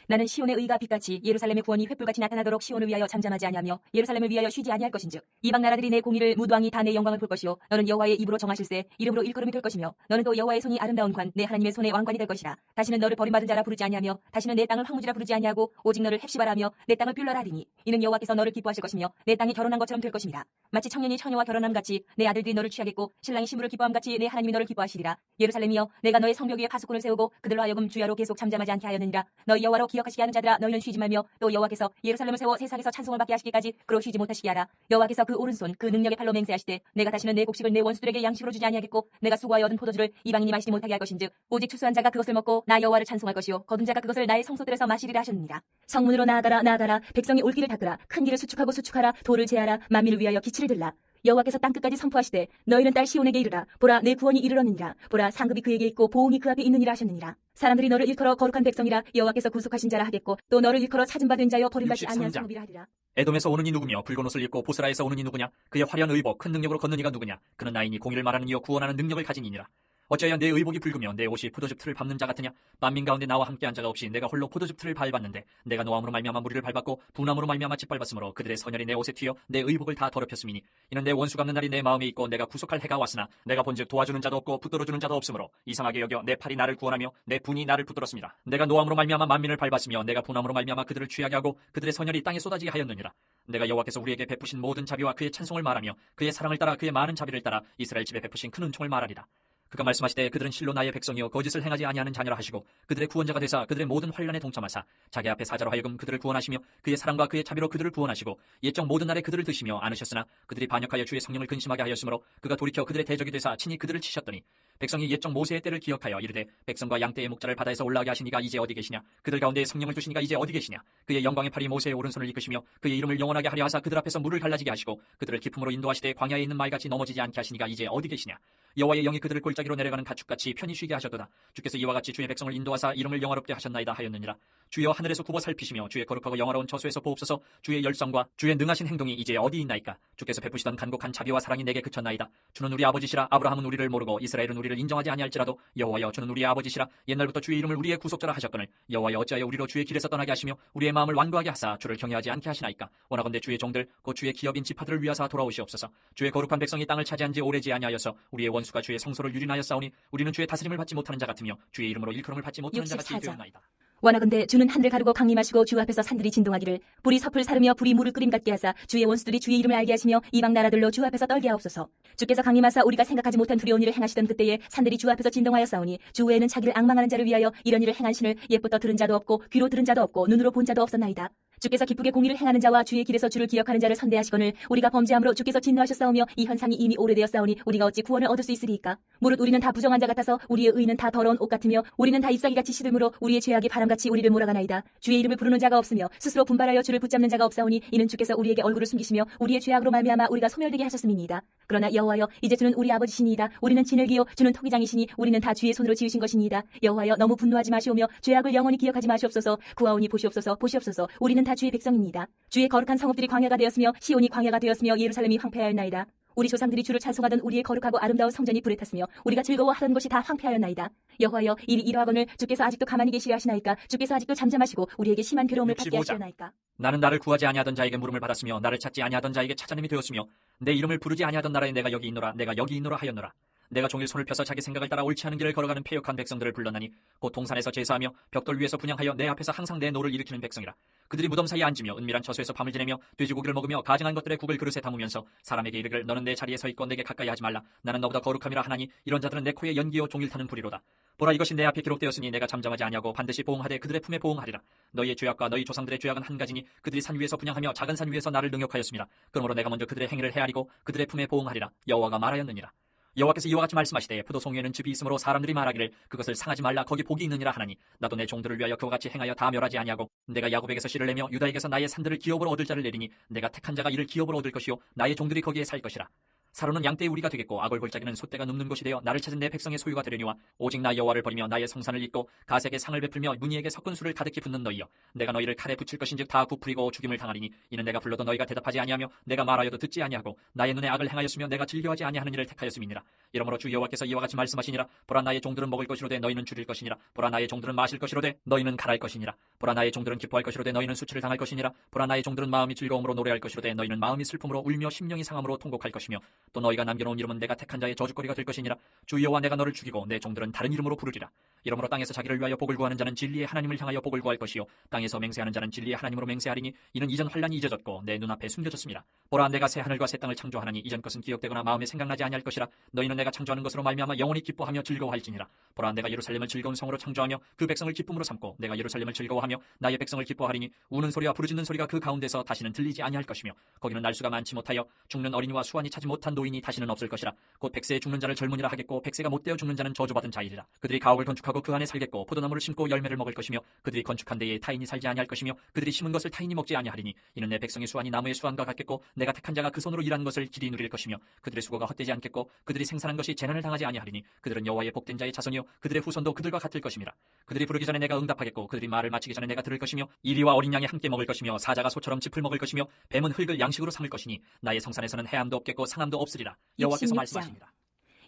나는 시온의 의가 빛같이 예루살렘의 구원이 횃불같이 나타나도록 시온을 위하여 잠잠하지 아니하며 예루살렘을 위하여 쉬지 아니할 것인즉 이방 나라들이 내 공의를 무도왕이 다 내 영광을 볼 것이요 너는 여호와의 입으로 정하실세 이름으로 일컬음이 될 것이며 너는 또 여호와의 손이 아름다운 관 내 하나님의 손의 왕관이 될 것이라. 다시는 너를 버림받은 자라 부르지 아니하며 다시는 내 땅을 황무지라 부르지 아니하고 오직 너를 헵시바라 하며 내 땅을 뷸러라 하리니 이는 여호와께서 너를 기뻐하실 것이며 내 땅이 결혼한 것처럼 될 것입니다. 마치 청년이 처녀와 결혼함 같이 내 아들들이 너를 취하겠고 신랑이 신부를 기뻐함 같이 내 하나님이 너를 기뻐하시리라. 예루살렘이여 내가 너의 성벽 위에 파수꾼을 세우고 그들로 하여금 주야로 계속 잠잠하지 않게 하였느니라. 너희 여호와로 기억하시게 하는 자들아 너희는 쉬지 말며 또 여호와께서 예루살렘을 세워 세상에서 찬송을 받게 하시기까지 그로 쉬지 못하시게 하라. 여호와께서 그 오른손 그 능력의 팔로 맹세하시되 내가 다시는 내 곡식을 내 원수들에게 양식으로 주지 아니하겠고 내가 수고하여 얻은 포도주를 이방인이 마시지 못하게 할 것인즉 오직 추수한 자가 그것을 먹고 나 여호와를 찬송할 것이요 거둔 자가 그것을 나의 성소들에서 마시리라 하셨느니라. 성문으로 나아가라 나아가라 백성이 올 길을 닦으라 큰 길을 수축하고 수축하라 돌을 제하라 만민을 위하여 기치를 들라. 여호와께서 땅끝까지 선포하시되 너희는 딸 시온에게 이르라 보라 내 구원이 이르렀느니라 보라 상급이 그에게 있고 보응이 그 앞에 있느니라 하셨느니라. 사람들이 너를 일컬어 거룩한 백성이라 여호와께서 구속하신 자라 하겠고 또 너를 일컬어 찾은 바 된 자여 버림받지 아니한 63장. 성읍이라 하리라. 에돔에서 오는 이 누구며 붉은 옷을 입고 보스라에서 오는 이 누구냐 그의 화려한 의복 큰 능력으로 걷는 이가 누구냐 그는 나이니 공의를 말하는 이여 구원하는 능력을 가진 이니라. 어찌하여 내 의복이 붉으며 내 옷이 포도즙 틀을 밟는 자 같으냐 만민 가운데 나와 함께한 자가 없이 내가 홀로 포도즙 틀을 밟았는데 내가 노함으로 말미암아 무리를 밟았고 분함으로 말미암아 짓밟았으므로 그들의 선열이 내 옷에 튀어 내 의복을 다 더럽혔음이니 이는 내 원수 갚는 날이 내 마음에 있고 내가 구속할 해가 왔으나 내가 본즉 도와주는 자도 없고 붙들어주는 자도 없으므로 이상하게 여겨 내 팔이 나를 구원하며 내 분이 나를 붙들었습니다. 내가 노함으로 말미암아 만민을 밟았으며 내가 분함으로 말미암아 그들을 취하게 하고 그들의 선열이 땅에 쏟아지게 하였느니라. 내가 여호와께서 우리에게 베푸신 모든 자비와 그의 찬송을 말하며 그의 사랑을 따라 그의 많은 자비를 따라 이스라엘 집에 베푸신 큰 은총을 말하리라. 그가 말씀하시되 그들은 실로 나의 백성이요 거짓을 행하지 아니하는 자녀라 하시고 그들의 구원자가 되사 그들의 모든 환난에 동참하사 자기 앞에 사자로 하여금 그들을 구원하시며 그의 사랑과 그의 자비로 그들을 구원하시고 옛적 모든 날에 그들을 드시며 안으셨으나 그들이 반역하여 주의 성령을 근심하게 하였으므로 그가 돌이켜 그들의 대적이 되사 친히 그들을 치셨더니 백성이 옛적 모세의 때를 기억하여 이르되 백성과 양떼의 목자를 바다에서 올라가게 하시니가 이제 어디 계시냐 그들 가운데 성령을 주시니가 이제 어디 계시냐 그의 영광의 팔이 모세의 오른손을 이끄시며 그의 이름을 영원하게 하려 하사 그들 앞에서 물을 갈라지게 하시고 그들을 기품으로 인도하시되 광야에 있는 말같이 넘어지지 않게 하시니가 이제 어디 계시냐 여호와의 영이 그들을 골짜기로 내려가는 가축같이 편히 쉬게 하셨도다. 주께서 이와 같이 주의 백성을 인도하사 이름을 영화롭게 하셨나이다 하였느니라. 주여 하늘에서 굽어 살피시며 주의 거룩하고 영화로운 저수에서 보옵소서. 주의 열성과 주의 능하신 행동이 이제 어디 있나이까. 주께서 베푸시던 간곡한 자비와 사랑이 내게 그쳤나이다. 주는 우리 아버지시라. 아브라함은 우리를 모르고 이스라엘은 우리를 인정하지 아니할지라도 여호와여 주는 우리의 아버지시라. 옛날부터 주의 이름을 우리의 구속자라 하셨거늘 여호와여 어찌하여 우리로 주의 길에서 떠나게 하시며 우리의 마음을 완고하게 하사 주를 경외하지 않게 하시나이까. 원하건대 주의 종들 곧 주의 기업인 지파들을 위하사 돌아오시옵소서. 주의 거룩한 백성이 땅을 차지한 지 오래지 아니하여서 우리의 원수가 주의 성소를 유린하여 싸우니 우리는 주의 다스림을 받지 못하는 자 같으며 주의 이름으로 일컬음을 받지 못하는 자 같이 64장. 되었나이다. 원하건대 주는 하늘 가르고 강림하시고 주 앞에서 산들이 진동하기를 불이 섭을 사르며 불이 물을 끓임 같게 하사 주의 원수들이 주의 이름을 알게 하시며 이방 나라들로 주 앞에서 떨게 하옵소서. 주께서 강림하사 우리가 생각하지 못한 두려운 일을 행하시던 그때에 산들이 주 앞에서 진동하여 싸우니 주 외에는 자기를 앙망하는 자를 위하여 이런 일을 행한 신을 옛부터 들은 자도 없고 귀로 들은 자도 없고 눈으로 본 자도 없었나이다. 주께서 기쁘게 공의를 행하는 자와 주의 길에서 주를 기억하는 자를 선대하시거늘 우리가 범죄함으로 주께서 진노하셨사오며 이 현상이 이미 오래되었사오니 우리가 어찌 구원을 얻을 수 있으리이까. 무릇 우리는 다 부정한 자 같아서 우리의 의는 다 더러운 옷 같으며 우리는 다 잎사귀같이 시들므로 우리의 죄악이 바람같이 우리를 몰아가나이다. 주의 이름을 부르는 자가 없으며 스스로 분발하여 주를 붙잡는 자가 없사오니 이는 주께서 우리에게 얼굴을 숨기시며 우리의 죄악으로 말미암아 우리가 소멸되게 하셨음이니이다. 그러나 여호와여 이제 주는 우리 아버지시니이다. 우리는 진흙이요 주는 토기장이시니 우리는 다 주의 손으로 지으신 것이니이다. 여호와여 너무 분노하지 마시오며 죄악을 영원히 기억하지 마시옵소서. 구하오니 보시옵소서 보시옵소서. 우리는 다 주의 백성입니다. 주의 거룩한 성읍들이 광야가 되었으며 시온이 광야가 되었으며 예루살렘이 황폐하였나이다. 우리 조상들이 주를 찬송하던 우리의 거룩하고 아름다운 성전이 불에 탔으며 우리가 즐거워하던 것이 다 황폐하였나이다. 여호와여 일이 이러하거늘 주께서 아직도 가만히 계시려 하시나이까. 주께서 아직도 잠잠하시고 우리에게 심한 괴로움을 받게 65장. 하시려나이까. 나는 나를 구하지 아니하던 자에게 물음을 받았으며 나를 찾지 아니하던 자에게 찾아냄이 되었으며 내 이름을 부르지 아니하던 나라에 내가 여기 있노라 내가 여기 있노라 하였노라. 내가 종일 손을 펴서 자기 생각을 따라 옳지 않은 길을 걸어가는 패역한 백성들을 불렀나니 곧 동산에서 제사하며 벽돌 위에서 분향하여 내 앞에서 항상 내 노를 일으키는 백성이라. 그들이 무덤 사이에 앉으며 은밀한 처소에서 밤을 지내며 돼지고기를 먹으며 가증한 것들의 국을 그릇에 담으면서 사람에게 이르기를 너는 내 자리에 서 있고 내게 가까이 하지 말라. 나는 너보다 거룩함이라 하나니 이런 자들은 내 코에 연기요 종일 타는 불이로다. 보라 이것이 내 앞에 기록되었으니 내가 잠잠하지 아니하고 반드시 보응하되 그들의 품에 보응하리라. 너희의 죄악과 너희 조상들의 죄악은 한 가지니 그들이 산 위에서 분향하며 작은 산 위에서 나를 능욕하였습니다. 그러므로 내가 먼저 그들의 행위를 헤아리고 그들의 품에 보응하리라. 여호와가 말하였느니라. 여호와께서 이와 같이 말씀하시되 포도송이에는 즙이 있으므로 사람들이 말하기를 그것을 상하지 말라 거기 복이 있느니라 하나니 나도 내 종들을 위하여 그와 같이 행하여 다 멸하지 아니하고 내가 야곱에게서 씨를 내며 유다에게서 나의 산들을 기업으로 얻을 자를 내리니 내가 택한 자가 이를 기업으로 얻을 것이요 나의 종들이 거기에 살 것이라. 사로는 양떼의 우리가 되겠고 악을 골짜기는 솥대가 눕는 곳이 되어 나를 찾은 내 백성의 소유가 되려니와 오직 나 여호와를 버리며 나의 성산을 잊고 가색에 상을 베풀며 문희에게 섞은 술을 가득히 붓는 너희여 내가 너희를 칼에 붙일 것인즉 다 부풀이고 죽임을 당하리니 이는 내가 불러도 너희가 대답하지 아니하며 내가 말하여도 듣지 아니하고 나의 눈에 악을 행하였으며 내가 즐겨하지 아니하는 일을 택하였음이니라. 이러므로 주 여호와께서 이와 같이 말씀하시니라. 보라 나의 종들은 먹을 것이로되 너희는 줄일 것이니라. 보라 나의 종들은 마실 것이로되 너희는 갈할 것이니라. 보라 나의 종들은 기뻐할 것이로되 너희는 수치를 당할 것이니라. 보라 나의 종들은 마음이 즐거움으로 노래할 것이로되 너희는 마음이 슬픔으로 울며 심령이 상함으로 통곡할 것이며 또 너희가 남겨놓은 이름은 내가 택한 자의 저주거리가 될 것이니라. 주 여호와 내가 너를 죽이고 내 종들은 다른 이름으로 부르리라. 이러므로 땅에서 자기를 위하여 복을 구하는 자는 진리의 하나님을 향하여 복을 구할 것이요 땅에서 맹세하는 자는 진리의 하나님으로 맹세하리니 이는 이전 환란이 잊어졌고 내 눈앞에 숨겨졌습니다. 보라 내가 새 하늘과 새 땅을 창조하나니 이전 것은 기억되거나 마음에 생각나지 아니할 것이라. 너희는 내가 창조하는 것으로 말미암아 영원히 기뻐하며 즐거워할지니라. 보라 내가 예루살렘을 즐거운 성으로 창조하며 그 백성을 기쁨으로 삼고 내가 예루살렘을 즐거워하며 나의 백성을 기뻐하리니 우는 소리와 부르짖는 소리가 그 가운데서 다시는 들리지 아니할 것이며 거기는 날수가 많지 못하여 죽는 어린이와 수완이 차지 못한 노인이 다시는 없을 것이라. 곧 백세에 죽는 자를 젊은이라 하겠고 백세가 못되어 죽는 자는 저주받은 자이리라. 그들이 가옥을 건축하고 그 안에 살겠고 포도나무를 심고 열매를 먹을 것이며 그들이 건축한 데에 타인이 살지 아니할 것이며 그들이 심은 것을 타인이 먹지 아니하리니 이는 내 백성의 수완이 나무의 수완과 같겠고 내가 택한 자가 그 손으로 일한 것을 길이 누릴 것이며 그들의 수고가 헛되지 않겠고 그들이 생산한 것이 재난을 당하지 아니하리니 그들은 여호와의 복된 자의 자손이요 그들의 후손도 그들과 같을 것임이라. 그들이 부르기 전에 내가 응답하겠고 그들이 말을 마치기 전에 내가 들을 것이며 이리와 어린 양이 함께 먹을 것이며 사자가 소처럼 짚을 먹을 것이며 뱀은 흙을 양식으로 삼을 것이니 나의 성산에서는 해함도 없겠고 상함도 없으리라. 여호와께서 66장. 말씀하십니다.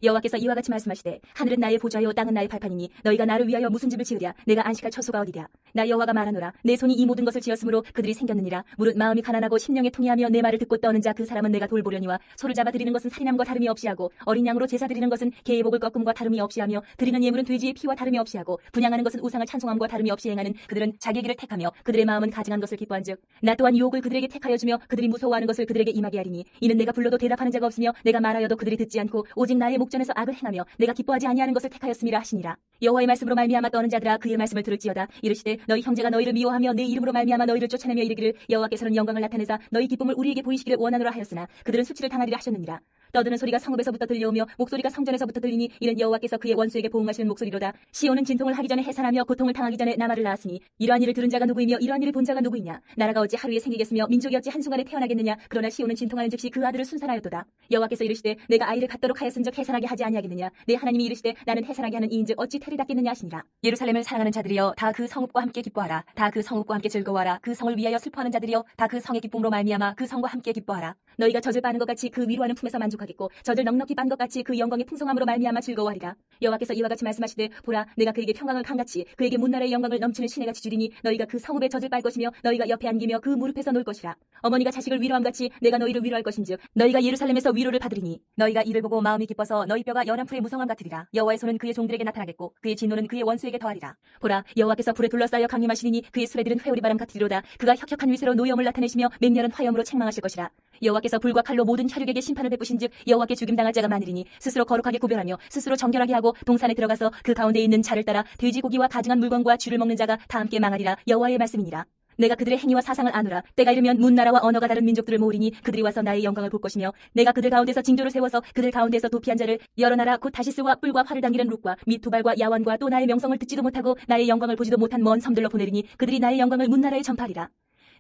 여호와께서 이와 같이 말씀하시되 하늘은 나의 보좌요 땅은 나의 발판이니 너희가 나를 위하여 무슨 집을 지으랴. 내가 안식할 처소가 어디랴. 나 여호와가 말하노라. 내 손이 이 모든 것을 지었으므로 그들이 생겼느니라. 무릇 마음이 가난하고 심령에 통해하며 내 말을 듣고 떠는 자 그 사람은 내가 돌보려니와 소를 잡아 드리는 것은 살인함과 다름이 없이 하고 어린 양으로 제사 드리는 것은 개의 복을 꺾음과 다름이 없이 하며 드리는 예물은 돼지의 피와 다름이 없이 하고 분향하는 것은 우상을 찬송함과 다름이 없이 행하는 그들은 자기 길을 택하며 그들의 마음은 가증한 것을 기뻐한즉 나 또한 유혹을 그들에게 택하여 주며 그들이 무서워하는 것을 그들에게 임하게 하리니 이는 내가 불러도 대답하는 자가 없으며 내가 말하여도 그들이 듣지 않고 오직 나의 목전에서 악을 행하며 내가 기뻐하지 아니하는 것을 택하였음이라 하시니라. 여호와의 말씀으로 말미암아 떠는 자들아 그의 말씀을 들을지어다. 이르시되 너희 형제가 너희를 미워하며 내 이름으로 말미암아 너희를 쫓아내며 이르기를 여호와께서는 영광을 나타내사 너희 기쁨을 우리에게 보이시기를 원하노라 하였으나 그들은 수치를 당하리라 하셨느니라. 떠드는 소리가 성읍에서부터 들려오며 목소리가 성전에서부터 들리니 이는 여호와께서 그의 원수에게 보응하시는 목소리로다. 시온은 진통을 하기 전에 해산하며 고통을 당하기 전에 나말을 낳았으니 이러한 일을 들은 자가 누구이며 이러한 일을 본 자가 누구이냐. 나라가 어찌 하루에 생기겠으며 민족이 어찌 한순간에 태어나겠느냐. 그러나 시온은 진통하는 즉시 그 아들을 순산하였도다. 여호와께서 이르시되 내가 아이를 갖도록 하였은즉 해산하게 하지 아니하겠느냐. 내 하나님이 이르시되 나는 해산하게 하는 이인즉 어찌 태를 닦겠느냐 하시니라. 예루살렘을 사랑하는 자들이여 다 그 성읍과 함께 기뻐하라. 다 그 성읍과 함께 즐거워하라. 그 성을 위하여 슬퍼하는 자들이여 다 그 성의 기쁨으로 말미암아 그 성과 함께 기뻐하라. 너희가 젖을 빠는 것 같이 그 위로하는 품에서 만족하겠고 젖을 넉넉히 빤 것 같이 그 영광의 풍성함으로 말미암아 즐거워하리라. 여호와께서 이와 같이 말씀하시되 보라 내가 그에게 평강을 강같이 그에게 문나라의 영광을 넘치는 시내같이 주리니 너희가 그 성읍에 젖을 빨 것이며 너희가 옆에 안기며 그 무릎에서 놀 것이라. 어머니가 자식을 위로함같이 내가 너희를 위로할 것인즉 너희가 예루살렘에서 위로를 받으리니 너희가 이를 보고 마음이 기뻐서 너희 뼈가 열한 풀의 무성함 같으리라. 여호와의 손은 그의 종들에게 나타나겠고 그의 진노는 그의 원수에게 더하리라. 보라 여호와께서 불에 둘러싸여 강림하시리니 그의 수레들은 회오리 바람 같으리로다. 그가 혁혁한 위세로 노염을 나타내시며 맹렬한 화염으로 책망하실 것이라. 여호와께서 불과 칼로 모든 혈육에게 심판을 베푸신즉 여호와께 죽임당할 자가 많으리니 스스로 거룩하게 구별하며 스스로 정결하게 하고 동산에 들어가서 그 가운데 있는 자를 따라 돼지고기와 가증한 물건과 쥐를 먹는 자가 다 함께 망하리라. 여호와의 말씀이니라. 내가 그들의 행위와 사상을 아노라. 때가 이르면 문나라와 언어가 다른 민족들을 모으리니 그들이 와서 나의 영광을 볼 것이며 내가 그들 가운데서 징조를 세워서 그들 가운데서 도피한 자를 여러 나라 곧 다시스와 뿔과 활을 당기는 룩과 및 두발과 야완과 또 나의 명성을 듣지도 못하고 나의 영광을 보지도 못한 먼 섬들로 보내리니 그들이 나의 영광을 문나라에 전파하리라.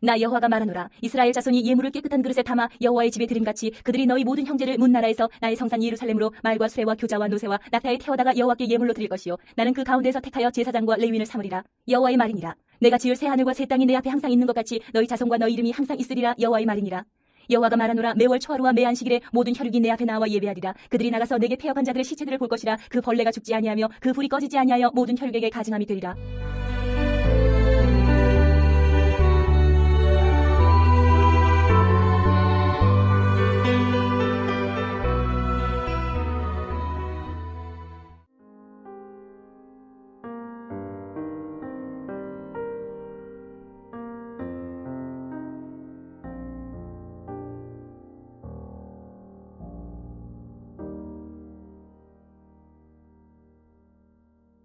나 여호와가 말하노라. 이스라엘 자손이 예물을 깨끗한 그릇에 담아 여호와의 집에 드림같이 그들이 너희 모든 형제를 문나라에서 나의 성산 예루살렘으로 말과 수레와 교자와 노새와 낙타에 태워다가 여호와께 예물로 드릴 것이요 나는 그 가운데서 택하여 제사장과 레위인을 삼으리라. 여호와의 말이니라. 내가 지을 새 하늘과 새 땅이 내 앞에 항상 있는 것 같이 너희 자손과 너희 이름이 항상 있으리라. 여호와의 말이니라. 여호와가 말하노라. 매월 초하루와 매 안식일에 모든 혈육이 내 앞에 나와 예배하리라. 그들이 나가서 내게 폐역한 자들의 시체들을 볼 것이라. 그 벌레가 죽지 아니하며 그 불이 꺼지지 아니하여 모든 혈육에게 가증함이 되리라.